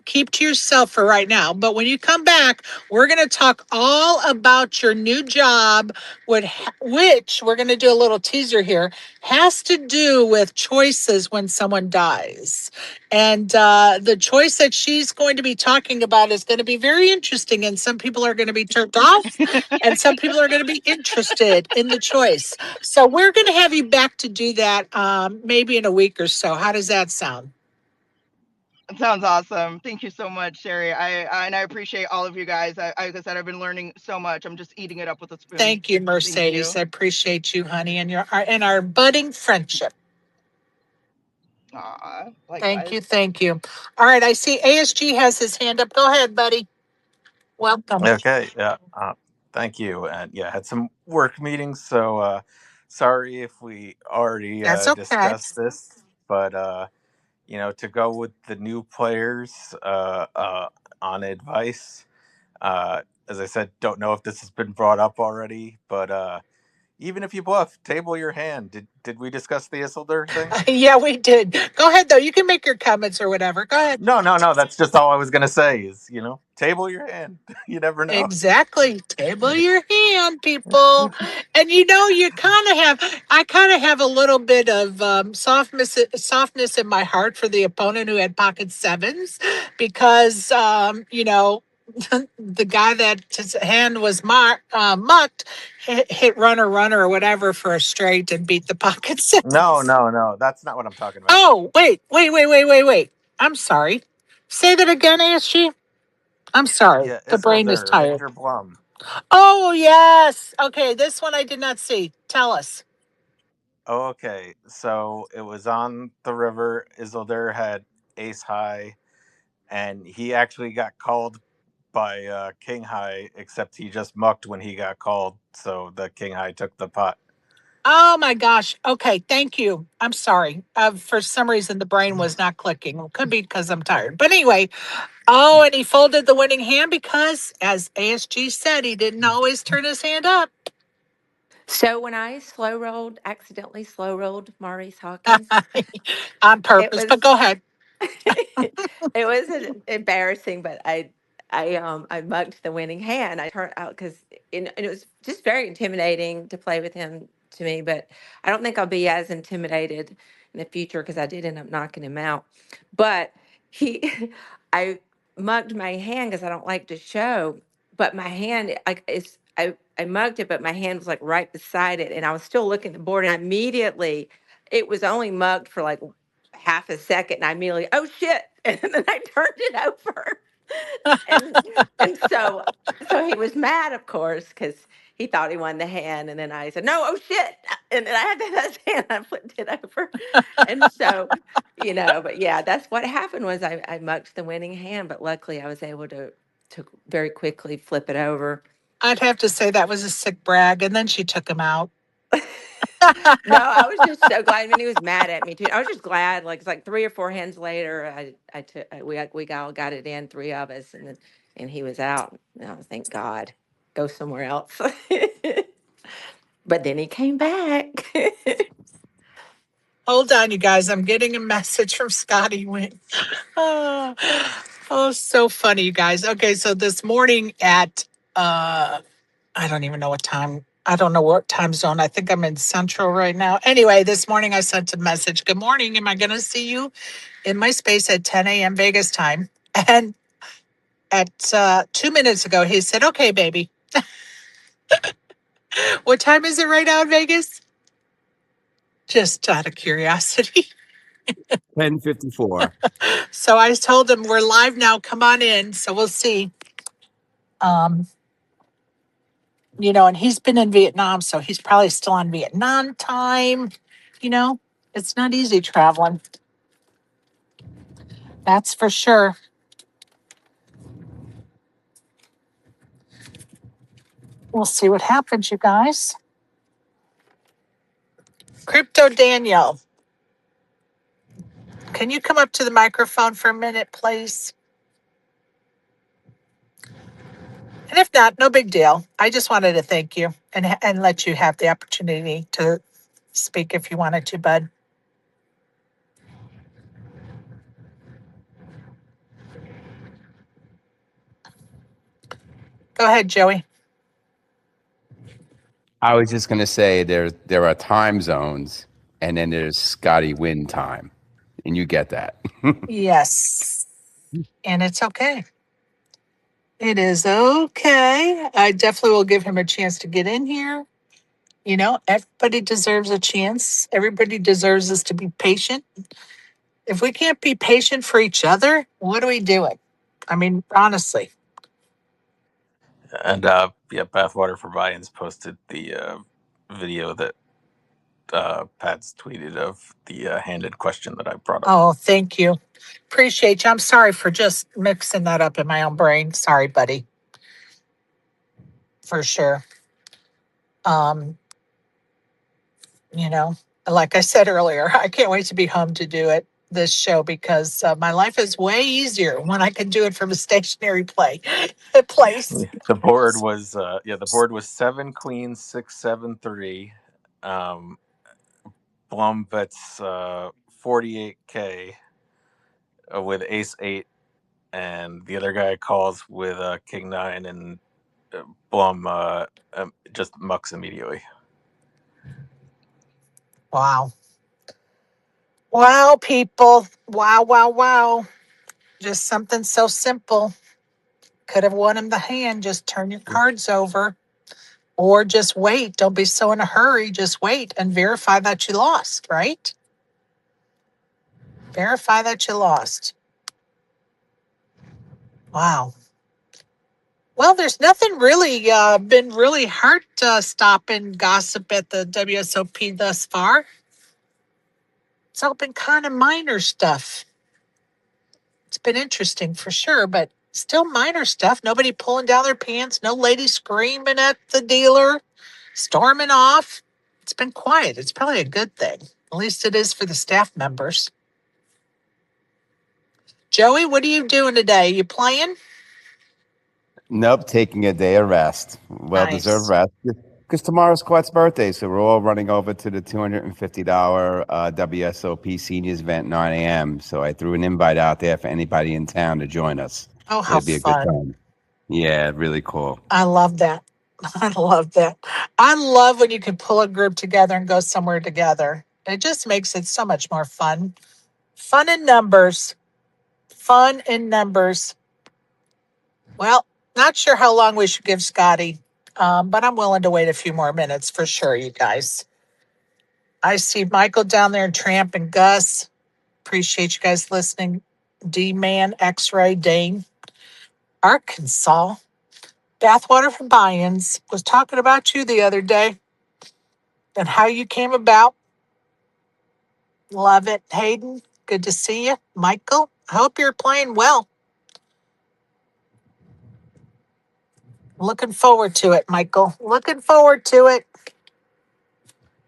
keep to yourself for right now. But when you come back, we're going to talk all about your new job, which we're going to do a little teaser here, has to do with choices when someone dies. And the choice that she's going to be talking about is going to be very interesting. And some people are going to be turned off, and some people are going to be interested in the choice. So we're going to have you back to do that maybe in a week or so. How does that sound? It sounds awesome. Thank you so much, Sherry. I appreciate all of you guys. Like I said, I've been learning so much. I'm just eating it up with a spoon. Thank you, Thank Mercedes. you. I appreciate you, honey, and our budding friendship. Aw, Thank likewise. you, thank you. All right, I see ASG has his hand up. Go ahead, buddy. Welcome. Okay, yeah. Thank you. And yeah, had some work meetings, so sorry if we already That's okay. discussed this, but to go with the new players on advice. As I said, don't know if this has been brought up already, but even if you bluff, table your hand. Did we discuss the Isildur thing? Yeah, we did. Go ahead though. You can make your comments or whatever. Go ahead. No, no, no. That's just all I was gonna say. Is table your hand. You never know. Exactly. Table your hand, people. And you kind of I kind of have a little bit of softness in my heart for the opponent who had pocket sevens because, the guy that his hand was mucked hit runner or whatever for a straight and beat the pocket No, sevens. no, no. That's not what I'm talking about. Oh, wait. I'm sorry. Say that again, ASG. I'm sorry. Yeah, The brain is Isildur, tired. Victor Blum. Oh, yes. Okay, this one I did not see. Tell us. Oh, okay. So it was on the river. Isildur had ace high, and he actually got called by King High, except he just mucked when he got called. So the King High took the pot. Oh my gosh. Okay, thank you. I'm sorry. For some reason, the brain was not clicking. Could be because I'm tired. But anyway, oh, and he folded the winning hand because, as ASG said, he didn't always turn his hand up. So when I accidentally slow rolled Maurice Hawkins, On it purpose. was But go ahead. it was embarrassing, but I mugged the winning hand. I turned out because and it was just very intimidating to play with him to me. But I don't think I'll be as intimidated in the future because I did end up knocking him out. But I mugged my hand because I don't like to show. But my hand, like I mugged it, but my hand was like right beside it, and I was still looking at the board, and immediately it was only mugged for like half a second, and I immediately, oh shit, and then I turned it over, and and so he was mad, of course, because he thought he won the hand, and then I said, no, oh shit, and then I had that hand, I flipped it over, and so, but yeah, that's what happened was I mucked the winning hand, but luckily I was able to very quickly flip it over. I'd have to say that was a sick brag. And then she took him out. No, I was just so glad. I mean, he was mad at me too. I was just glad. Like it's like 3 or 4 hands later, I took we all got it in, three of us, and he was out. Oh, thank God. Go somewhere else. But then he came back. Hold on, you guys. I'm getting a message from Scotty Wynn. Oh, so funny, you guys. Okay, so this morning at I don't even know what time. I don't know what time zone. I think I'm in Central right now. Anyway, this morning I sent a message. Good morning. Am I going to see you in my space at 10 a.m. Vegas time? And at 2 minutes ago, he said, okay, baby. What time is it right now in Vegas? Just out of curiosity. 10:54. So I told him we're live now. Come on in. So we'll see. Um, and he's been in Vietnam, so he's probably still on Vietnam time. It's not easy traveling. That's for sure. We'll see what happens, you guys. Crypto Daniel, can you come up to the microphone for a minute, please? And if not, no big deal. I just wanted to thank you and let you have the opportunity to speak if you wanted to, bud. Go ahead, Joey. I was just going to say there are time zones, and then there's Scotty Win time, and you get that. Yes. And it's okay. It is okay. I definitely will give him a chance to get in here. Everybody deserves a chance. Everybody deserves us to be patient. If we can't be patient for each other, what are we doing? I mean, honestly. And yeah, Bathwater for Buy-ins posted the video that Pat's tweeted of the handed question that I brought up. Oh, thank you. Appreciate you. I'm sorry for just mixing that up in my own brain. Sorry, buddy. for sure. Um, you know, like I said earlier, I can't wait to be home to do it this show because my life is way easier when I can do it from a stationary place. The board was 7 queens 6 7 3. Um, Blum bets 48K with ace 8, and the other guy calls with king 9, and Blum just mucks immediately. Wow. Wow, people. Wow, wow, wow. Just something so simple. Could have won him the hand. Just turn your cards over or just wait. Don't be so in a hurry. Just wait and verify that you lost, right? Verify that you lost. Wow. Well, there's nothing really been really heart stopping gossip at the WSOP thus far. It's all been kind of minor stuff. It's been interesting for sure, but still minor stuff. Nobody pulling down their pants, no lady screaming at the dealer, storming off. It's been quiet. It's probably a good thing. At least it is for the staff members. Joey, what are you doing today? You playing? Nope, taking a day of rest. Well deserved Nice. rest. Because tomorrow's Squat's birthday, so we're all running over to the $250 WSOP Seniors event 9 a.m. So I threw an invite out there for anybody in town to join us. Oh, how It'd be a good fun. time. Yeah, really cool. I love that. I love that. I love when you can pull a group together and go somewhere together. It just makes it so much more fun. Fun in numbers. Fun in numbers. Well, not sure how long we should give Scotty, but I'm willing to wait a few more minutes for sure, you guys. I see Michael down there and Tramp and Gus. Appreciate you guys listening. D Man, X Ray, Dane, Arkansas. Bathwater for Buy-ins was talking about you the other day and how you came about. Love it. Hayden, good to see you. Michael, I hope you're playing well. Looking forward to it, Michael. Looking forward to it.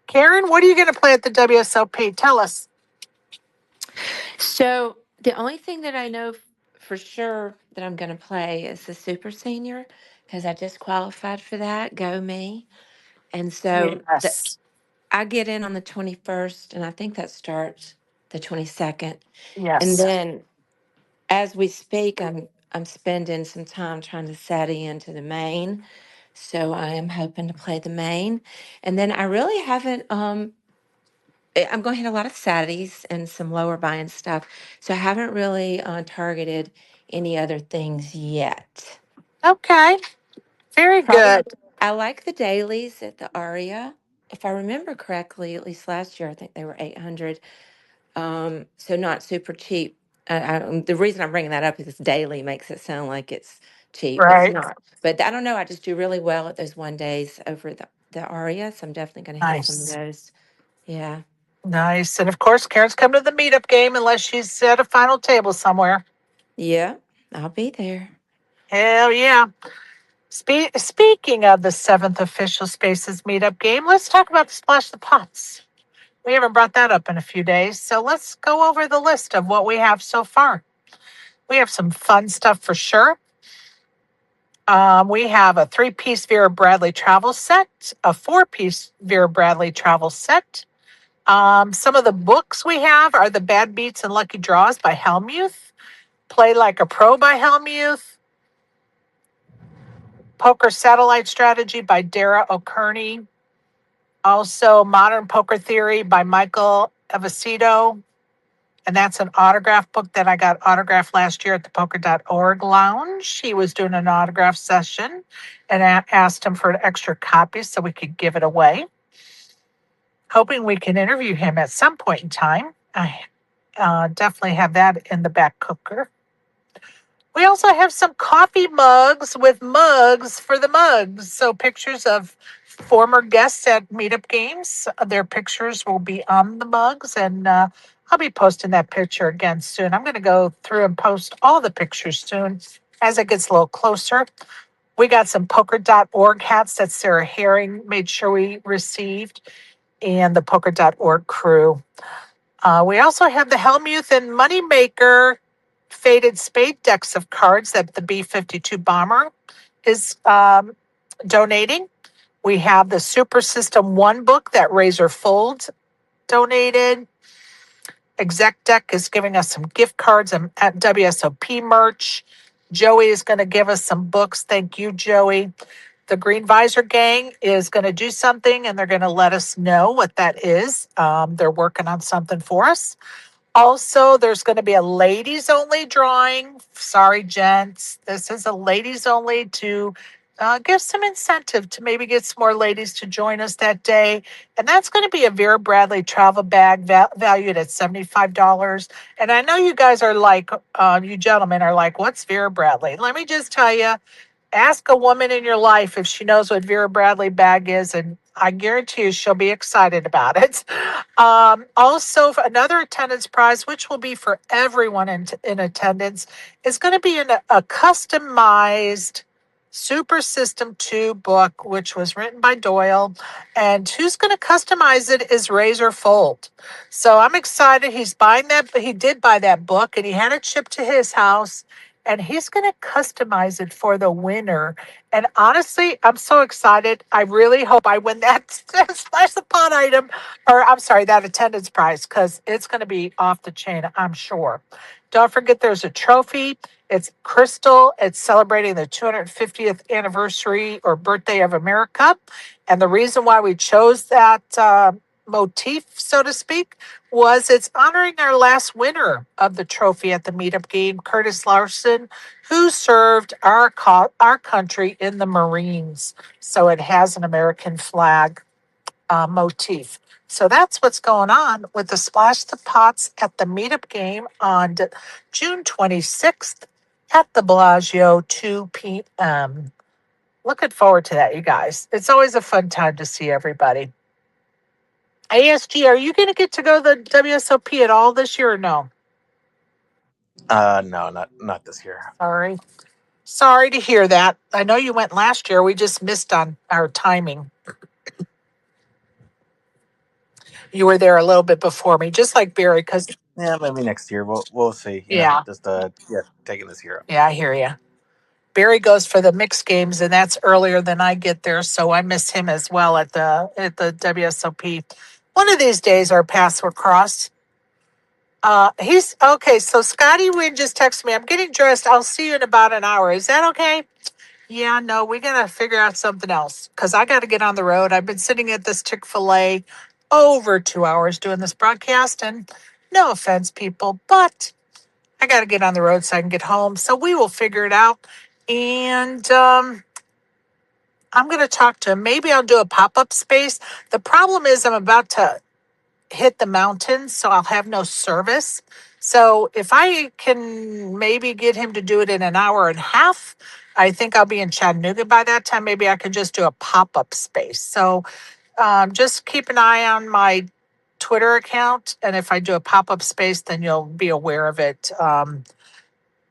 Karen, what are you going to play at the WSOP? Tell us. So the only thing that I know for sure that I'm going to play is the Super Senior because I just qualified for that. Go me! And so Yes. I get in on the 21st, and I think that starts the 22nd. And Yes. then as we speak, I'm spending some time trying to set into the main. So I am hoping to play the main. And then I really haven't I'm going to hit a lot of Saturdays and some lower buying stuff. So I haven't really targeted any other things yet. Okay. Very Probably, good. I like the dailies at the Aria. If I remember correctly, at least last year, I think they were 800. So not super cheap. The reason I'm bringing that up is daily makes it sound like it's cheap. It's Right. not. But I don't know. I just do really well at those one days over the Aria. So I'm definitely going to hit some of Nice. those. Yeah. Nice. And of course, Karen's come to the meetup game unless she's at a final table somewhere. Yeah. I'll be there. Hell yeah. Speaking of the seventh official Spaces meetup game, let's talk about the Splash the Pots. We haven't brought that up in a few days, so let's go over the list of what we have so far. We have some fun stuff for sure. We have a 3-piece Vera Bradley travel set, a 4-piece Vera Bradley travel set. Some of the books we have are The Bad Beats and Lucky Draws by Helmuth, Play Like a Pro by Helmuth, Poker Satellite Strategy by Dara O'Kearney, also Modern Poker Theory by Michael Evacito, and that's an autograph book that I got autographed last year at the poker.org lounge. He was doing an autograph session and I asked him for an extra copy so we could give it away. Hoping we can interview him at some point in time. I definitely have that in the back cooker. We also have some coffee mugs with mugs for the mugs. So pictures of former guests at meetup games. Their pictures will be on the mugs, and I'll be posting that picture again soon. I'm going to go through and post all the pictures soon as it gets a little closer. We got some poker.org hats that Sarah Herring made sure we received, and the poker.org crew. We also have the Helmuth and Moneymaker faded spade decks of cards that the B 52 Bomber is donating. We have the Super System 1 book that Razor Folds donated. Exec Deck is giving us some gift cards and at WSOP merch. Joey is going to give us some books. Thank you, Joey. The Green Visor Gang is going to do something and they're going to let us know what that is. They're working on something for us. Also, there's going to be a ladies only drawing. Sorry, gents. This is a ladies only to give some incentive to maybe get some more ladies to join us that day. And that's going to be a Vera Bradley travel bag valued at $75. And I know you guys are like, you gentlemen are like, what's Vera Bradley? Let me just tell you, ask a woman in your life if she knows what Vera Bradley bag is, and I guarantee you she'll be excited about it. Also, for another attendance prize, which will be for everyone in attendance, is going to be a customized Super System 2 book, which was written by Doyle. And who's going to customize it is Razor Fold. So I'm excited. He's buying that. He did buy that book and he had it shipped to his house and he's going to customize it for the winner. And honestly, I'm so excited. I really hope I win that Splash the Pot item, or I'm sorry, that attendance prize, because it's going to be off the chain, I'm sure. Don't forget there's a trophy. It's crystal. It's celebrating the 250th anniversary or birthday of America. And the reason why we chose that motif, so to speak, was it's honoring our last winner of the trophy at the meetup game, Curtis Larson, who served our country in the Marines. So it has an American flag motif. So that's what's going on with the Splash the Pots at the meetup game on June 26th at the Bellagio, 2 p.m. Looking forward to that, you guys. It's always a fun time to see everybody. ASG, are you going to get to go to the WSOP at all this year or no? No, not this year. Sorry. Sorry to hear that. I know you went last year. We just missed on our timing. You were there a little bit before me, just like Barry, because Yeah, maybe next year. We'll see. yeah, just taking this year. yeah, I hear you. Barry goes for the mixed games, and that's earlier than I get there, so I miss him as well at the WSOP. One of these days, our paths will cross. He's okay. So Scotty Wynn just texted me. I'm getting dressed. I'll see you in about an hour. Is that okay? Yeah, no, we gotta figure out something else because I got to get on the road. I've been sitting at this Chick-fil-A over 2 hours doing this broadcast, and no offense, people, but I got to get on the road so I can get home. So we will figure it out. And I'm going to talk to him. Maybe I'll do a pop up space. The problem is, I'm about to hit the mountains, so I'll have no service. So if I can maybe get him to do it in an hour and a half, I think I'll be in Chattanooga by that time. Maybe I could just do a pop up space. So just keep an eye on my Twitter account. And if I do a pop up space, then you'll be aware of it. And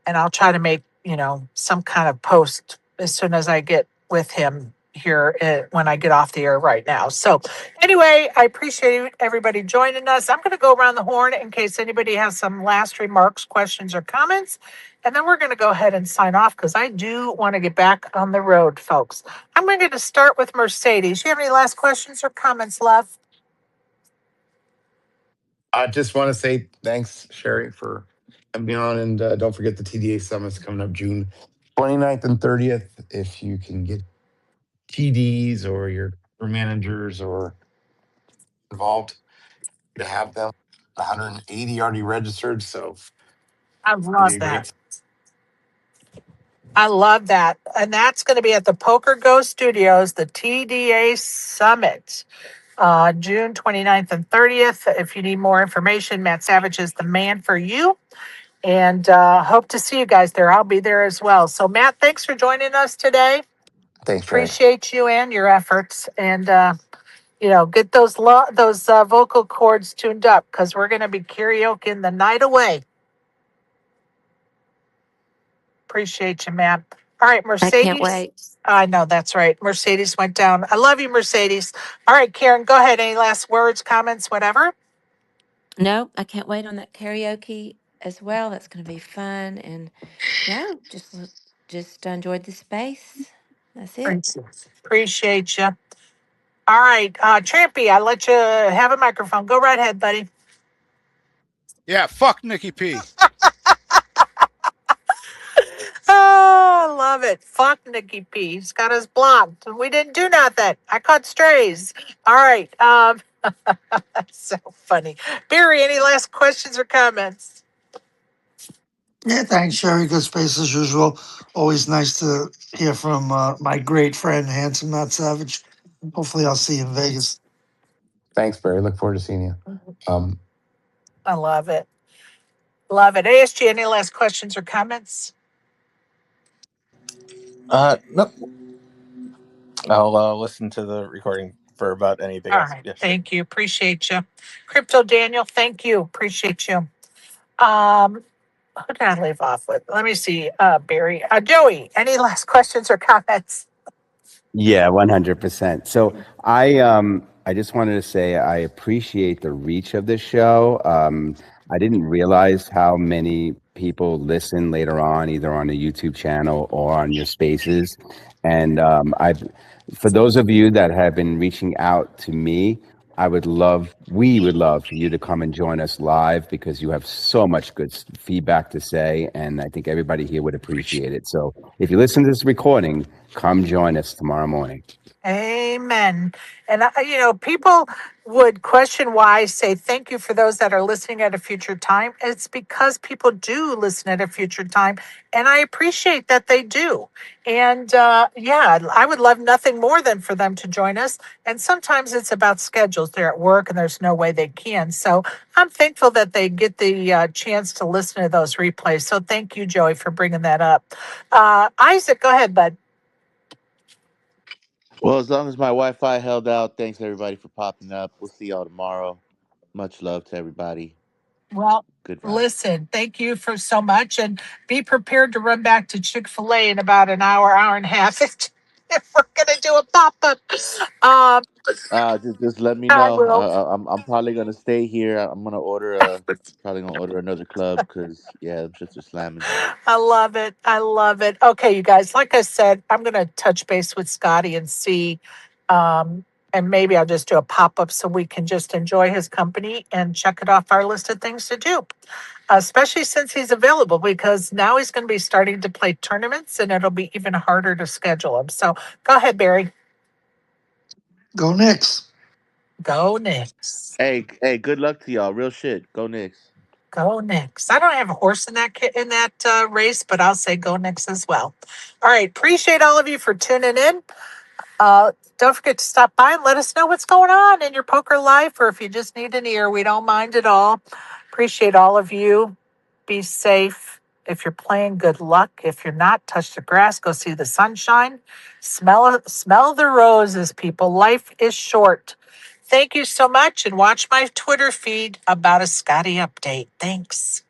I'll try to make, some kind of post as soon as I get with him here when I get off the air right now. So anyway, I appreciate everybody joining us. I'm going to go around the horn in case anybody has some last remarks, questions, or comments. And then we're going to go ahead and sign off because I do want to get back on the road, folks. I'm going to start with Mercedes. You have any last questions or comments, love? I just want to say thanks, Sherry, for having me on. And don't forget the TDA Summit's coming up June 29th and 30th. If you can get TDs or your managers or involved to have them, 180 already registered. So I it'll be love a that. great. I love that. And that's going to be at the Poker Go Studios, the TDA Summit, June 29th and 30th. If you need more information, Matt Savage is the man for you. And hope to see you guys there. I'll be there as well. So, Matt, thanks for joining us today. Thanks, Sherry. Appreciate you and your efforts. And, get those vocal cords tuned up because we're going to be karaokeing the night away. Appreciate you, Matt. All right, I can't Mercedes. wait. I know that's right. Mercedes went down. I love you, Mercedes. All right, Karen, go ahead. Any last words, comments, whatever? No, I can't wait on that karaoke as well. That's going to be fun. And no, just enjoyed the space. That's it. Appreciate you. All right, Trampy, I let you have a microphone. Go right ahead, buddy. Yeah, fuck Nikki P. Oh, I love it. Fuck Nikki P. He's got us blocked. We didn't do nothing. I caught strays. All right. That's so funny. Barry, any last questions or comments? Yeah, thanks, Sherry. Good space as usual. Always nice to hear from my great friend, Handsome Not Savage. Hopefully, I'll see you in Vegas. Thanks, Barry. Look forward to seeing you. I love it. Love it. ASG, any last questions or comments? Nope. I'll listen to the recording for about anything All else. right. Yeah, sure. Thank you. Appreciate you. Crypto Daniel, thank you. Appreciate you. Who did I leave off with? Let me see. Barry. Joey, any last questions or comments? Yeah, 100%. So I just wanted to say I appreciate the reach of this show. I didn't realize how many people listen later on, either on the YouTube channel or on your spaces. And for those of you that have been reaching out to me, we would love for you to come and join us live because you have so much good feedback to say, and I think everybody here would appreciate it. So if you listen to this recording, come join us tomorrow morning. Amen. And, people would question why I say thank you for those that are listening at a future time. It's because people do listen at a future time, and I appreciate that they do. And I would love nothing more than for them to join us. And sometimes it's about schedules. They're at work and there's no way they can. So I'm thankful that they get the chance to listen to those replays. So thank you, Joey, for bringing that up. Isaac, go ahead, bud. Well, as long as my Wi-Fi held out, thanks everybody for popping up. We'll see y'all tomorrow. Much love to everybody. Well, Good vibes. listen, thank you for so much, and be prepared to run back to Chick-fil-A in about an hour and a half if we're gonna do a pop-up. Um, Just let me I know. will. I'm probably gonna stay here. I'm gonna probably gonna order another club because yeah, them shits are slamming. I love it. I love it. Okay, you guys, like I said, I'm gonna touch base with Scotty and see, and maybe I'll just do a pop-up so we can just enjoy his company and check it off our list of things to do. Especially since he's available, because now he's going to be starting to play tournaments and it'll be even harder to schedule him. So go ahead, Barry. Go Knicks. Go Knicks. Hey, good luck to y'all. Real shit. Go Knicks. Go Knicks. I don't have a horse in that race, but I'll say go Knicks as well. All right. Appreciate all of you for tuning in. Don't forget to stop by and let us know what's going on in your poker life, or if you just need an ear, we don't mind at all. Appreciate all of you. Be safe. If you're playing, good luck. If you're not, touch the grass, go see the sunshine. Smell the roses, people. Life is short. Thank you so much, and watch my Twitter feed about a Scotty update. Thanks.